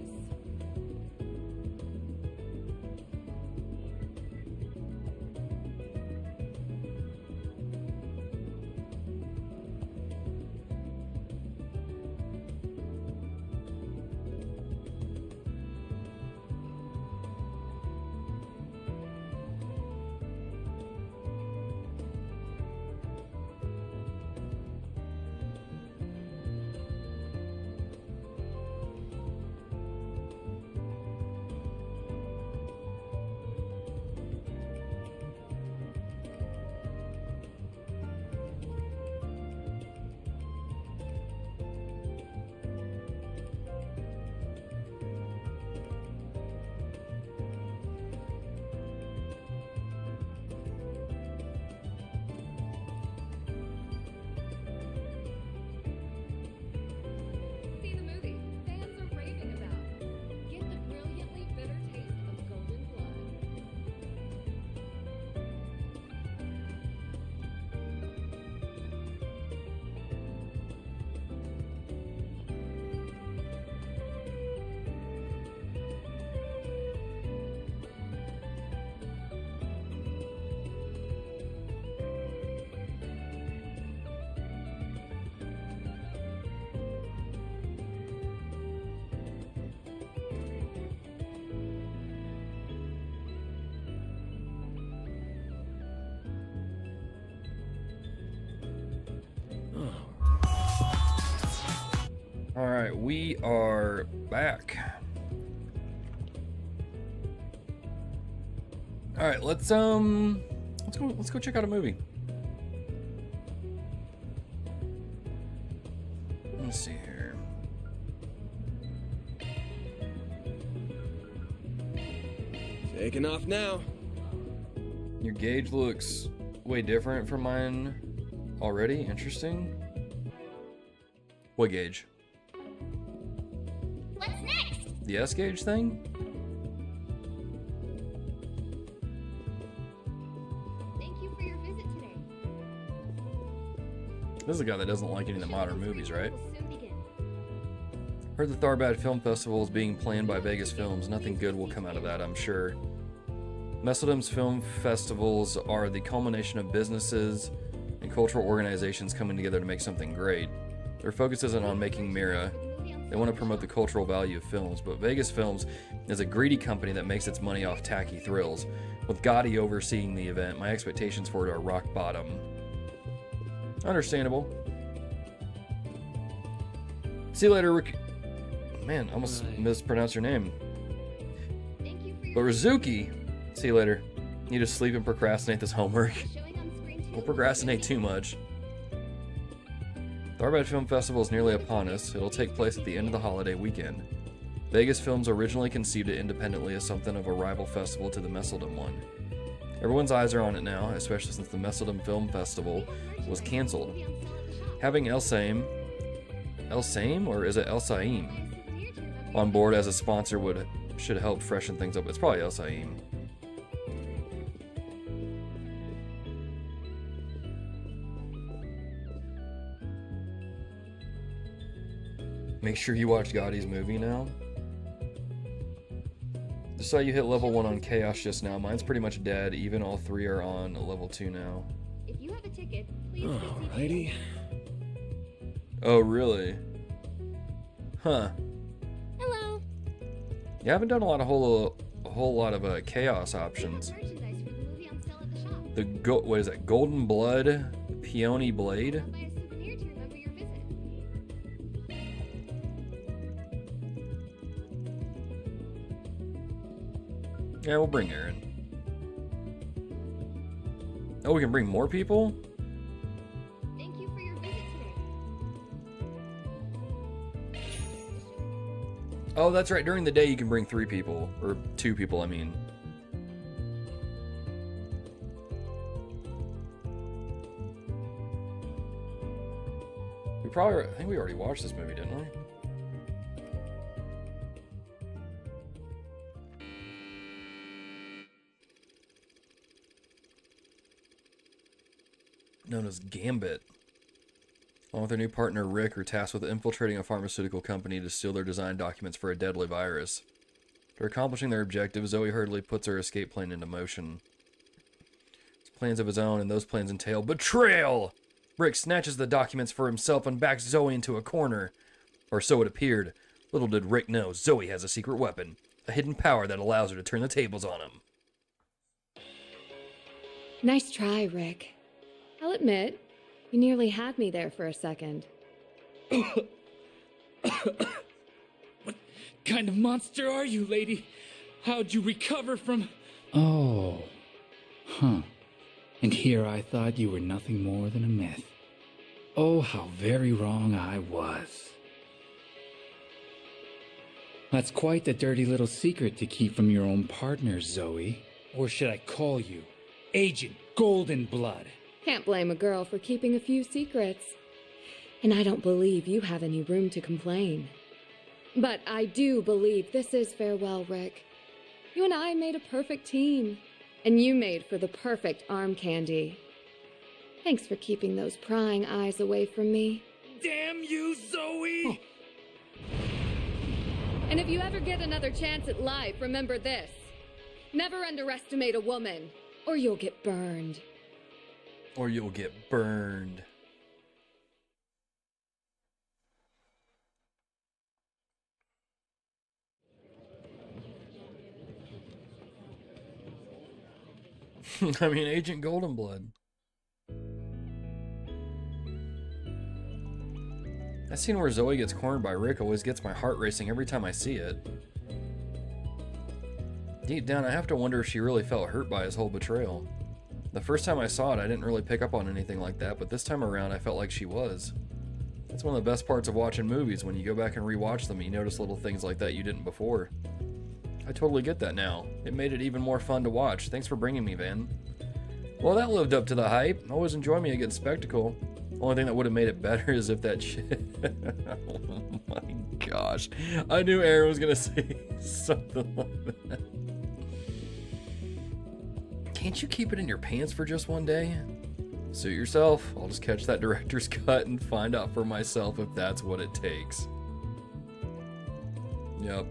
A: All right, we are back. All right, let's go check out a movie. Let's see here.
J: Taking off now.
A: Your gauge looks way different from mine already. Interesting. What gauge?
E: What's next?
A: The S gauge thing?
C: Thank you for your visit today.
A: This is a guy that doesn't like any of the modern movies, right?
C: Will soon begin.
A: Heard the Tharbad Film Festival is being planned by Vegas Films. Nothing good will come out of that, I'm sure. Messeldom's film festivals are the culmination of businesses and cultural organizations coming together to make something great. Their focus isn't on making Mira. They want to promote the cultural value of films, but Vegas Films is a greedy company that makes its money off tacky thrills. With Gotti overseeing the event, my expectations for it are rock bottom. Understandable. See you later, Rick. Man, I almost mispronounced your name. But Rizuki, see you later. Need to sleep and procrastinate this homework. We'll procrastinate too much. Tharbad Film Festival is nearly upon us. It'll take place at the end of the holiday weekend. Vegas Films originally conceived it independently as something of a rival festival to the Messeldom one. Everyone's eyes are on it now, especially since the Messeldom Film Festival was cancelled. Having El Saim, or is it El Saim, on board as a sponsor should help freshen things up. It's probably El Saim. Make sure you watch Gotti's movie now. Just saw you hit level 1 on Chaos just now. Mine's pretty much dead. Even all 3 are on level 2 now.
C: If you have a ticket, please.
J: Alrighty.
A: Oh, really? Huh.
C: Hello.
A: You haven't done a whole lot of chaos options. What is that? Golden Blood, Peony Blade. Yeah, we'll bring Aaron. Oh, we can bring more people?
C: Thank you for your visit today.
A: Oh, that's right. During the day, you can bring 3 people. Or 2 people, I mean. I think we already watched this movie, didn't we? Known as Gambit. Along with their new partner Rick, are tasked with infiltrating a pharmaceutical company to steal their design documents for a deadly virus. After accomplishing their objective, Zoe hurriedly puts her escape plan into motion. He has plans of his own, and those plans entail betrayal! Rick snatches the documents for himself and backs Zoe into a corner. Or so it appeared. Little did Rick know, Zoe has a secret weapon. A hidden power that allows her to turn the tables on him.
B: Nice try, Rick. I'll admit, you nearly had me there for a second.
D: What kind of monster are you, lady? How'd you recover from...
L: Oh. Huh. And here I thought you were nothing more than a myth. Oh, how very wrong I was. That's quite the dirty little secret to keep from your own partner, Zoe. Or should I call you Agent Golden Blood?
B: Can't blame a girl for keeping a few secrets. And I don't believe you have any room to complain. But I do believe this is farewell, Rick. You and I made a perfect team. And you made for the perfect arm candy. Thanks for keeping those prying eyes away from me.
D: Damn you, Zoe!
B: Oh. And if you ever get another chance at life, remember this. Never underestimate a woman, or you'll get burned.
A: Or you'll get burned. I mean, Agent Goldenblood. That scene where Zoe gets cornered by Rick always gets my heart racing every time I see it. Deep down, I have to wonder if she really felt hurt by his whole betrayal. The first time I saw it, I didn't really pick up on anything like that, but this time around, I felt like she was. That's one of the best parts of watching movies. When you go back and rewatch them, you notice little things like that you didn't before. I totally get that now. It made it even more fun to watch. Thanks for bringing me, Van. Well, that lived up to the hype. Always enjoy me a good spectacle. Only thing that would have made it better is if that shit... Oh my gosh. I knew Aaron was going to say something like that. Can't you keep it in your pants for just one day? Suit yourself. I'll just catch that director's cut and find out for myself if that's what it takes. Yep.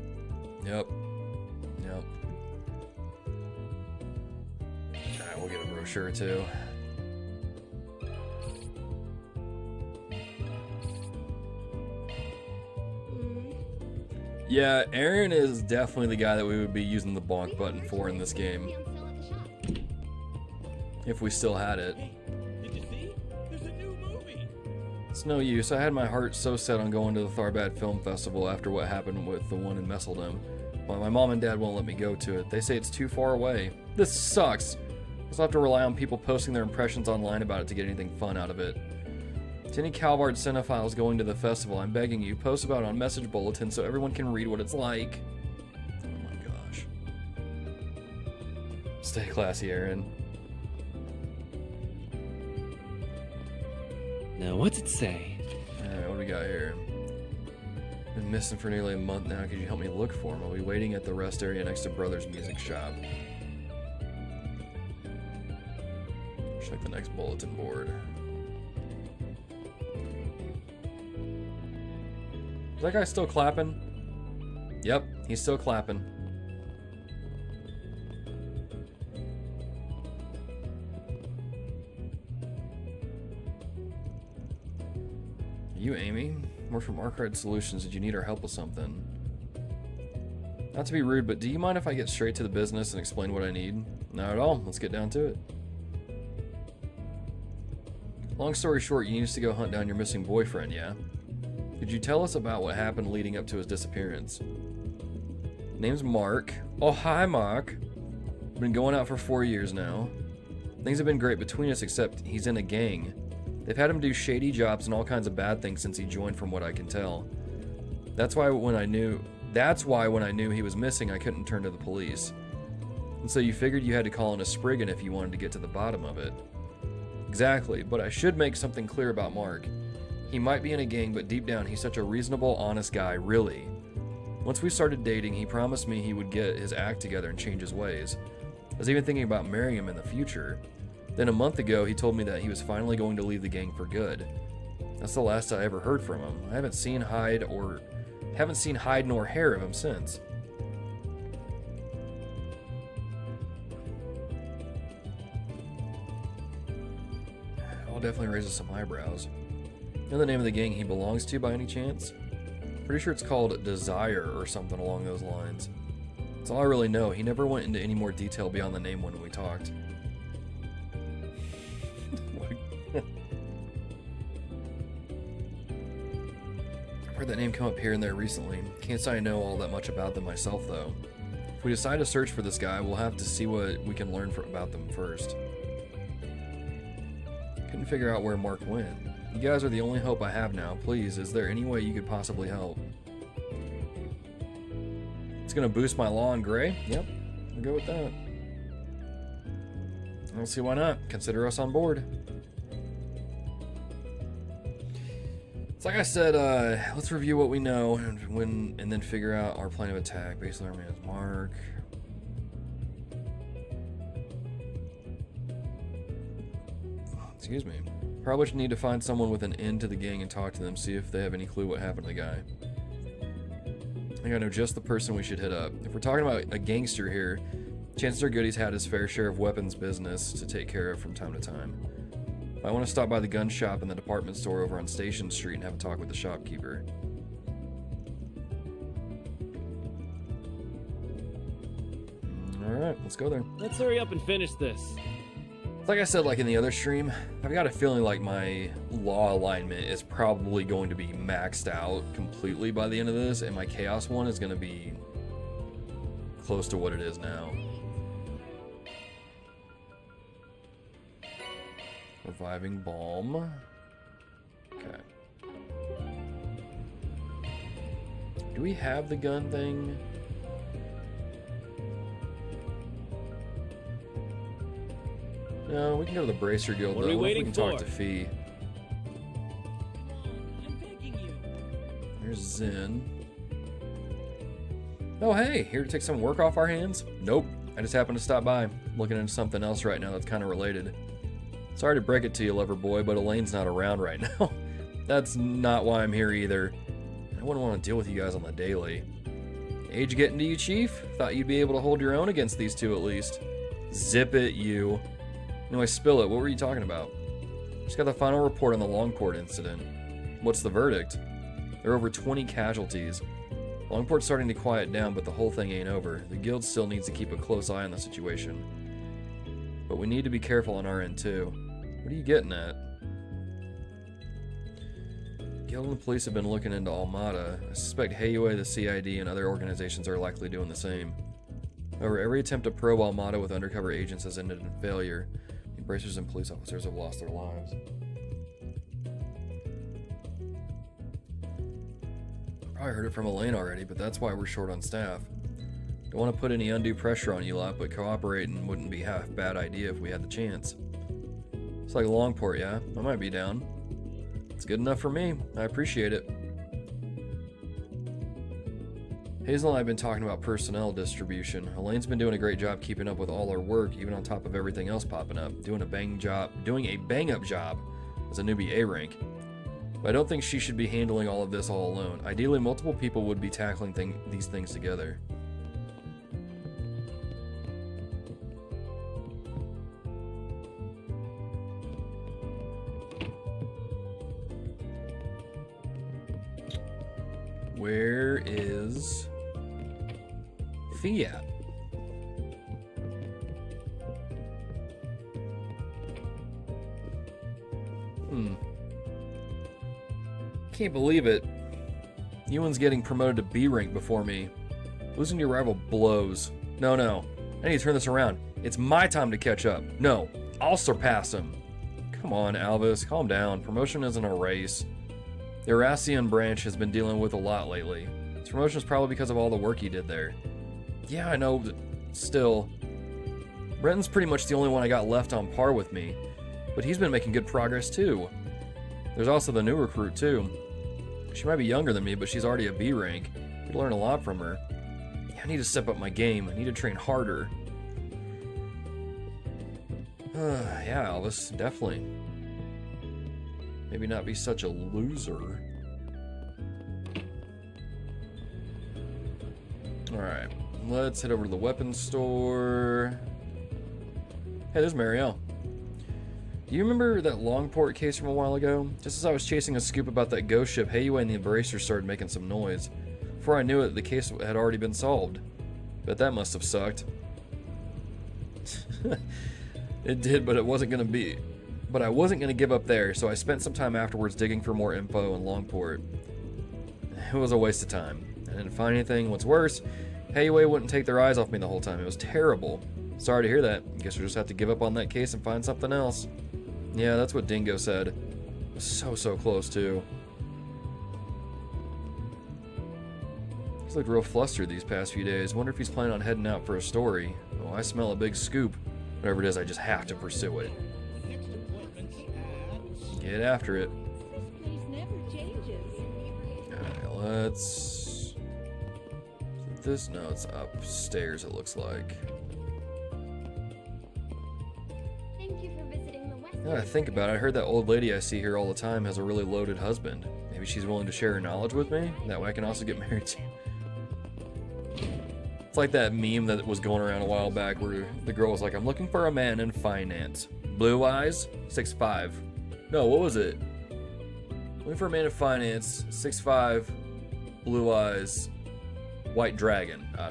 A: Alright, we'll get a brochure too. Yeah, Aaron is definitely the guy that we would be using the bonk button for in this game. If we still had it. It's no use. I had my heart so set on going to the Tharbad Film Festival after what happened with the one in Messeldom. But my mom and dad won't let me go to it. They say it's too far away. This sucks. I'll have to rely on people posting their impressions online about it to get anything fun out of it. To any Calvard cinephiles going to the festival, I'm begging you, post about it on message bulletin so everyone can read what it's like. Oh my gosh. Stay classy, Aaron.
N: Now, what's it say?
A: Alright, what do we got here? Been missing for nearly a month now. Could you help me look for him? I'll be waiting at the rest area next to Brothers Music Shop. Check the next bulletin board. Is that guy still clapping? Yep, he's still clapping. You, Amy? We're from Arkride Solutions. Did you need our help with something? Not to be rude, but do you mind if I get straight to the business and explain what I need? Not at all. Let's get down to it. Long story short, you need us to go hunt down your missing boyfriend, yeah? Could you tell us about what happened leading up to his disappearance? Name's Mark. Oh, hi, Mark. Been going out for 4 years now. Things have been great between us, except he's in a gang. They've had him do shady jobs and all kinds of bad things since he joined, from what I can tell. That's why when I knew he was missing, I couldn't turn to the police. And so you figured you had to call in a Spriggan if you wanted to get to the bottom of it. Exactly, but I should make something clear about Mark. He might be in a gang, but deep down, he's such a reasonable, honest guy, really. Once we started dating, he promised me he would get his act together and change his ways. I was even thinking about marrying him in the future. Then a month ago, he told me that he was finally going to leave the gang for good. That's the last I ever heard from him. I haven't seen hide nor hair of him since. All definitely raises some eyebrows. You know the name of the gang he belongs to by any chance? Pretty sure it's called Desire or something along those lines. That's all I really know. He never went into any more detail beyond the name when we talked. I've heard that name come up here and there recently. Can't say I know all that much about them myself, though. If we decide to search for this guy, we'll have to see what we can learn about them first. Couldn't figure out where Mark went. You guys are the only hope I have now. Please, is there any way you could possibly help? It's gonna boost my law and gray? Yep, I'll go with that. I don't see why not. Consider us on board. It's like I said, let's review what we know and then figure out our plan of attack. Base alarm is Mark. Excuse me. Probably should need to find someone with an end to the gang and talk to them, see if they have any clue what happened to the guy. I think I know just the person we should hit up. If we're talking about a gangster here, chances are good he's had his fair share of weapons business to take care of from time to time. I want to stop by the gun shop and the department store over on Station Street and have a talk with the shopkeeper. Alright, let's go there.
D: Let's hurry up and finish this.
A: Like I said, like in the other stream, I've got a feeling like my law alignment is probably going to be maxed out completely by the end of this, and my chaos one is going to be close to what it is now. Reviving balm. Okay. Do we have the gun thing? No, we can go to the Bracer Guild,
D: what
A: though.
D: Are we
A: what
D: waiting
A: if we can
D: for?
A: talk to Fee?
D: I'm begging you.
A: There's Zen. Oh, hey, here to take some work off our hands? Nope, I just happened to stop by. Looking into something else right now that's kind of related. Sorry to break it to you, lover boy, but Elaine's not around right now. That's not why I'm here either. I wouldn't want to deal with you guys on the daily. Age getting to you, Chief? Thought you'd be able to hold your own against these two at least. Zip it, you. Anyway, spill it. What were you talking about? Just got the final report on the Longport incident. What's the verdict? There are over 20 casualties. Longport's starting to quiet down, but the whole thing ain't over. The guild still needs to keep a close eye on the situation. But we need to be careful on our end, too. What are you getting at? Guild and the police have been looking into Almata. I suspect Heiyue, the CID, and other organizations are likely doing the same. However, every attempt to probe Almata with undercover agents has ended in failure. The bracers and police officers have lost their lives. Probably heard it from Elaine already, but that's why we're short on staff. Don't want to put any undue pressure on you lot, but cooperating wouldn't be half a bad idea if we had the chance. It's like Longport, yeah? I might be down. It's good enough for me. I appreciate it. Hazel and I have been talking about personnel distribution. Elaine's been doing a great job keeping up with all our work, even on top of everything else popping up. Doing a bang-up job as a newbie A rank. But I don't think she should be handling all of this all alone. Ideally, multiple people would be tackling these things together. Where is Fee at? Can't believe it. Ewan's getting promoted to B rank before me. Losing to your rival blows. No. I need to turn this around. It's my time to catch up. No, I'll surpass him. Come on, Alvis, calm down. Promotion isn't a race. The Eurasian branch has been dealing with a lot lately. His promotion is probably because of all the work he did there. Yeah, I know, but still. Brenton's pretty much the only one I got left on par with me. But he's been making good progress too. There's also the new recruit too. She might be younger than me, but she's already a B rank. I could learn a lot from her. Yeah, I need to step up my game. I need to train harder. Yeah, Elvis, definitely. Maybe not be such a loser. Alright, let's head over to the weapons store. Hey, there's Marielle. Do you remember that Longport case from a while ago? Just as I was chasing a scoop about that ghost ship, Heiyue and the Embracer started making some noise. Before I knew it, the case had already been solved. Bet that must have sucked. It did, but it wasn't gonna be. But I wasn't gonna give up there, so I spent some time afterwards digging for more info in Longport. It was a waste of time. I didn't find anything. What's worse, Heiyue wouldn't take their eyes off me the whole time. It was terrible. Sorry to hear that. Guess we'll just have to give up on that case and find something else. Yeah, that's what Dingo said. It was so close, too. He's looked real flustered these past few days. Wonder if he's planning on heading out for a story. Oh, I smell a big scoop. Whatever it is, I just have to pursue it. Get after it. Alright, let's... This? No, it's upstairs, it looks like. Now that I think about it, I heard that old lady I see here all the time has a really loaded husband. Maybe she's willing to share her knowledge with me? That way I can also get married to. It's like that meme that was going around a while back where the girl was like, I'm looking for a man in finance. Blue eyes, 6'5". No, what was it? Looking for a man in finance, 6'5", blue eyes, white dragon. I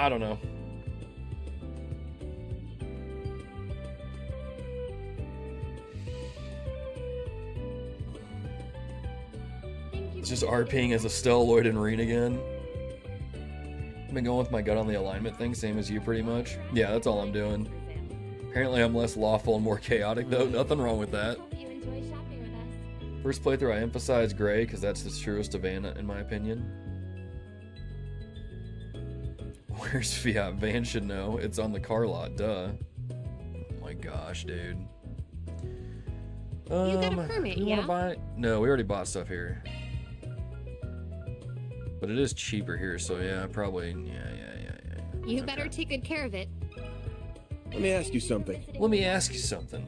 A: don't know. It's just RPing as Estelle, Lloyd, and Reen again. I've been going with my gut on the alignment thing, same as you pretty much. Yeah, that's all I'm doing. Apparently I'm less lawful and more chaotic though, nothing wrong with that. First playthrough I emphasize Gray, because that's the truest of Van in my opinion. Where's Fiat? Van should know. It's on the car lot, duh. Oh my gosh, dude.
B: You got a permit,
A: we
B: yeah?
A: Wanna buy it? No, we already bought stuff here. But it is cheaper here, so yeah, probably, yeah.
B: You better take good care of it.
J: Let me ask you something.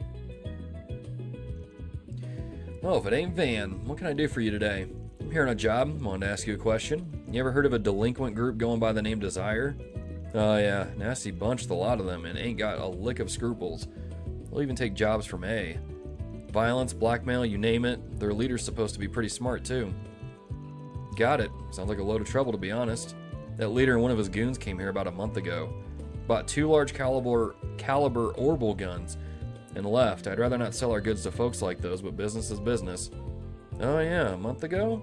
A: Well, if it ain't Van, what can I do for you today? I'm here on a job. I wanted to ask you a question. You ever heard of a delinquent group going by the name Desire? Oh yeah, nasty bunch, the lot of them, and ain't got a lick of scruples. They'll even take jobs from A. Violence, blackmail, you name it. Their leader's supposed to be pretty smart too. Got it. Sounds like a load of trouble, to be honest. That leader and one of his goons came here about a month ago. Bought 2 large caliber orbital guns and left. I'd rather not sell our goods to folks like those, but business is business. Oh yeah, a month ago?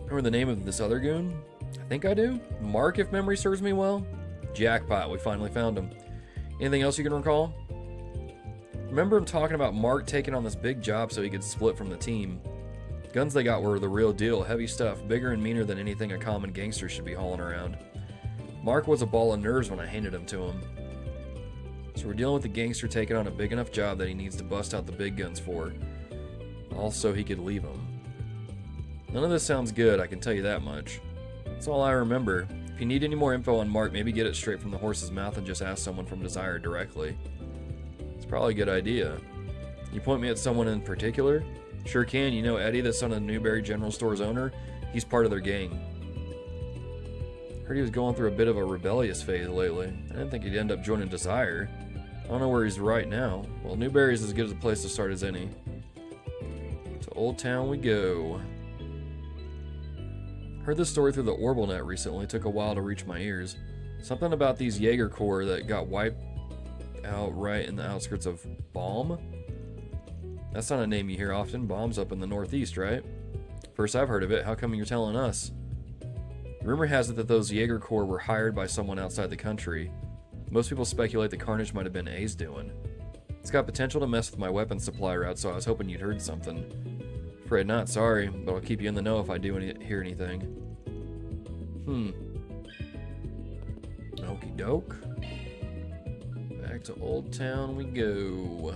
A: Remember the name of this other goon? I think I do. Mark, if memory serves me well. Jackpot, we finally found him. Anything else you can recall? Remember him talking about Mark taking on this big job so he could split from the team. Guns they got were the real deal, heavy stuff, bigger and meaner than anything a common gangster should be hauling around. Mark was a ball of nerves when I handed him to him. So we're dealing with a gangster taking on a big enough job that he needs to bust out the big guns for. Also, he could leave him. None of this sounds good, I can tell you that much. That's all I remember. If you need any more info on Mark, maybe get it straight from the horse's mouth and just ask someone from Desire directly. It's probably a good idea. You point me at someone in particular? Sure can. You know Eddie, the son of the Newberry General Store's owner? He's part of their gang. Heard he was going through a bit of a rebellious phase lately. I didn't think he'd end up joining Desire. I don't know where he's right now. Well, Newberry's as good as a place to start as any. To Old Town we go. Heard this story through the Orbital recently. It took a while to reach my ears. Something about these Jaeger Corps that got wiped out right in the outskirts of Baum? That's not a name you hear often. Baum's up in the northeast, right? First I've heard of it. How come you're telling us? Rumor has it that those Jaeger Corps were hired by someone outside the country. Most people speculate the carnage might have been A's doing. It's got potential to mess with my weapons supply route, so I was hoping you'd heard something. Afraid not, sorry, but I'll keep you in the know if I do hear anything. Okie doke. Back to Old Town we go.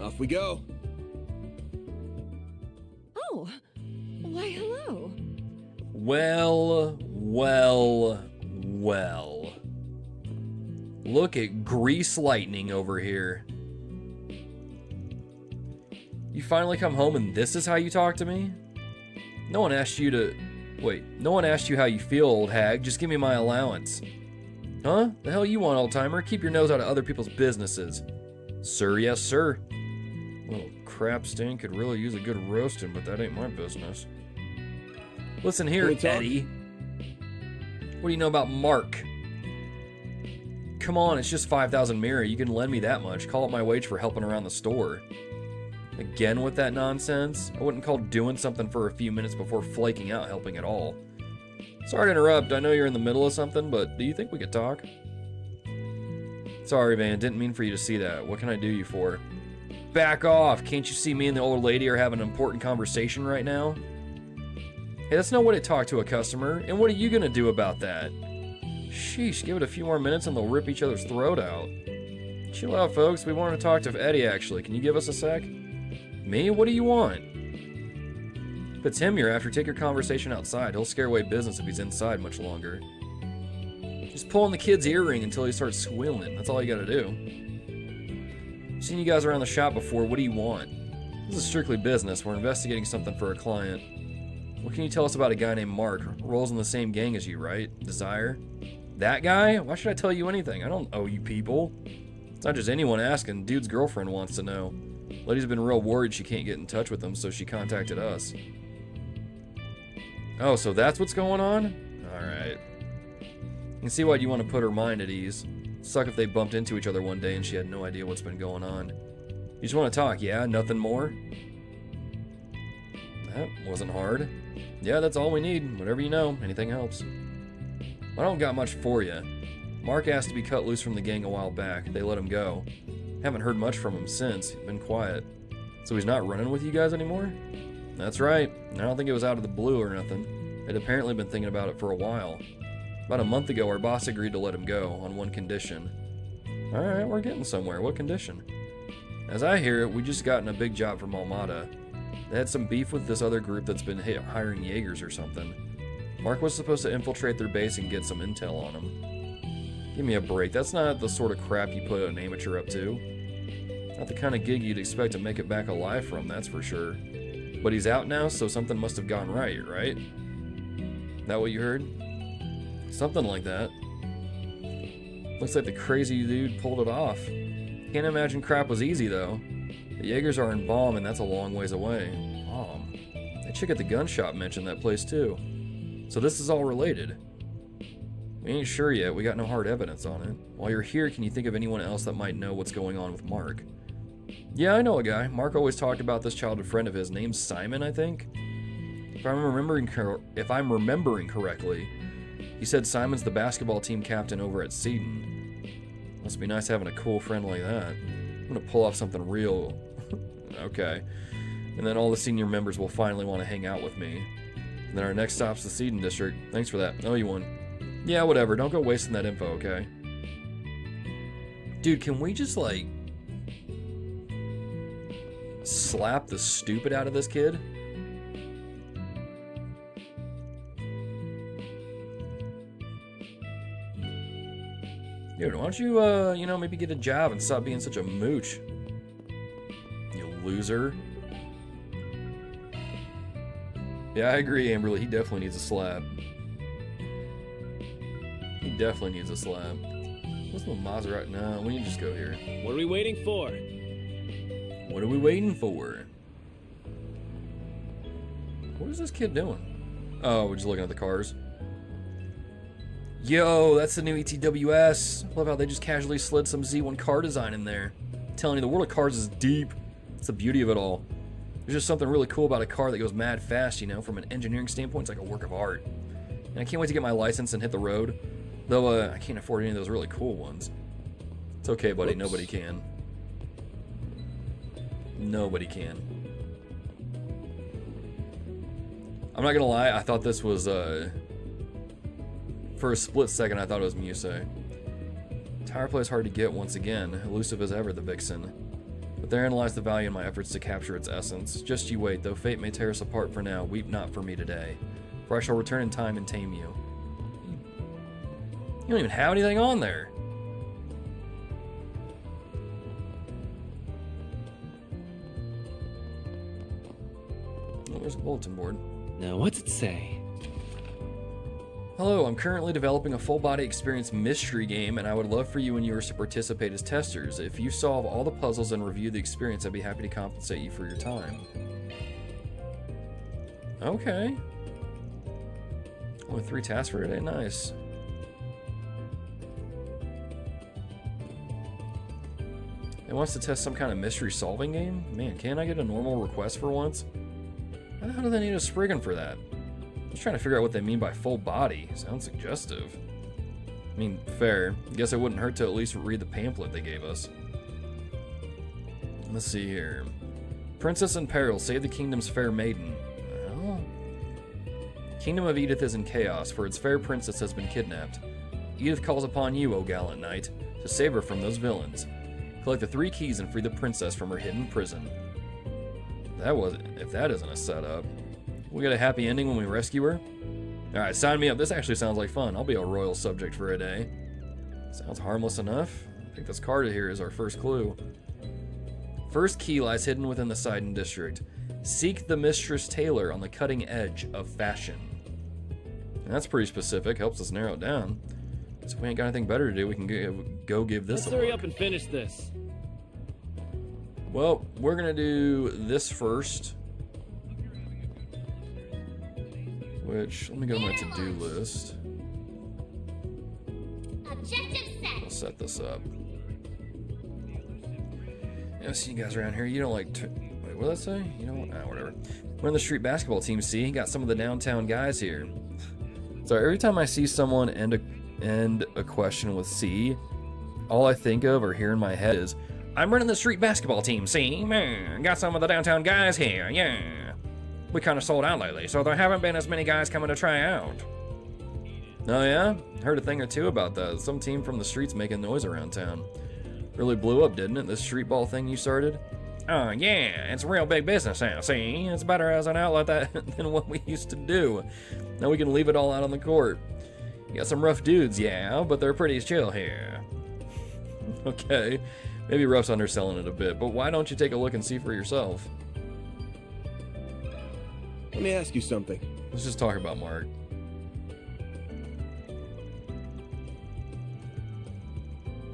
J: Off we go.
B: Oh, why hello.
A: Well. Look at grease lightning over here. You finally come home and this is how you talk to me? No one asked you to... Wait, no one asked you how you feel, old hag. Just give me my allowance. Huh? The hell you want, old-timer? Keep your nose out of other people's businesses. Sir, yes, sir. Little crap stain could really use a good roasting, but that ain't my business. Listen here, Eddie. What do you know about Mark? Come on, it's just 5,000 mirror. You can lend me that much. Call it my wage for helping around the store. Again with that nonsense? I wouldn't call doing something for a few minutes before flaking out helping at all. Sorry to interrupt, I know you're in the middle of something, but do you think we could talk? Sorry, man, didn't mean for you to see that. What can I do you for? Back off! Can't you see me and the old lady are having an important conversation right now? Hey, that's no way to talk to a customer, and what are you gonna do about that? Sheesh, give it a few more minutes and they'll rip each other's throat out. Chill out, folks, we wanted to talk to Eddie, actually. Can you give us a sec? Me? What do you want? If it's him you're after, take your conversation outside. He'll scare away business if he's inside much longer. Just pull on the kid's earring until he starts squealing. That's all you gotta do. Seen you guys around the shop before. What do you want? This is strictly business. We're investigating something for a client. What can you tell us about a guy named Mark? Rolls in the same gang as you, right? Desire? That guy? Why should I tell you anything? I don't owe you people. It's not just anyone asking. Dude's girlfriend wants to know. Lady's been real worried she can't get in touch with him, so she contacted us. Oh, so that's what's going on? Alright. You can see why you want to put her mind at ease. Suck if they bumped into each other one day and she had no idea what's been going on. You just want to talk, yeah? Nothing more? That wasn't hard. Yeah, that's all we need. Whatever you know. Anything helps. I don't got much for you. Mark asked to be cut loose from the gang a while back. They let him go. Haven't heard much from him since. He's been quiet. So he's not running with you guys anymore? That's right. I don't think it was out of the blue or nothing. They'd apparently been thinking about it for a while. About a month ago, our boss agreed to let him go, on one condition. Alright, we're getting somewhere. What condition? As I hear it, we just gotten a big job from Almata. They had some beef with this other group that's been hiring Jaegers or something. Mark was supposed to infiltrate their base and get some intel on them. Give me a break. That's not the sort of crap you put an amateur up to. Not the kind of gig you'd expect to make it back alive from, that's for sure. But he's out now, so something must have gone right, right? That what you heard? Something like that. Looks like the crazy dude pulled it off. Can't imagine crap was easy, though. The Jaegers are in Baum, and that's a long ways away. Baum. That chick at the gun shop mentioned that place, too. So this is all related. We ain't sure yet. We got no hard evidence on it. While you're here, can you think of anyone else that might know what's going on with Mark? Yeah, I know a guy. Mark always talked about this childhood friend of his. Name's Simon, I think? If I'm remembering correctly, he said Simon's the basketball team captain over at Seton. Must be nice having a cool friend like that. I'm gonna pull off something real. Okay. And then all the senior members will finally want to hang out with me. And then our next stop's the Seedon District. Thanks for that. Oh, you won. Yeah, whatever. Don't go wasting that info, okay? Dude, can we just, like, slap the stupid out of this kid? Dude, why don't you, you know, maybe get a job and stop being such a mooch? You loser. Yeah, I agree, Amberly. He definitely needs a slap. He definitely needs a slap. What's the Maserati? No, we can just go here.
D: What are we waiting for?
A: What are we waiting for? What is this kid doing? Oh, we're just looking at the cars. Yo, that's the new ETWS. Love how they just casually slid some Z1 car design in there. I'm telling you, the world of cars is deep. It's the beauty of it all. There's just something really cool about a car that goes mad fast, you know, from an engineering standpoint. It's like a work of art. And I can't wait to get my license and hit the road. Though, I can't afford any of those really cool ones. It's okay, buddy. Oops. Nobody can. Nobody can. I'm not gonna lie, I thought this was, for a split second, I thought it was Musei. Tire play is hard to get once again, elusive as ever, the Vixen. But therein lies the value in my efforts to capture its essence. Just you wait, though fate may tear us apart for now, weep not for me today. For I shall return in time and tame you. You don't even have anything on there. Oh, there's a bulletin board.
N: Now, what's it say?
A: Hello, I'm currently developing a full-body experience mystery game, and I would love for you and yours to participate as testers. If you solve all the puzzles and review the experience, I'd be happy to compensate you for your time. Okay. Only 3 tasks for today, nice. It wants to test some kind of mystery solving game? Man, can't I get a normal request for once? Why the hell do they need a Spriggan for that? I'm just trying to figure out what they mean by full body. Sounds suggestive. I mean, fair. I guess it wouldn't hurt to at least read the pamphlet they gave us. Let's see here. Princess in peril, save the kingdom's fair maiden. Well, Kingdom of Edith is in chaos, for its fair princess has been kidnapped. Edith calls upon you, O gallant knight, to save her from those villains. Collect the 3 keys and free the princess from her hidden prison. If that isn't a setup. We get a happy ending when we rescue her? Alright, sign me up. This actually sounds like fun. I'll be a royal subject for a day. Sounds harmless enough. I think this card here is our first clue. First key lies hidden within the Sidon district. Seek the Mistress Taylor on the cutting edge of fashion. And that's pretty specific. Helps us narrow it down. So if we ain't got anything better to do, we can go give this a look.
D: Let's hurry up and finish this.
A: Well, we're gonna do this first. Which, let me go to my to-do list.
E: Objective set.
A: I'll set this up. Yeah, I've seen you guys around here. You don't like wait, what did that say? You know what? Ah, whatever. We're on the street basketball team, see? Got some of the downtown guys here. So every time I see someone end a question with C, all I think of or hear in my head is, I'm running the street basketball team, see? Got some of the downtown guys here, yeah. We kind of sold out lately, so there haven't been as many guys coming to try out. Oh yeah? Heard a thing or two about that. Some team from the streets making noise around town. Really blew up, didn't it? This street ball thing you started? Oh yeah, it's real big business now, see? It's better as an outlet than what we used to do. Now we can leave it all out on the court. You got some rough dudes, yeah, but they're pretty chill here. Okay, maybe rough's underselling it a bit, but why don't you take a look and see for yourself?
J: Let me ask you something.
A: Let's just talk about Mark.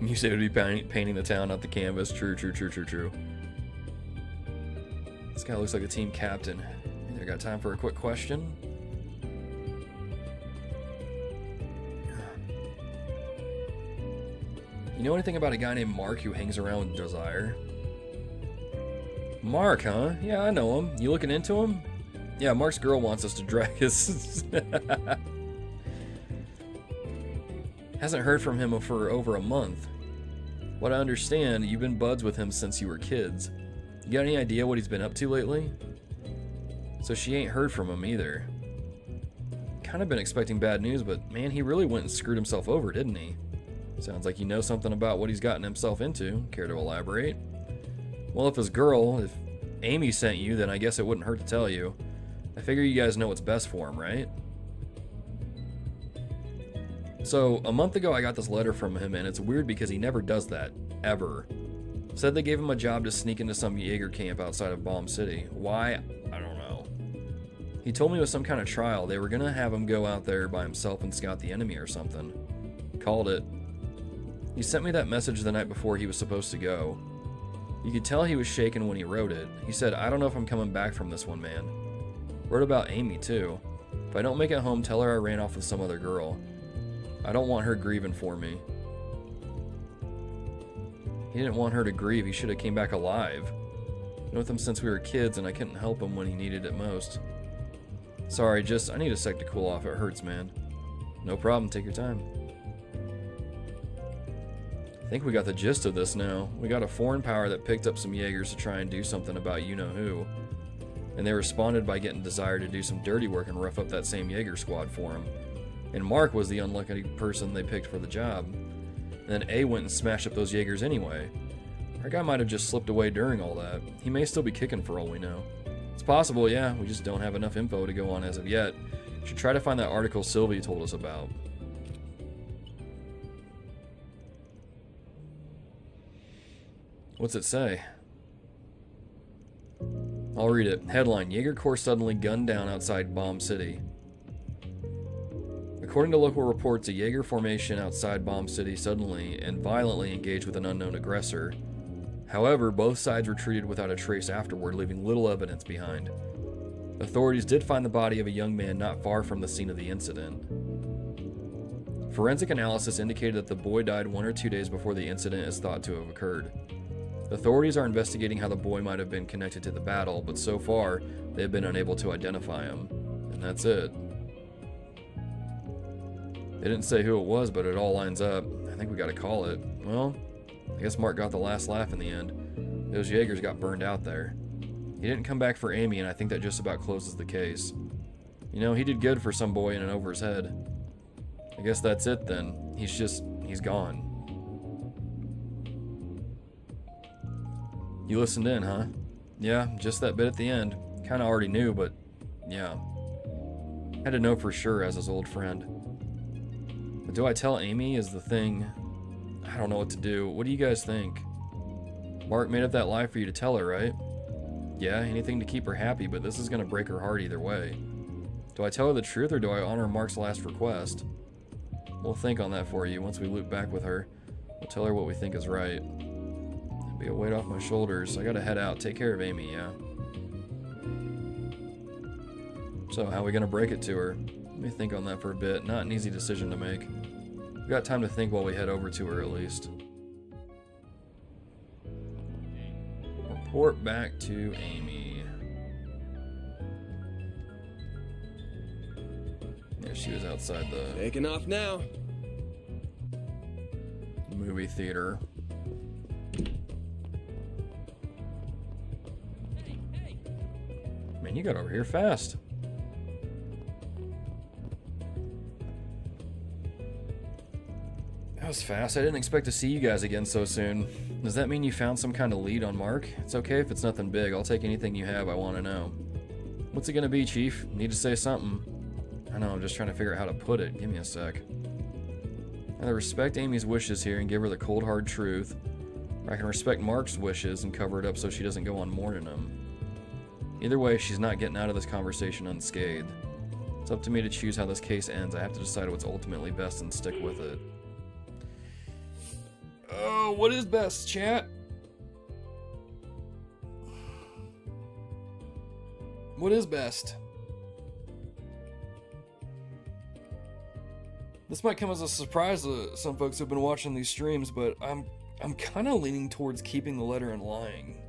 A: You said it would be painting the town, not the canvas. True. This guy looks like a team captain. I got time for a quick question? You know anything about a guy named Mark who hangs around with Desire? Mark, huh? Yeah, I know him. You looking into him? Yeah, Mark's girl wants us to drag his... Hasn't heard from him for over a month. What I understand, you've been buds with him since you were kids. You got any idea what he's been up to lately? So she ain't heard from him either. Kinda been expecting bad news, but man, he really went and screwed himself over, didn't he? Sounds like you know something about what he's gotten himself into. Care to elaborate? Well, if Amy sent you, then I guess it wouldn't hurt to tell you. I figure you guys know what's best for him, right? So, a month ago I got this letter from him, and it's weird because he never does that. Ever. Said they gave him a job to sneak into some Jaeger camp outside of Bomb City. Why? I don't know. He told me it was some kind of trial. They were gonna have him go out there by himself and scout the enemy or something. Called it. He sent me that message the night before he was supposed to go. You could tell he was shaken when he wrote it. He said, I don't know if I'm coming back from this one, man. Wrote about Amy, too. If I don't make it home, tell her I ran off with some other girl. I don't want her grieving for me. He didn't want her to grieve. He should have came back alive. Been with him since we were kids, and I couldn't help him when he needed it most. Sorry, I need a sec to cool off. It hurts, man. No problem. Take your time. I think we got the gist of this now. We got a foreign power that picked up some Jaegers to try and do something about you-know-who. And they responded by getting Desire to do some dirty work and rough up that same Jaeger squad for him. And Mark was the unlucky person they picked for the job. And then A went and smashed up those Jaegers anyway. Our guy might have just slipped away during all that. He may still be kicking for all we know. It's possible, yeah. We just don't have enough info to go on as of yet. Should try to find that article Sylvie told us about. What's it say? I'll read it. Headline, Jaeger Corps suddenly gunned down outside Bomb City. According to local reports, a Jaeger formation outside Bomb City suddenly and violently engaged with an unknown aggressor. However, both sides retreated without a trace afterward, leaving little evidence behind. Authorities did find the body of a young man not far from the scene of the incident. Forensic analysis indicated that the boy died 1 or 2 days before the incident is thought to have occurred. Authorities are investigating how the boy might have been connected to the battle, but so far, they have been unable to identify him. And that's it. They didn't say who it was, but it all lines up. I think we gotta call it. Well, I guess Mark got the last laugh in the end. Those Jaegers got burned out there. He didn't come back for Amy, and I think that just about closes the case. You know, he did good for some boy in and over his head. I guess that's it then. He's gone. You listened in, huh? Yeah, just that bit at the end. Kinda already knew, but yeah. Had to know for sure as his old friend. But do I tell Amy is the thing? I don't know what to do. What do you guys think? Mark made up that lie for you to tell her, right? Yeah, anything to keep her happy, but this is gonna break her heart either way. Do I tell her the truth or do I honor Mark's last request? We'll think on that for you. Once we loop back with her, we'll tell her what we think is right. It'll be a weight off my shoulders. I gotta head out. Take care of Amy, yeah? So, how are we gonna break it to her? Let me think on that for a bit. Not an easy decision to make. We've got time to think while we head over to her, at least. Report back to Amy. Yeah, she was outside the...
J: Taking off now.
A: Movie theater. Man, you got over here fast. That was fast. I didn't expect to see you guys again so soon. Does that mean you found some kind of lead on Mark? It's okay if it's nothing big. I'll take anything you have. I want to know. What's it gonna be, Chief? Need to say something. I know, I'm just trying to figure out how to put it. Give me a sec. Either respect Amy's wishes here and give her the cold hard truth, or I can respect Mark's wishes and cover it up so she doesn't go on mourning him. Either way, she's not getting out of this conversation unscathed. It's up to me to choose how this case ends. I have to decide what's ultimately best and stick with it. Oh, what is best, chat? What is best? This might come as a surprise to some folks who've been watching these streams, but I'm kind of leaning towards keeping the letter and lying.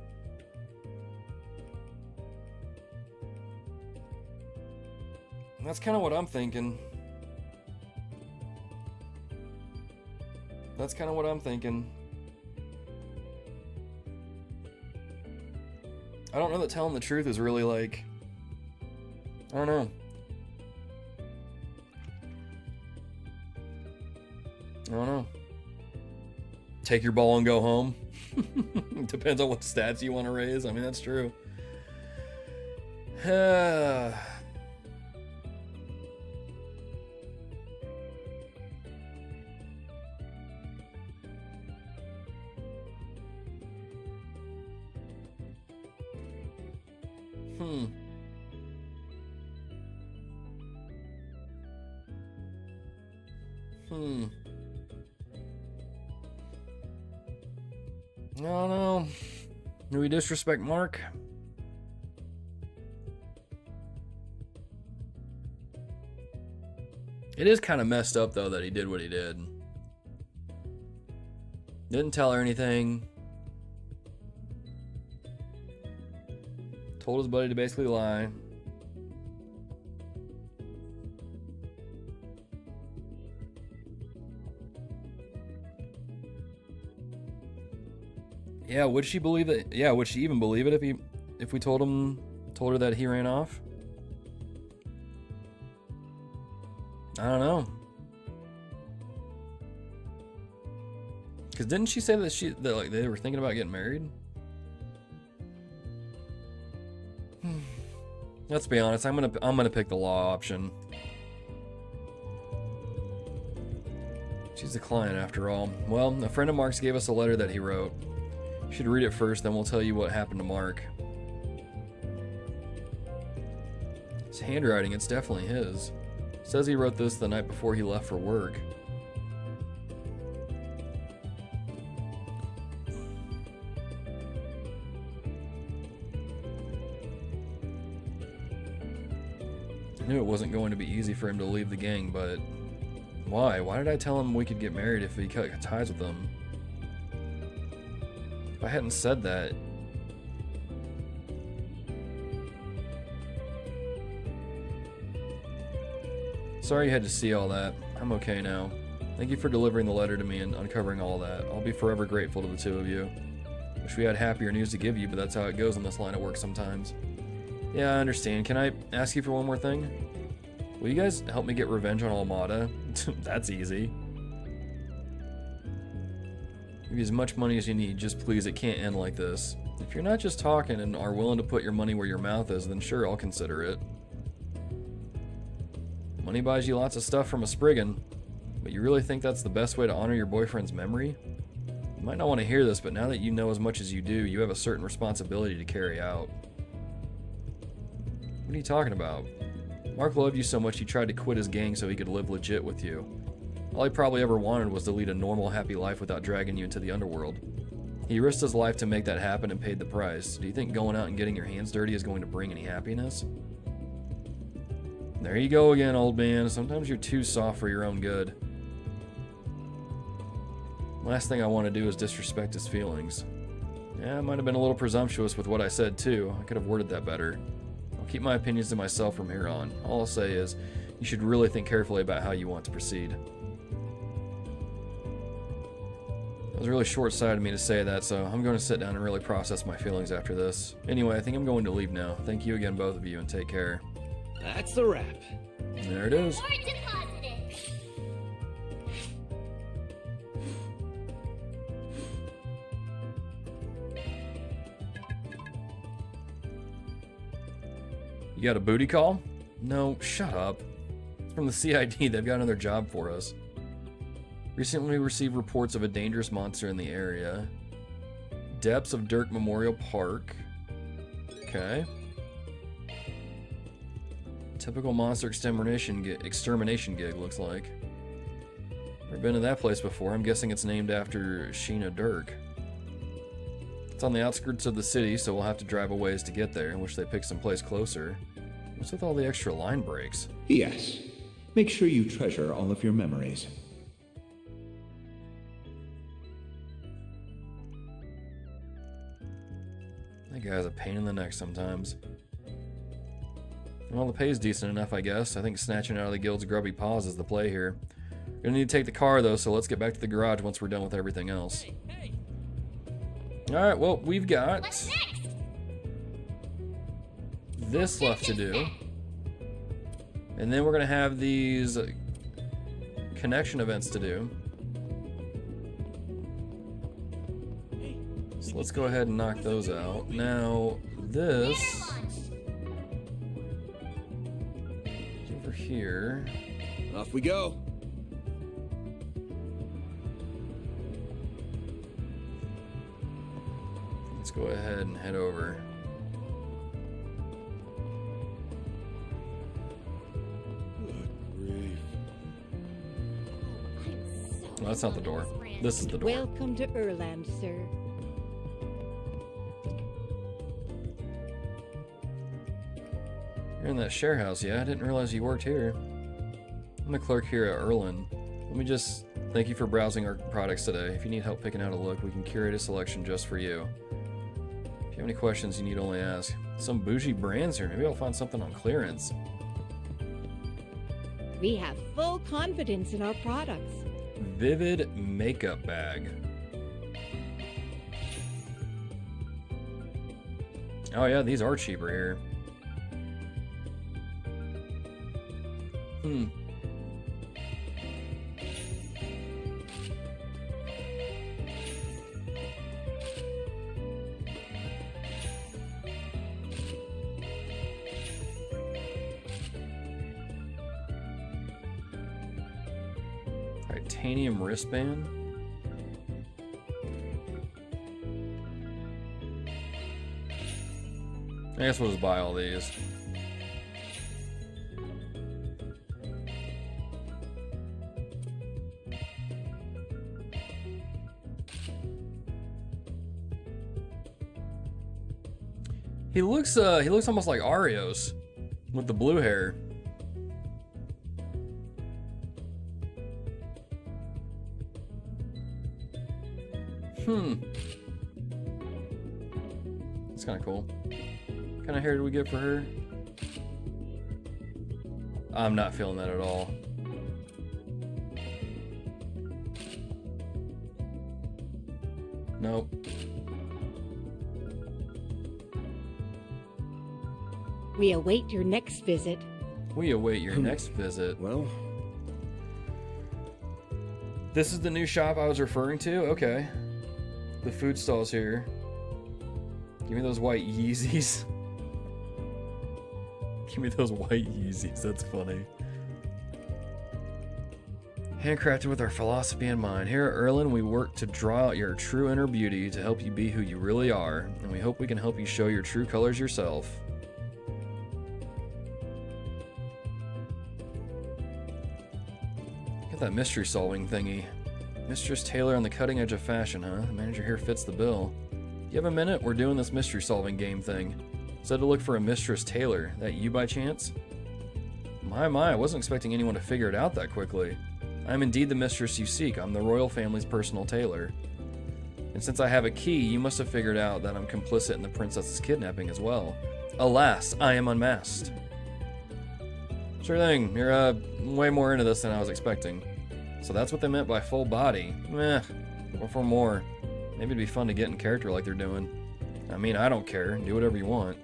A: And that's kind of what I'm thinking. That's kind of what I'm thinking. I don't know that telling the truth is really like... I don't know. I don't know. Take your ball and go home. Depends on what stats you want to raise. I mean, that's true. I don't know. Do we disrespect Mark? It is kind of messed up, though, that he did what he did. Didn't tell her anything. Told his buddy to basically lie. Yeah, would she believe it? Yeah, would she even believe it if we told her that he ran off? I don't know. Cause didn't she say that like they were thinking about getting married? Let's be honest. I'm gonna pick the law option. She's the client after all. Well, a friend of Mark's gave us a letter that he wrote. You should read it first, then we'll tell you what happened to Mark. His handwriting, it's definitely his. Says he wrote this the night before he left for work. I knew it wasn't going to be easy for him to leave the gang, but why? Why did I tell him we could get married if he cut ties with them? If I hadn't said that... Sorry you had to see all that. I'm okay now. Thank you for delivering the letter to me and uncovering all that. I'll be forever grateful to the two of you. Wish we had happier news to give you, but that's how it goes in this line of work sometimes. Yeah, I understand. Can I ask you for one more thing? Will you guys help me get revenge on Almata? That's easy. Give you as much money as you need, just please, it can't end like this. If you're not just talking and are willing to put your money where your mouth is, then sure, I'll consider it. Money buys you lots of stuff from a Spriggan, but you really think that's the best way to honor your boyfriend's memory? You might not want to hear this, but now that you know as much as you do, you have a certain responsibility to carry out. What are you talking about? Mark loved you so much he tried to quit his gang so he could live legit with you. All he probably ever wanted was to lead a normal, happy life without dragging you into the underworld. He risked his life to make that happen and paid the price. Do you think going out and getting your hands dirty is going to bring any happiness? There you go again, old man. Sometimes you're too soft for your own good. Last thing I want to do is disrespect his feelings. Yeah, I might have been a little presumptuous with what I said too. I could have worded that better. I'll keep my opinions to myself from here on. All I'll say is, you should really think carefully about how you want to proceed. It was really short-sighted of me to say that, so I'm going to sit down and really process my feelings after this. Anyway, I think I'm going to leave now. Thank you again, both of you, and take care.
D: That's the wrap.
A: There it is.
E: Or deposited.
A: You got a booty call? No, shut up. It's from the CID. They've got another job for us. Recently received reports of a dangerous monster in the area. Depths of Dirk Memorial Park. Okay. Typical monster extermination gig, looks like. Never been to that place before. I'm guessing it's named after Sheena Dirk. It's on the outskirts of the city, so we'll have to drive a ways to get there. I wish they picked some place closer. What's with all the extra line breaks?
T: Yes. Make sure you treasure all of your memories.
A: That guy's a pain in the neck sometimes. Well, the pay's decent enough, I guess. I think snatching out of the guild's grubby paws is the play here. Gonna need to take the car, though, so let's get back to the garage once we're done with everything else. Alright, well, we've got...
E: What's next?
A: this left to do. And then we're going to have these connection events to do. So let's go ahead and knock those out. Now, this is over here.
J: Off we go.
A: Let's go ahead and head over. Well, that's not the door. This is the door.
F: Welcome to Erland, sir.
A: You're in that share house, yeah? I didn't realize you worked here. I'm the clerk here at Erland. Let me just thank you for browsing our products today. If you need help picking out a look, we can curate a selection just for you. If you have any questions, you need only ask. Some bougie brands here. Maybe I'll find something on clearance.
F: We have full confidence in our products.
A: Vivid makeup bag. Oh yeah, these are cheaper here. Titanium wristband. I guess we'll just buy all these. He looks almost like Arios with the blue hair. That's kind of cool. What kind of hair did we get for her? I'm not feeling that at all. Nope.
F: We await your next visit.
A: We await your next visit.
J: Well,
A: this is the new shop I was referring to? Okay. The food stall's here. Give me those white Yeezys. Give me those white Yeezys, that's funny. Handcrafted with our philosophy in mind. Here at Erland, we work to draw out your true inner beauty to help you be who you really are, and we hope we can help you show your true colors yourself. Get that mystery solving thingy. Mistress Taylor on the cutting edge of fashion, huh? The manager here fits the bill. You have a minute? We're doing this mystery solving game thing. Said to look for a Mistress Taylor. That you by chance? My, I wasn't expecting anyone to figure it out that quickly. I am indeed the mistress you seek. I'm the royal family's personal tailor. And since I have a key, you must have figured out that I'm complicit in the princess's kidnapping as well. Alas, I am unmasked. Sure thing. You're way more into this than I was expecting. So that's what they meant by full body. Meh. Or for more. Maybe it'd be fun to get in character like they're doing. I mean, I don't care. Do whatever you want.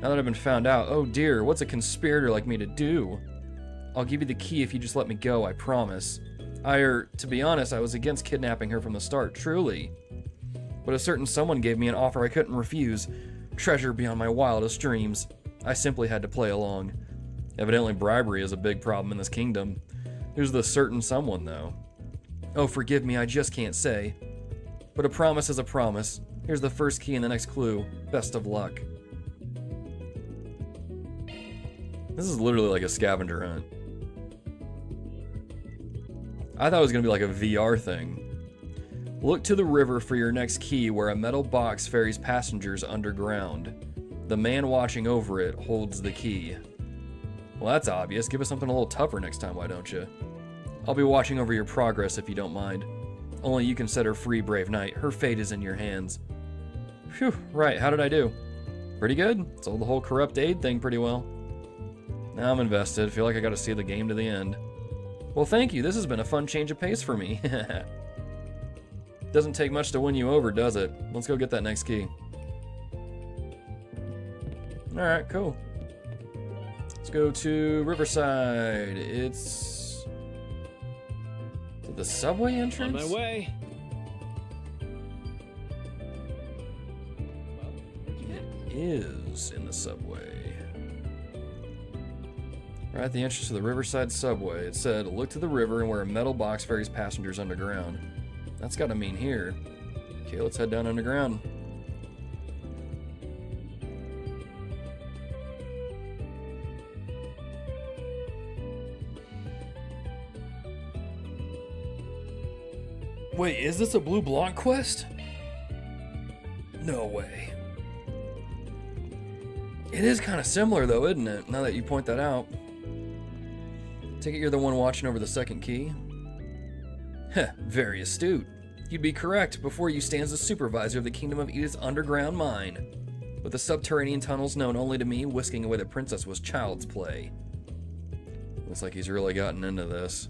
A: Now that I've been found out, oh dear, what's a conspirator like me to do? I'll give you the key if you just let me go, I promise. To be honest, I was against kidnapping her from the start, truly. But a certain someone gave me an offer I couldn't refuse. Treasure beyond my wildest dreams. I simply had to play along. Evidently bribery is a big problem in this kingdom. Who's the certain someone, though? Oh, forgive me, I just can't say. But a promise is a promise. Here's the first key and the next clue. Best of luck. This is literally like a scavenger hunt. I thought it was going to be like a VR thing. Look to the river for your next key where a metal box ferries passengers underground. The man watching over it holds the key. Well, that's obvious. Give us something a little tougher next time, why don't you? I'll be watching over your progress if you don't mind. Only you can set her free, brave knight. Her fate is in your hands. Phew, right, how did I do? Pretty good. Sold the whole corrupt aid thing pretty well. Now I'm invested. Feel like I gotta see the game to the end. Well, thank you. This has been a fun change of pace for me. Doesn't take much to win you over, does it? Let's go get that next key. Alright, cool. Let's go to Riverside. It's the subway entrance?
D: On my way.
A: It is in the subway. Right at the entrance to the Riverside subway, it said, look to the river and where a metal box ferries passengers underground. That's gotta mean here. Okay, let's head down underground. Wait, is this a Blue Blanc quest? No way. It is kind of similar though, isn't it? Now that you point that out. Take it you're the one watching over the second key? Heh, very astute. You'd be correct. Before you stands the supervisor of the Kingdom of Edith's underground mine. With the subterranean tunnels known only to me, whisking away the princess was child's play. Looks like he's really gotten into this.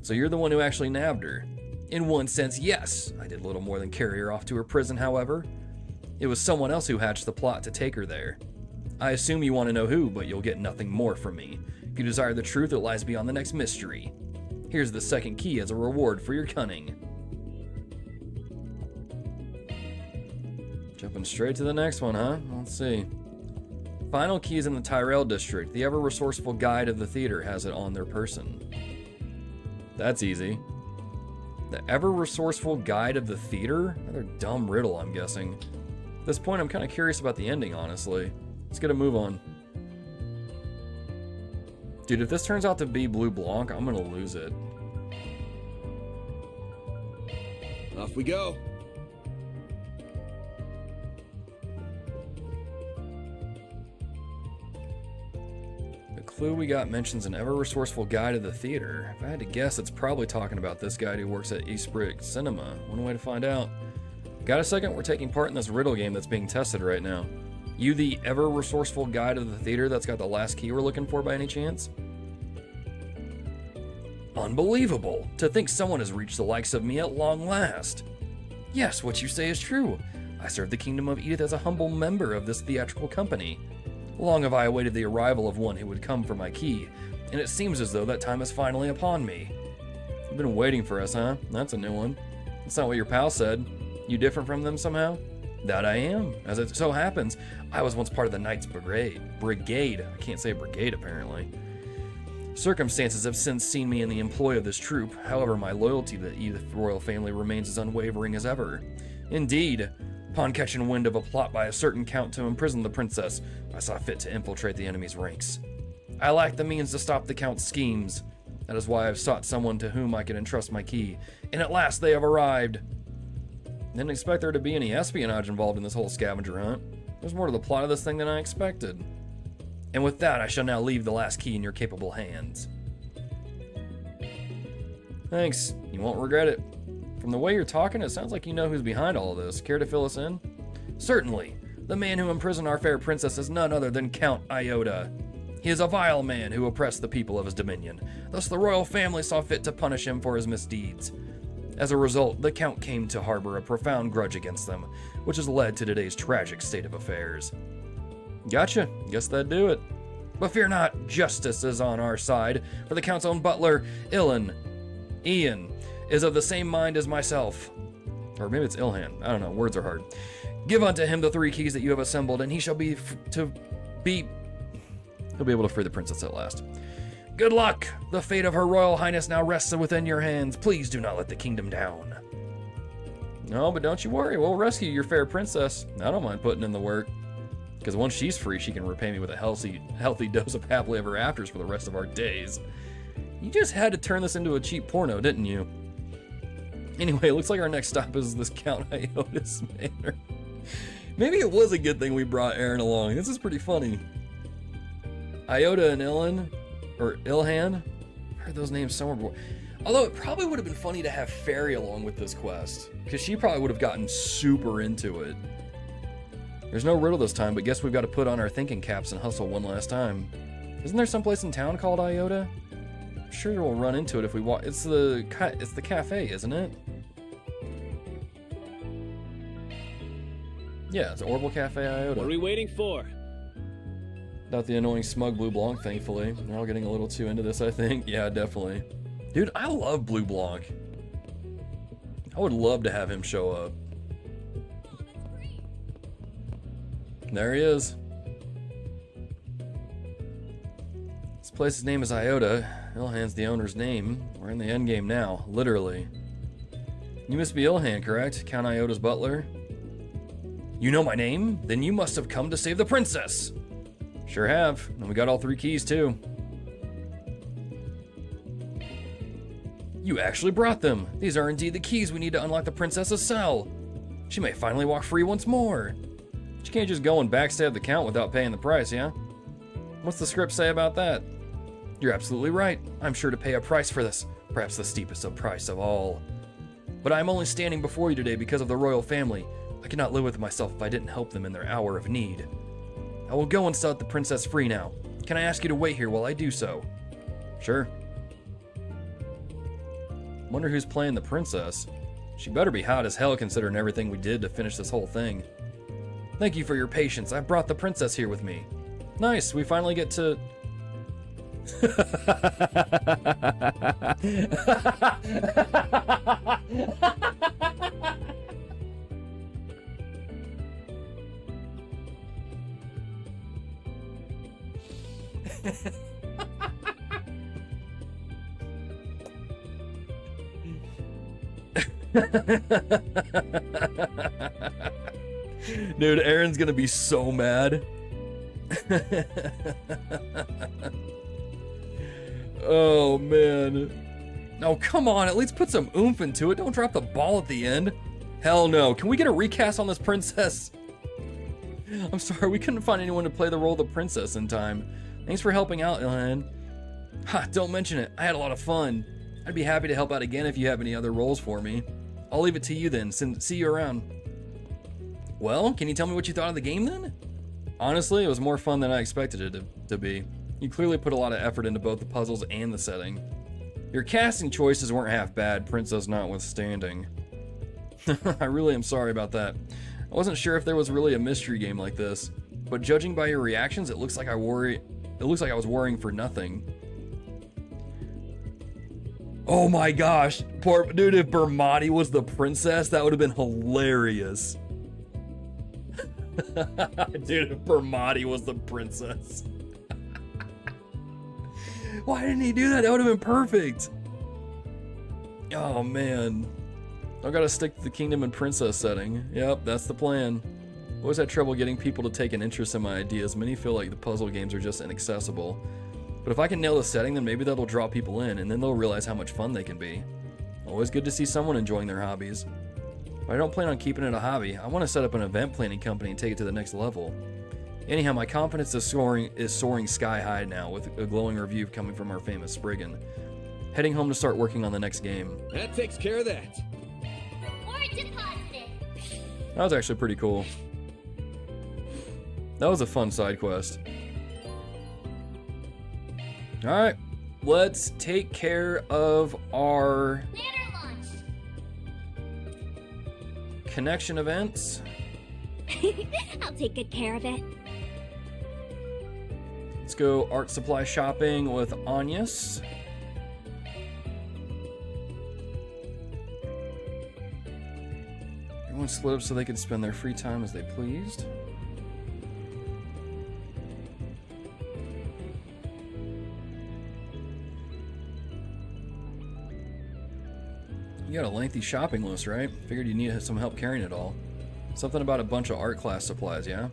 A: So you're the one who actually nabbed her. In one sense, yes. I did little more than carry her off to her prison, however. It was someone else who hatched the plot to take her there. I assume you want to know who, but you'll get nothing more from me. If you desire the truth, it lies beyond the next mystery. Here's the second key as a reward for your cunning. Jumping straight to the next one, huh? Let's see. Final key is in the Tyrell district. The ever-resourceful guide of the theater has it on their person. That's easy. The ever-resourceful guide of the theater? Another dumb riddle, I'm guessing. At this point, I'm kind of curious about the ending, honestly. Let's get a move on. Dude, if this turns out to be Blue Blanc, I'm gonna lose it.
J: Off we go.
A: The clue we got mentions an ever-resourceful guide of the theater. If I had to guess, it's probably talking about this guy who works at Eastbrick Cinema. One way to find out. Got a second? We're taking part in this riddle game that's being tested right now. You the ever-resourceful guide of the theater that's got the last key we're looking for by any chance? Unbelievable! To think someone has reached the likes of me at long last. Yes, what you say is true. I serve the Kingdom of Edith as a humble member of this theatrical company. Long have I awaited the arrival of one who would come for my key, and it seems as though that time is finally upon me. You've been waiting for us, huh? That's a new one. That's not what your pal said. You different from them somehow? That I am. As it so happens, I was once part of the Knights Brigade. I can't say brigade, apparently. Circumstances have since seen me in the employ of this troop. However, my loyalty to the Edith royal family remains as unwavering as ever. Indeed, upon catching wind of a plot by a certain count to imprison the princess, I saw fit to infiltrate the enemy's ranks. I lacked the means to stop the count's schemes. That is why I've sought someone to whom I can entrust my key. And at last they have arrived. Didn't expect there to be any espionage involved in this whole scavenger hunt. There's more to the plot of this thing than I expected. And with that, I shall now leave the last key in your capable hands. Thanks. You won't regret it. From the way you're talking, it sounds like you know who's behind all of this. Care to fill us in? Certainly. The man who imprisoned our fair princess is none other than Count Iota. He is a vile man who oppressed the people of his dominion. Thus the royal family saw fit to punish him for his misdeeds. As a result, the Count came to harbor a profound grudge against them, which has led to today's tragic state of affairs. Gotcha. Guess that'd do it. But fear not, justice is on our side, for the Count's own butler, Ian, is of the same mind as myself. Or maybe it's Ilhan. I don't know. Words are hard. Give unto him the 3 keys that you have assembled, and he shall he'll be able to free the princess at last. Good luck! The fate of Her Royal Highness now rests within your hands. Please do not let the kingdom down. No, but don't you worry. We'll rescue your fair princess. I don't mind putting in the work. Because once she's free, she can repay me with a healthy dose of happily ever afters for the rest of our days. You just had to turn this into a cheap porno, didn't you? Anyway, it looks like our next stop is this Count Iota's manor. Maybe it was a good thing we brought Aaron along. This is pretty funny. Iota and Ilhan, I heard those names somewhere before. Although it probably would have been funny to have Fairy along with this quest, because she probably would have gotten super into it. There's no riddle this time, but guess we've got to put on our thinking caps and hustle one last time. Isn't there someplace in town called Iota? I'm sure we'll run into it if we walk. It's the cafe, isn't it? Yeah, it's Orbital Cafe Iota.
D: What are we waiting for?
A: Not the annoying smug Blue Blanc, thankfully. They're all getting a little too into this, I think. Yeah, definitely. Dude, I love Blue Blanc. I would love to have him show up. There he is. This place's name is Iota. Ilhan's the owner's name. We're in the endgame now, literally. You must be Ilhan, correct? Count Iota's butler? You know my name? Then you must have come to save the princess. Sure have. And we got all 3 keys, too. You actually brought them. These are indeed the keys we need to unlock the princess's cell. She may finally walk free once more. She can't just go and backstab the count without paying the price, yeah? What's the script say about that? You're absolutely right. I'm sure to pay a price for this. Perhaps the steepest of price of all. But I'm only standing before you today because of the royal family. I could not live with myself if I didn't help them in their hour of need. I will go and set the princess free now. Can I ask you to wait here while I do so? Sure. Wonder who's playing the princess. She better be hot as hell considering everything we did to finish this whole thing. Thank you for your patience. I brought the princess here with me. Nice, we finally get to... Dude, Aaron's gonna be so mad. Oh man. No, come on, at least put some oomph into it. Don't drop the ball at the end. Hell no. Can we get a recast on this princess? I'm sorry, we couldn't find anyone to play the role of the princess in time. Thanks for helping out, Ilhan. Ha, don't mention it. I had a lot of fun. I'd be happy to help out again if you have any other roles for me. I'll leave it to you then. See you around. Well, can you tell me what you thought of the game then? Honestly, it was more fun than I expected it to be. You clearly put a lot of effort into both the puzzles and the setting. Your casting choices weren't half bad, princess notwithstanding. I really am sorry about that. I wasn't sure if there was really a mystery game like this, but judging by your reactions, it looks like I was worrying for nothing. Oh my gosh, poor dude, if Bermati was the princess, that would have been hilarious. Dude, if Bermati was the princess. Why didn't he do that? That would have been perfect. Oh man. I gotta stick to the kingdom and princess setting. Yep, that's the plan. Always had trouble getting people to take an interest in my ideas. Many feel like the puzzle games are just inaccessible. But if I can nail the setting, then maybe that'll draw people in, and then they'll realize how much fun they can be. Always good to see someone enjoying their hobbies. But I don't plan on keeping it a hobby. I want to set up an event planning company and take it to the next level. Anyhow, my confidence is soaring sky high now with a glowing review coming from our famous Spriggan. Heading home to start working on the next game.
J: That takes care of that.
E: Reward deposited.
A: That was actually pretty cool. That was a fun side quest. Alright, let's take care of our connection events.
P: I'll take good care of it.
A: Let's go art supply shopping with Agnes. Everyone split up so they could spend their free time as they pleased. You got a lengthy shopping list, right? Figured you needed some help carrying it all. Something about a bunch of art class supplies, yeah?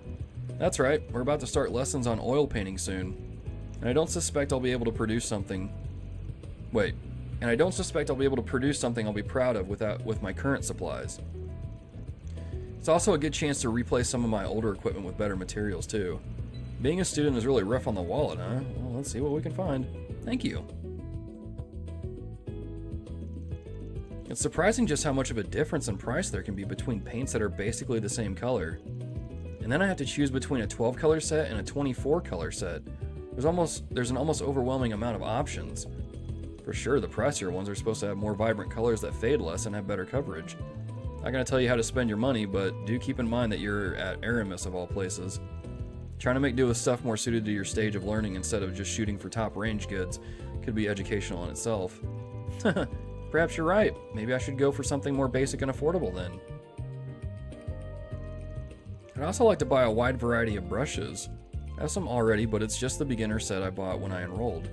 A: That's right, we're about to start lessons on oil painting soon. And I don't suspect I'll be able to produce something... Wait. And I don't suspect I'll be able to produce something I'll be proud of with my current supplies. It's also a good chance to replace some of my older equipment with better materials, too. Being a student is really rough on the wallet, huh? Well, let's see what we can find. Thank you. It's surprising just how much of a difference in price there can be between paints that are basically the same color. And then I have to choose between a 12 color set and a 24 color set. There's an almost overwhelming amount of options. For sure, the pricier ones are supposed to have more vibrant colors that fade less and have better coverage. Not gonna tell you how to spend your money, but do keep in mind that you're at Aramis of all places. Trying to make do with stuff more suited to your stage of learning instead of just shooting for top range goods could be educational in itself. Perhaps you're right. Maybe I should go for something more basic and affordable then. I'd also like to buy a wide variety of brushes. I have some already, but it's just the beginner set I bought when I enrolled.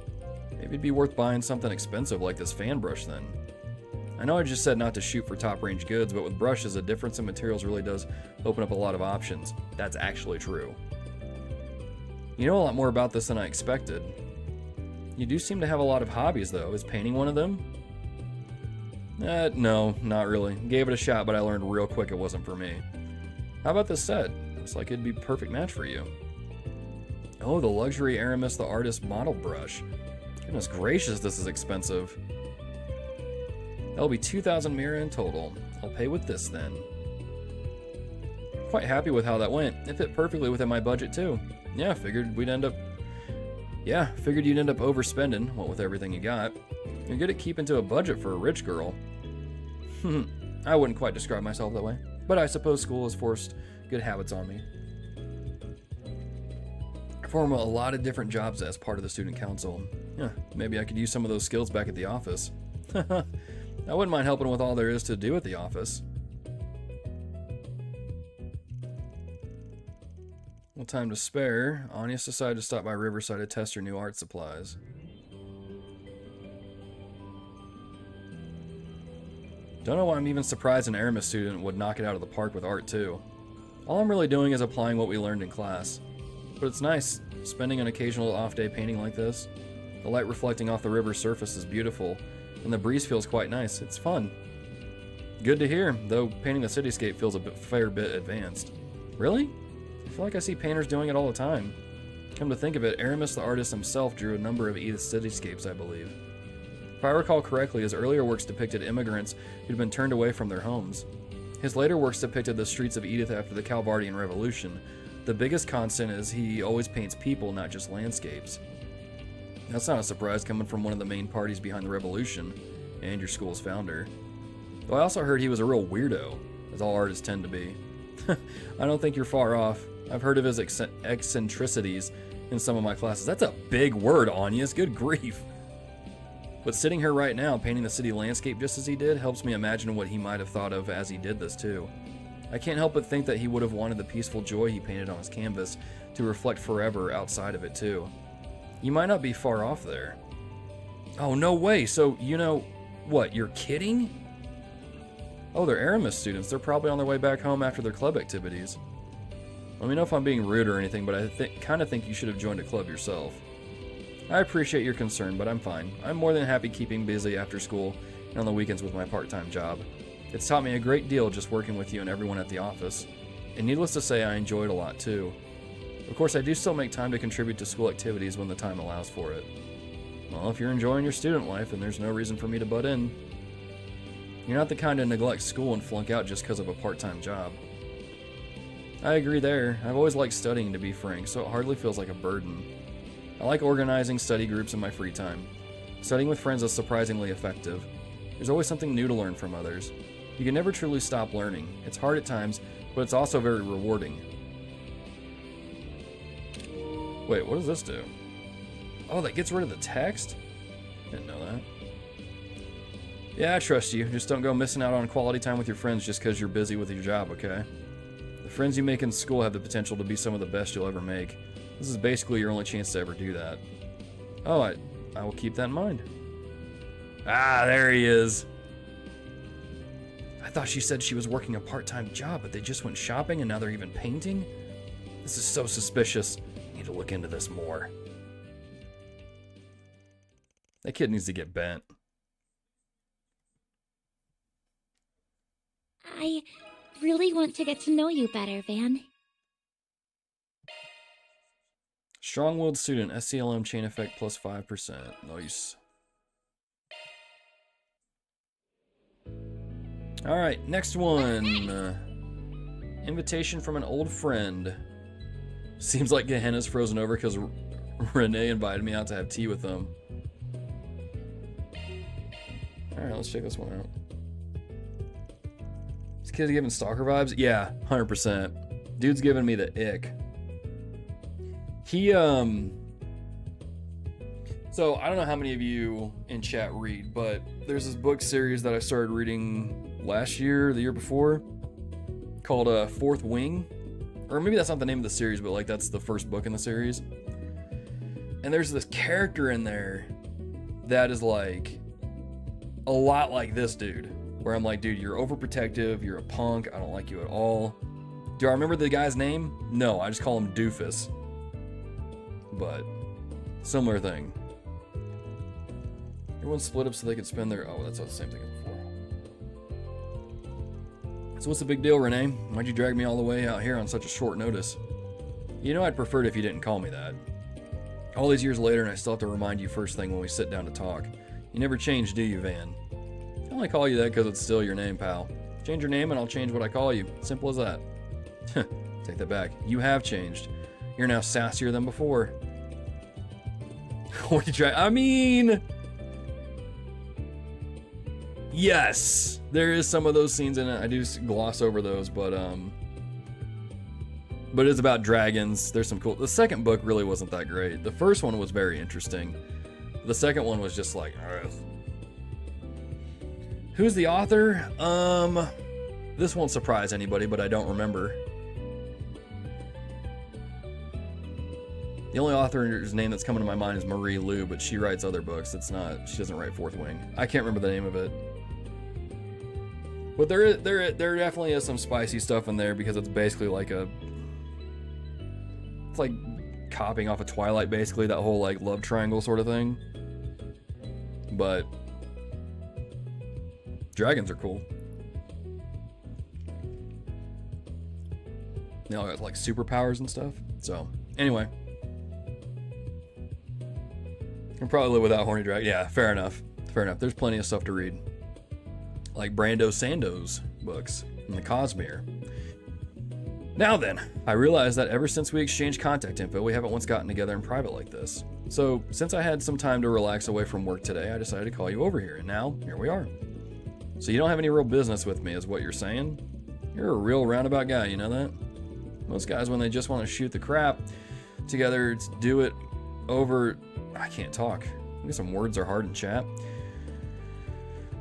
A: Maybe it'd be worth buying something expensive like this fan brush then. I know I just said not to shoot for top range goods, but with brushes, a difference in materials really does open up a lot of options. That's actually true. You know a lot more about this than I expected. You do seem to have a lot of hobbies though. Is painting one of them? No, not really. Gave it a shot, but I learned real quick it wasn't for me. How about this set? Looks like it'd be a perfect match for you. Oh, the luxury Aramis the Artist model brush. Goodness gracious, this is expensive. That'll be 2,000 mira in total. I'll pay with this then. Quite happy with how that went. It fit perfectly within my budget too. Yeah, figured you'd end up overspending, what with everything you got. You're good at keeping to a budget for a rich girl. I wouldn't quite describe myself that way, but I suppose school has forced good habits on me. I perform a lot of different jobs as part of the student council. Yeah, maybe I could use some of those skills back at the office. I wouldn't mind helping with all there is to do at the office. No time to spare. Agnes decided to stop by Riverside to test her new art supplies. Don't know why I'm even surprised an Aramis student would knock it out of the park with art too. All I'm really doing is applying what we learned in class. But it's nice, spending an occasional off-day painting like this. The light reflecting off the river's surface is beautiful, and the breeze feels quite nice. It's fun. Good to hear, though painting the cityscape feels a fair bit advanced. Really? I feel like I see painters doing it all the time. Come to think of it, Aramis the artist himself drew a number of Edith's cityscapes, I believe. If I recall correctly, his earlier works depicted immigrants who'd been turned away from their homes. His later works depicted the streets of Edith after the Calvardian Revolution. The biggest constant is he always paints people, not just landscapes. That's not a surprise coming from one of the main parties behind the revolution, and your school's founder. Though I also heard he was a real weirdo, as all artists tend to be. I don't think you're far off. I've heard of his eccentricities in some of my classes. That's a big word, Agnes, good grief. But sitting here right now, painting the city landscape just as he did, helps me imagine what he might have thought of as he did this too. I can't help but think that he would have wanted the peaceful joy he painted on his canvas to reflect forever outside of it too. You might not be far off there. Oh, no way, so you know, what, you're kidding? Oh, they're Aramis students. They're probably on their way back home after their club activities. Let me know if I'm being rude or anything, but I kind of think you should have joined a club yourself. I appreciate your concern, but I'm fine. I'm more than happy keeping busy after school and on the weekends with my part-time job. It's taught me a great deal just working with you and everyone at the office. And needless to say, I enjoy it a lot too. Of course, I do still make time to contribute to school activities when the time allows for it. Well, if you're enjoying your student life, then there's no reason for me to butt in. You're not the kind to neglect school and flunk out just because of a part-time job. I agree there. I've always liked studying, to be frank, so it hardly feels like a burden. I like organizing study groups in my free time. Studying with friends is surprisingly effective. There's always something new to learn from others. You can never truly stop learning. It's hard at times, but it's also very rewarding. Wait, what does this do? Oh, that gets rid of the text? Didn't know that. Yeah, I trust you. Just don't go missing out on quality time with your friends just because you're busy with your job, okay? The friends you make in school have the potential to be some of the best you'll ever make. This is basically your only chance to ever do that. Oh, I will keep that in mind. Ah, there he is. I thought she said she was working a part-time job, but they just went shopping and now they're even painting? This is so suspicious. I need to look into this more. That kid needs to get bent.
P: I really want to get to know you better, Van.
A: Strong-willed student, SCLM chain effect plus 5%. Nice. Alright, next one. Invitation from an old friend. Seems like Gehenna's frozen over because Renee invited me out to have tea with them. Alright, let's check this one out. This kid's giving stalker vibes? Yeah, 100%. Dude's giving me the ick. He, so I don't know how many of you in chat read, but there's this book series that I started reading last year, the year before, called Fourth Wing. Or maybe that's not the name of the series, but like that's the first book in the series. And there's this character in there that is like a lot like this dude, where I'm like, dude, you're overprotective, you're a punk, I don't like you at all. Do I remember the guy's name? No, I just call him Doofus. But similar thing. Everyone split up so they could spend their... Oh, that's the same thing as before. So what's the big deal, Renee? Why'd you drag me all the way out here on such a short notice? You know I'd prefer it if you didn't call me that. All these years later, and I still have to remind you first thing when we sit down to talk. You never change, do you, Van? I only call you that because it's still your name, pal. Change your name and I'll change what I call you. Simple as that. Take that back. You have changed. You're now sassier than before. What did you try? I mean... Yes, there is some of those scenes in it. I do gloss over those, but it's about dragons. There's some cool... The second book really wasn't that great. The first one was very interesting. The second one was just like... Ugh. Who's the author? This won't surprise anybody, but I don't remember. The only author's name that's coming to my mind is Marie Lu, but she writes other books. She doesn't write Fourth Wing. I can't remember the name of it. But there definitely is some spicy stuff in there because it's basically like it's like copying off of Twilight, basically, that whole like love triangle sort of thing. But dragons are cool. They all got like superpowers and stuff. So anyway, can probably live without horny dragon. Yeah, fair enough. Fair enough. There's plenty of stuff to read. Like Brando Sando's books and the Cosmere. Now then, I realized that ever since we exchanged contact info, we haven't once gotten together in private like this. So, since I had some time to relax away from work today, I decided to call you over here, and now, here we are. So you don't have any real business with me, is what you're saying? You're a real roundabout guy, you know that? Most guys, when they just want to shoot the crap together, do it over... I can't talk. I guess some words are hard in chat.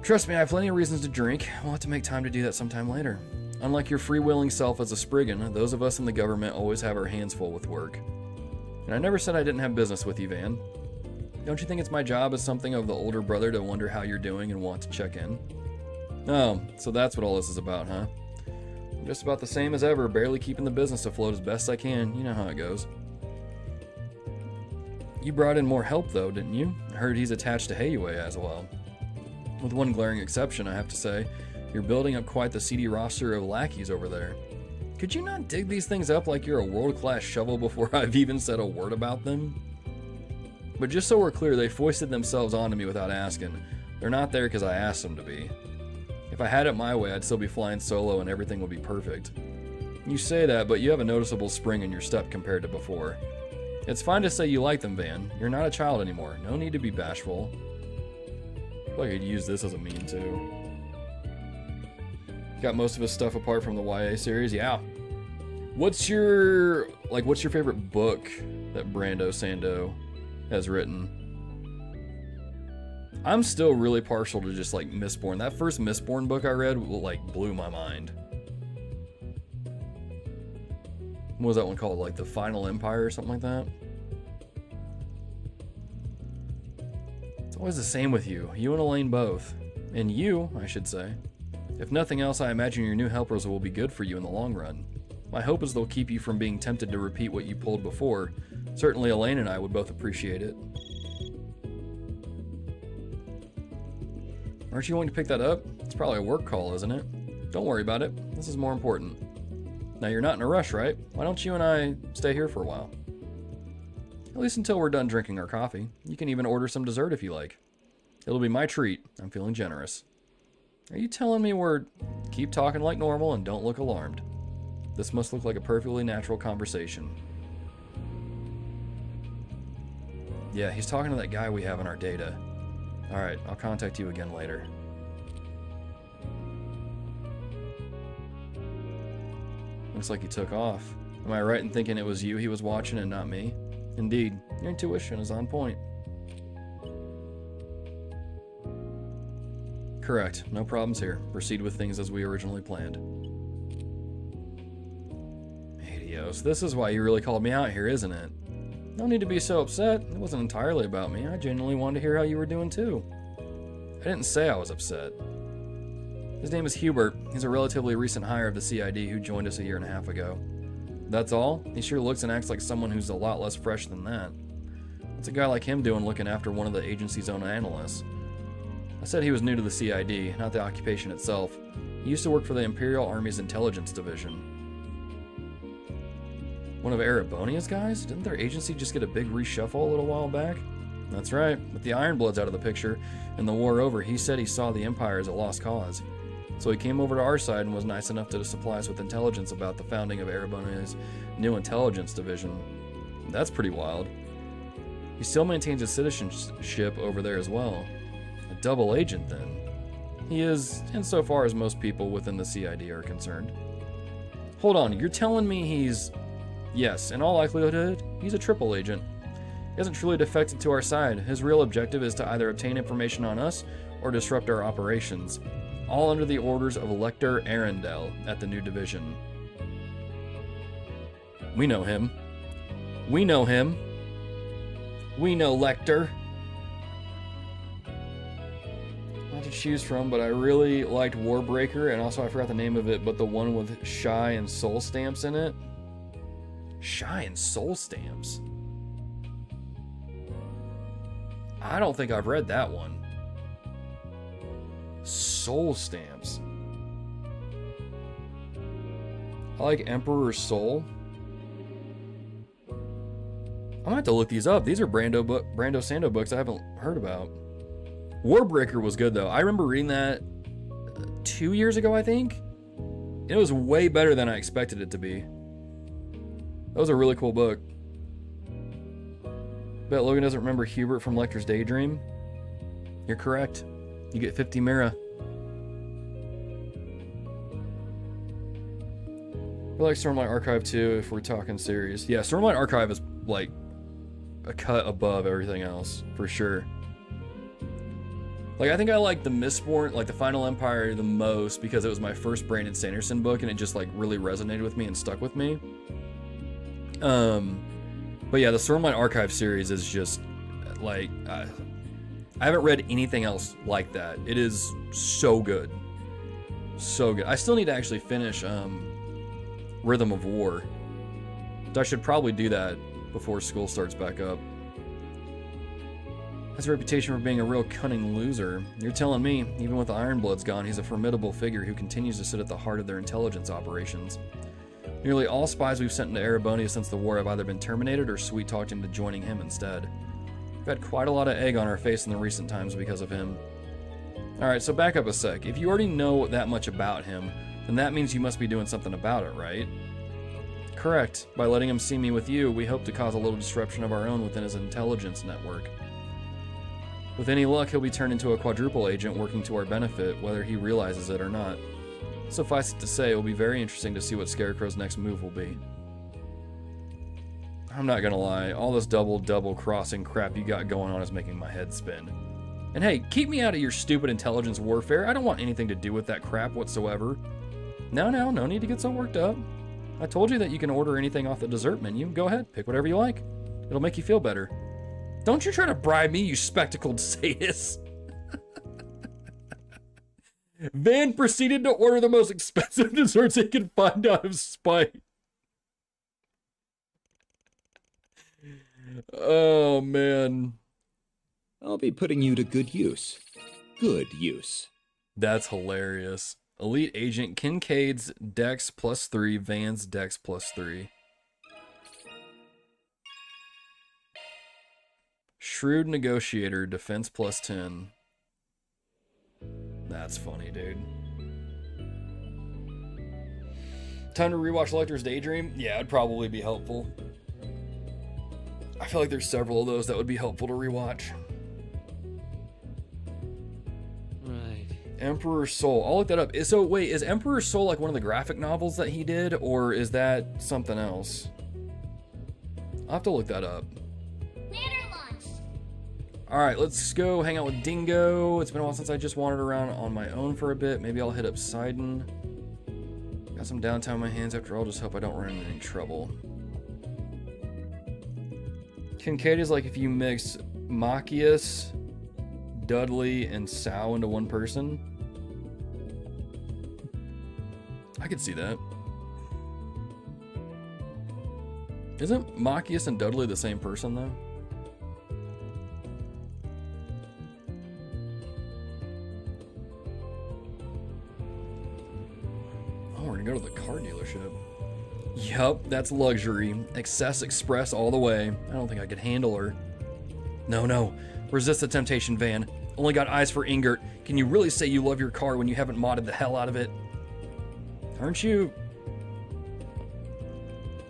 A: Trust me, I have plenty of reasons to drink. We'll have to make time to do that sometime later. Unlike your freewheeling self as a Spriggan, those of us in the government always have our hands full with work. And I never said I didn't have business with you, Van. Don't you think it's my job as something of the older brother to wonder how you're doing and want to check in? Oh, so that's what all this is about, huh? I'm just about the same as ever, barely keeping the business afloat as best I can. You know how it goes. You brought in more help, though, didn't you? I heard he's attached to Heiyue as well. With one glaring exception, I have to say. You're building up quite the seedy roster of lackeys over there. Could you not dig these things up like you're a world-class shovel before I've even said a word about them? But just so we're clear, they foisted themselves onto me without asking. They're not there because I asked them to be. If I had it my way, I'd still be flying solo and everything would be perfect. You say that, but you have a noticeable spring in your step compared to before. It's fine to say you like them, Van. You're not a child anymore. No need to be bashful. I feel like I could use this as a meme, too. Got most of his stuff apart from the YA series? Yeah. What's your favorite book that Brando Sando has written? I'm still really partial to just, like, Mistborn. That first Mistborn book I read, like, blew my mind. What was that one called? Like, The Final Empire or something like that? It's always the same with you. You and Elaine both. And you, I should say. If nothing else, I imagine your new helpers will be good for you in the long run. My hope is they'll keep you from being tempted to repeat what you pulled before. Certainly Elaine and I would both appreciate it. Aren't you going to pick that up? It's probably a work call, isn't it? Don't worry about it. This is more important. Now you're not in a rush, right? Why don't you and I stay here for a while? At least until we're done drinking our coffee. You can even order some dessert if you like. It'll be my treat. I'm feeling generous. Are you telling me we're keep talking like normal and don't look alarmed? This must look like a perfectly natural conversation. Yeah, he's talking to that guy we have in our data. Alright, I'll contact you again later. Looks like he took off. Am I right in thinking it was you he was watching and not me? Indeed, your intuition is on point. Correct. No problems here. Proceed with things as we originally planned. Adios. This is why you really called me out here, isn't it? No need to be so upset. It wasn't entirely about me. I genuinely wanted to hear how you were doing too. I didn't say I was upset. His name is Hubert. He's a relatively recent hire of the CID who joined us a year and a half ago. That's all? He sure looks and acts like someone who's a lot less fresh than that. What's a guy like him doing looking after one of the agency's own analysts? I said he was new to the CID, not the occupation itself. He used to work for the Imperial Army's Intelligence Division. One of Erebonia's guys? Didn't their agency just get a big reshuffle a little while back? That's right. With the Ironbloods out of the picture and the war over, he said he saw the Empire as a lost cause. So he came over to our side and was nice enough to supply us with intelligence about the founding of Erebonia's new intelligence division. That's pretty wild. He still maintains his citizenship over there as well. A double agent, then. He is, insofar as most people within the CID are concerned. Hold on, you're telling me he's... Yes, in all likelihood, he's a triple agent. He hasn't truly defected to our side. His real objective is to either obtain information on us or disrupt our operations. All under the orders of Lecter Arundel at the new division. We know him. We know him. We know Lecter. Not to choose from, but I really liked Warbreaker, and also I forgot the name of it, but the one with Shy and Soul Stamps in it. Shy and Soul Stamps? I don't think I've read that one. Soul Stamps. I like Emperor's Soul. I'm gonna have to look these up. These are Brando Sando books I haven't heard about. Warbreaker was good though. I remember reading that 2 years ago, I think. It was way better than I expected it to be. That was a really cool book. Bet Logan doesn't remember Hubert from Lecter's Daydream. You're correct. You get 50 Mira. I like Stormlight Archive too, if we're talking series. Yeah, Stormlight Archive is like a cut above everything else, for sure. Like, I think I like the Mistborn, like the Final Empire the most because it was my first Brandon Sanderson book and it just like really resonated with me and stuck with me. But yeah, the Stormlight Archive series is just like, I haven't read anything else like that. It is so good. So good. I still need to actually finish Rhythm of War. I should probably do that before school starts back up. Has a reputation for being a real cunning loser. You're telling me, even with the Ironbloods gone, he's a formidable figure who continues to sit at the heart of their intelligence operations. Nearly all spies we've sent into Erebonia since the war have either been terminated or sweet-talked into joining him instead. We've had quite a lot of egg on our face in the recent times because of him. Alright, so back up a sec. If you already know that much about him, then that means you must be doing something about it, right? Correct. By letting him see me with you, we hope to cause a little disruption of our own within his intelligence network. With any luck, he'll be turned into a quadruple agent working to our benefit, whether he realizes it or not. Suffice it to say, it will be very interesting to see what Scarecrow's next move will be. I'm not gonna lie, all this double crossing crap you got going on is making my head spin. And hey, keep me out of your stupid intelligence warfare. I don't want anything to do with that crap whatsoever. No need to get so worked up. I told you that you can order anything off the dessert menu. Go ahead, pick whatever you like. It'll make you feel better. Don't you try to bribe me, you spectacled sadist. Van proceeded to order the most expensive desserts he could find out of spite. Oh, man.
T: I'll be putting you to good use. Good use.
A: That's hilarious. Elite Agent Kincaid's Dex +3, Van's Dex +3. Shrewd Negotiator, Defense +10. That's funny, dude. Time to rewatch Lecter's Daydream? Yeah, it'd probably be helpful. I feel like there's several of those that would be helpful to rewatch.
N: Right.
A: Emperor's Soul. I'll look that up. So wait, is Emperor's Soul like one of the graphic novels that he did, or is that something else? I'll have to look that up. Alright, let's go hang out with Dingo. It's been a while since I just wandered around on my own for a bit. Maybe I'll hit up Sidon. Got some downtime on my hands after all. Just hope I don't run into any trouble. Kincaid is like if you mix Machias, Dudley, and Sal into one person. I could see that. Isn't Machias and Dudley the same person, though? Oh, we're gonna go to the car dealership. Yup, that's luxury. Excess Express all the way. I don't think I could handle her. No. Resist the temptation, Van. Only got eyes for Ingert. Can you really say you love your car when you haven't modded the hell out of it? Aren't you?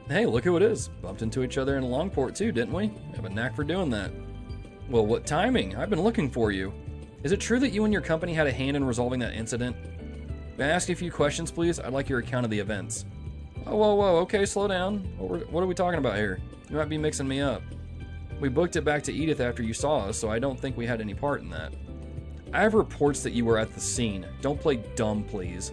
A: Hey, look who it is. Bumped into each other in Longport too, didn't we? Have a knack for doing that. Well, what timing? I've been looking for you. Is it true that you and your company had a hand in resolving that incident? May I ask you a few questions, please? I'd like your account of the events. Oh, whoa, okay, slow down. What are we talking about here? You might be mixing me up. We booked it back to Edith after you saw us, so I don't think we had any part in that. I have reports that you were at the scene. Don't play dumb, please.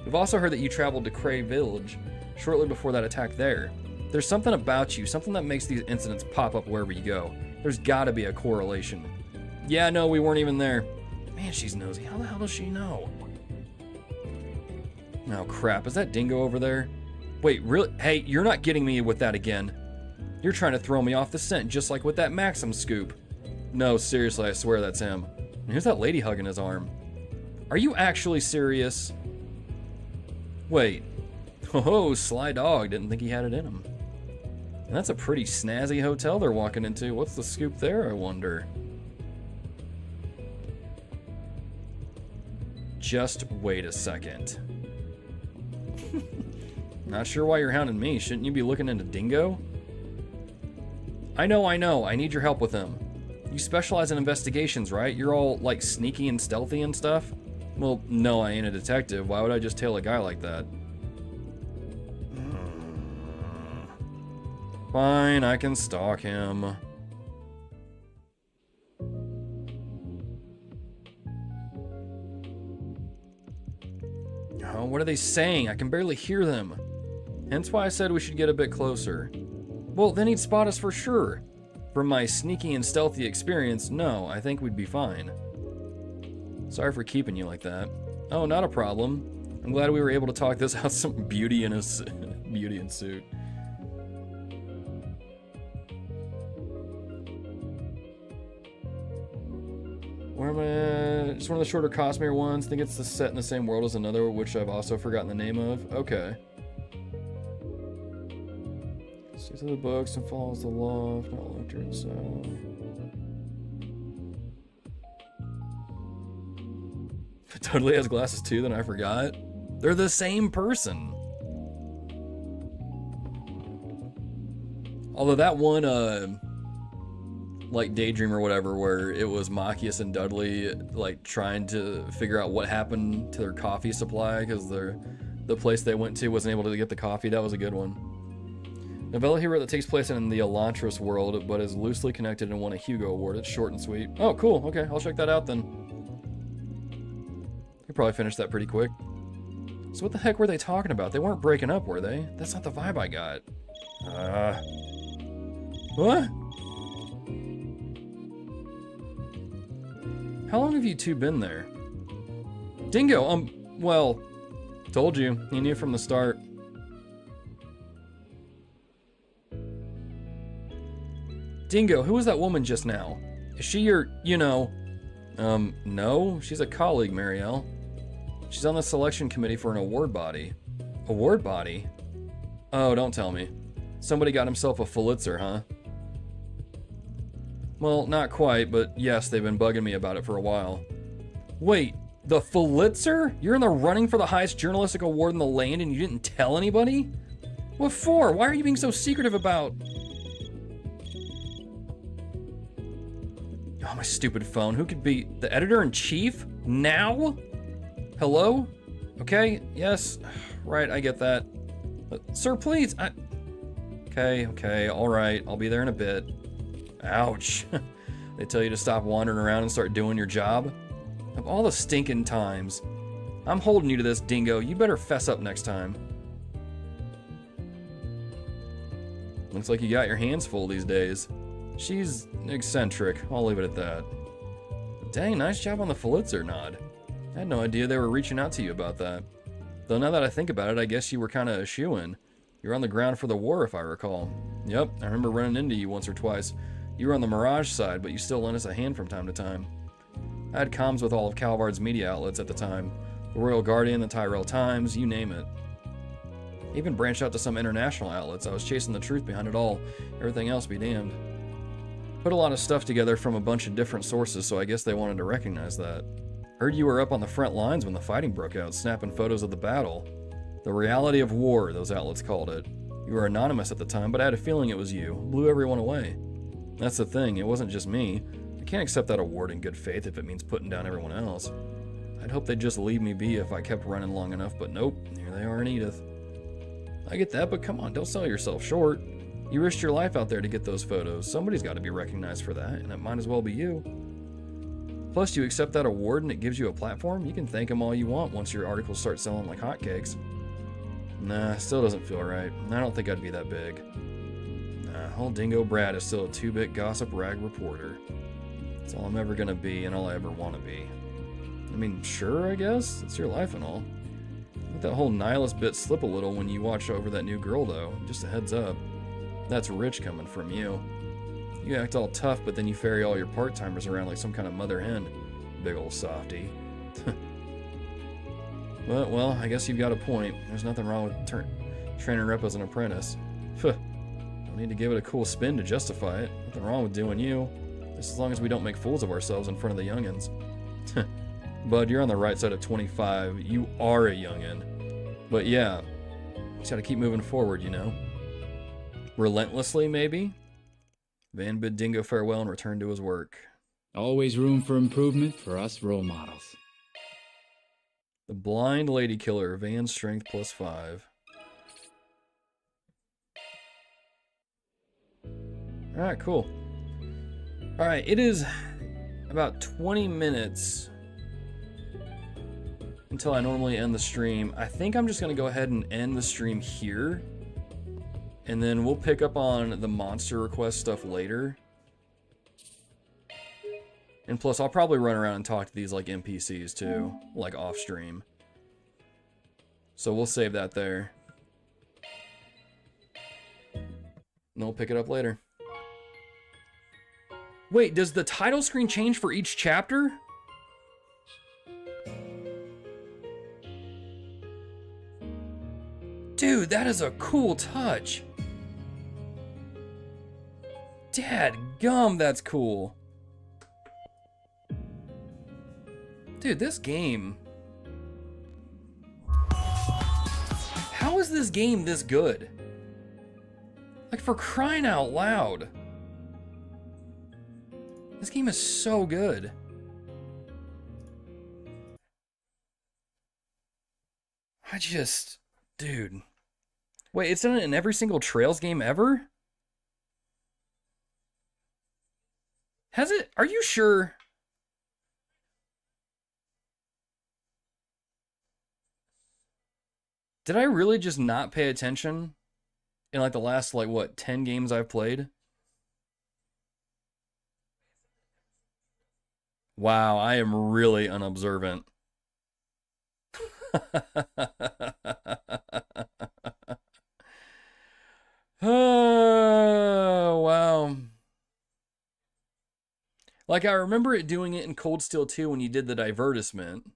A: We've also heard that you traveled to Cray Village shortly before that attack there. There's something about you, something that makes these incidents pop up wherever you go. There's gotta be a correlation. Yeah, no, we weren't even there. Man, she's nosy. How the hell does she know? Oh, crap. Is that Dingo over there? Wait, really? Hey, you're not getting me with that again. You're trying to throw me off the scent, just like with that Maxim scoop. No, seriously, I swear that's him. And who's that lady hugging his arm? Are you actually serious? Wait. Oh, sly dog. Didn't think he had it in him. And that's a pretty snazzy hotel they're walking into. What's the scoop there, I wonder? Just wait a second. Not sure why you're hounding me. Shouldn't you be looking into Dingo? I know. I need your help with him. You specialize in investigations, right? You're all, like, sneaky and stealthy and stuff? Well, no, I ain't a detective. Why would I just tail a guy like that? Fine, I can stalk him. Oh, what are they saying? I can barely hear them. Hence why I said we should get a bit closer. Well, then he'd spot us for sure. From my sneaky and stealthy experience, no, I think we'd be fine. Sorry for keeping you like that. Oh, not a problem. I'm glad we were able to talk this out. Some beauty in his beauty in suit. Where am I? Just one of the shorter Cosmere ones. Think it's set in the same world as another, which I've also forgotten the name of. Okay. Sticks to the books and follows the law, if not lectured, so. Totally has glasses too, then I forgot. They're the same person. Although that one, like Daydream or whatever, where it was Machias and Dudley, like, trying to figure out what happened to their coffee supply because the place they went to wasn't able to get the coffee. That was a good one. Novella he wrote that takes place in the Elantris world, but is loosely connected and won a Hugo Award. It's short and sweet. Oh, cool. Okay, I'll check that out then. You probably finished that pretty quick. So what the heck were they talking about? They weren't breaking up, were they? That's not the vibe I got. What? How long have you two been there? Dingo, well, told you. He knew from the start. Dingo, who was that woman just now? Is she your, no, she's a colleague, Marielle. She's on the selection committee for an award body. Award body? Oh, don't tell me. Somebody got himself a Pulitzer, huh? Well, not quite, but yes, they've been bugging me about it for a while. Wait, the Pulitzer? You're in the running for the highest journalistic award in the land and you didn't tell anybody? What for? Why are you being so secretive about... Oh, my stupid phone. Who could be the editor-in-chief? Now? Hello? Okay, yes. Right, I get that. Sir, please. Okay, all right. I'll be there in a bit. Ouch. They tell you to stop wandering around and start doing your job. Of all the stinking times. I'm holding you to this, Dingo. You better fess up next time. Looks like you got your hands full these days. She's eccentric. I'll leave it at that. Dang, nice job on the Pulitzer nod. I had no idea they were reaching out to you about that. Though now that I think about it, I guess you were kind of a shoo-in. You were on the ground for the war, if I recall. Yep, I remember running into you once or twice. You were on the Mirage side, but you still lent us a hand from time to time. I had comms with all of Calvard's media outlets at the time. The Royal Guardian, the Tyrell Times, you name it. I even branched out to some international outlets. I was chasing the truth behind it all. Everything else be damned. Put a lot of stuff together from a bunch of different sources, so I guess they wanted to recognize that. Heard you were up on the front lines when the fighting broke out, snapping photos of the battle. The reality of war, those outlets called it. You were anonymous at the time, but I had a feeling it was you. Blew everyone away. That's the thing, it wasn't just me. I can't accept that award in good faith if it means putting down everyone else. I'd hope they'd just leave me be if I kept running long enough, but nope, here they are in Edith. I get that, but come on, don't sell yourself short. You risked your life out there to get those photos. Somebody's got to be recognized for that, and it might as well be you. Plus, you accept that award and it gives you a platform? You can thank them all you want once your articles start selling like hotcakes. Nah, still doesn't feel right. I don't think I'd be that big. Nah, old Dingo Brad is still a 2-bit gossip rag reporter. That's all I'm ever gonna be and all I ever want to be. I mean, sure, I guess. It's your life and all. Let that whole nihilist bit slip a little when you watch over that new girl, though. Just a heads up. That's rich coming from you. You act all tough, but then you ferry all your part-timers around like some kind of mother hen. Big ol' softy. Well, I guess you've got a point. There's nothing wrong with training her up as an apprentice. Don't need to give it a cool spin to justify it. Nothing wrong with doing you. Just as long as we don't make fools of ourselves in front of the youngins. Bud, you're on the right side of 25. You are a youngin'. But yeah, just gotta keep moving forward, you know? Relentlessly, maybe? Van bid Dingo farewell and returned to his work.
L: Always room for improvement for us role models.
A: The Blind Lady Killer, Van's strength +5. Alright, cool. Alright, it is about 20 minutes until I normally end the stream. I think I'm just going to go ahead and end the stream here. And then we'll pick up on the monster request stuff later. And plus, I'll probably run around and talk to these, like, NPCs, too. Like, off-stream. So we'll save that there. And we'll pick it up later. Wait, does the title screen change for each chapter? Dude, that is a cool touch. Dadgum, that's cool. Dude, this game... How is this game this good? Like, for crying out loud. This game is so good. Dude. Wait, it's done it in every single Trails game ever? Has it? Are you sure? Did I really just not pay attention in like the last, like, what, 10 games I've played? Wow, I am really unobservant. Oh, wow. Like, I remember it doing it in Cold Steel 2 when you did the divertisement.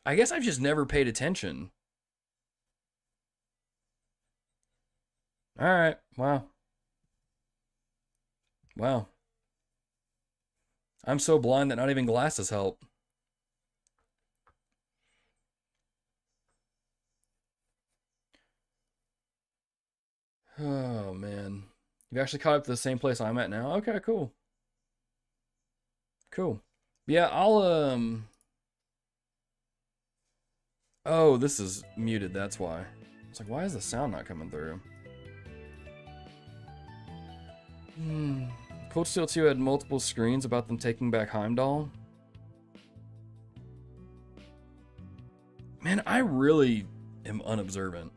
A: I guess I've just never paid attention. Alright, wow. Wow. I'm so blind that not even glasses help. Oh, man. You've actually caught up to the same place I'm at now? Okay, cool. Cool. Yeah, I'll, Oh, this is muted, that's why. It's like, why is the sound not coming through? Cold Steel 2 had multiple screens about them taking back Heimdall. Man, I really am unobservant.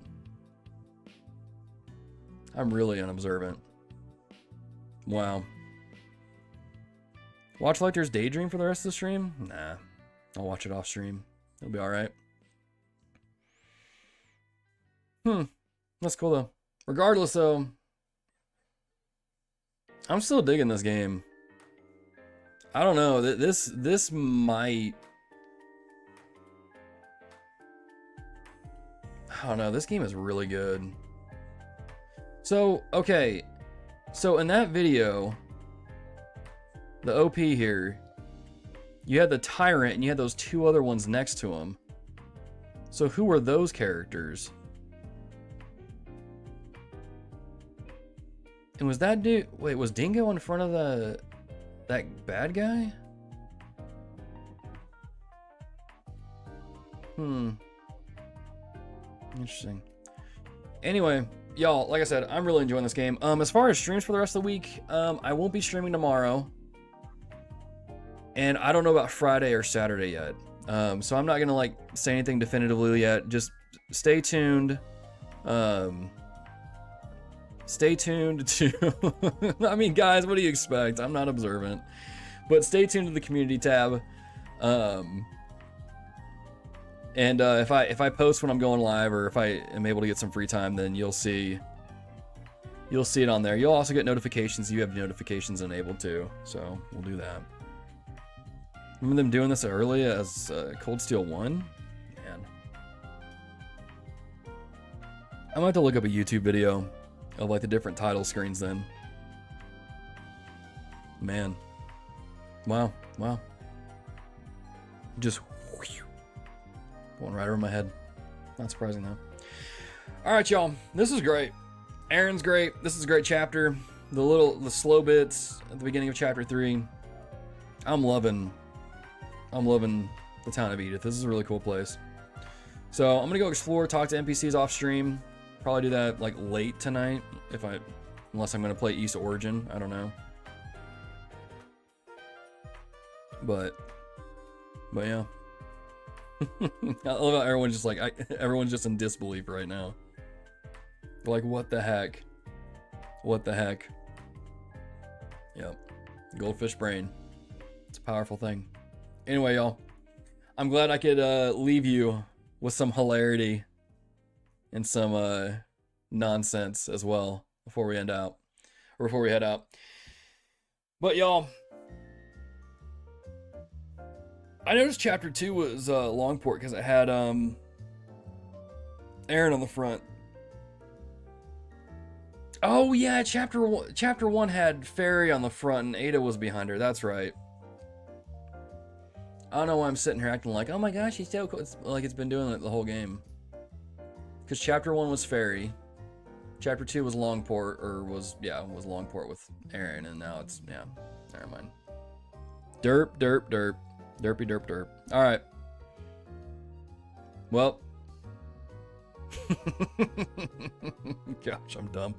A: I'm really unobservant. Wow. Watch like there's Daydream for the rest of the stream? Nah. I'll watch it off stream. It'll be alright. That's cool though. Regardless though, I'm still digging this game. I don't know. This might... I don't know. This game is really good. So, okay. So in that video, the OP here, you had the Tyrant and you had those two other ones next to him. So who were those characters? And was that dude... Wait, was Dingo in front of that bad guy? Interesting. Anyway, y'all, like I said, I'm really enjoying this game. As far as streams for the rest of the week, I won't be streaming tomorrow. And I don't know about Friday or Saturday yet. So I'm not gonna like say anything definitively yet. Just stay tuned. Stay tuned to... I mean, guys, what do you expect? I'm not observant. But stay tuned to the community tab. And if I post when I'm going live, or if I am able to get some free time, then you'll see it on there. You'll also get notifications. You have notifications enabled too, so we'll do that. Remember them doing this early as Cold Steel 1? Man. I might have to look up a YouTube video of like the different title screens then. Man. Wow. Just going right over my head. Not surprising though. Alright, y'all. This is great. Aaron's great. This is a great chapter. The slow bits at the beginning of chapter 3. I'm loving the town of Edith. This is a really cool place. So I'm gonna go explore, talk to NPCs off stream. Probably do that like late tonight, unless I'm gonna play East Origin. I don't know. But yeah. I love how everyone's just like everyone's just in disbelief right now. They're like, what the heck? What the heck? Yep. Goldfish brain. It's a powerful thing. Anyway, y'all, I'm glad I could leave you with some hilarity and some nonsense as well before we head out. But y'all, I noticed chapter 2 was Longport because it had Aaron on the front. Oh yeah, chapter 1 had Fairy on the front and Ada was behind her. That's right. I don't know why I'm sitting here acting like, oh my gosh, she's so cool. It's like it's been doing it the whole game. Because chapter 1 was Fairy. Chapter 2 was Longport, was Longport with Aaron, and now it's, yeah, never mind. Derp. Derpy derp derp. Alright. Well. Gosh, I'm dumb.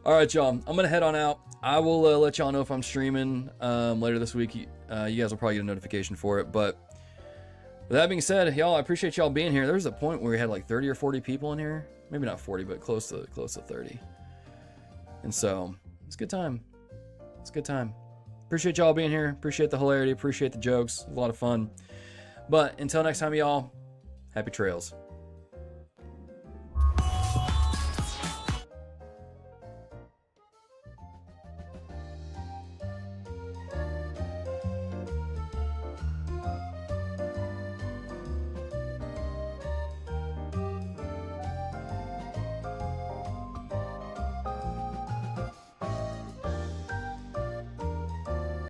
A: Alright, y'all. I'm gonna head on out. I will let y'all know if I'm streaming later this week. You guys will probably get a notification for it. But with that being said, y'all, I appreciate y'all being here. There was a point where we had like 30 or 40 people in here. Maybe not 40, but close to 30. And so, it's a good time. It's a good time. Appreciate y'all being here. Appreciate the hilarity. Appreciate the jokes. A lot of fun. But until next time, y'all, happy trails.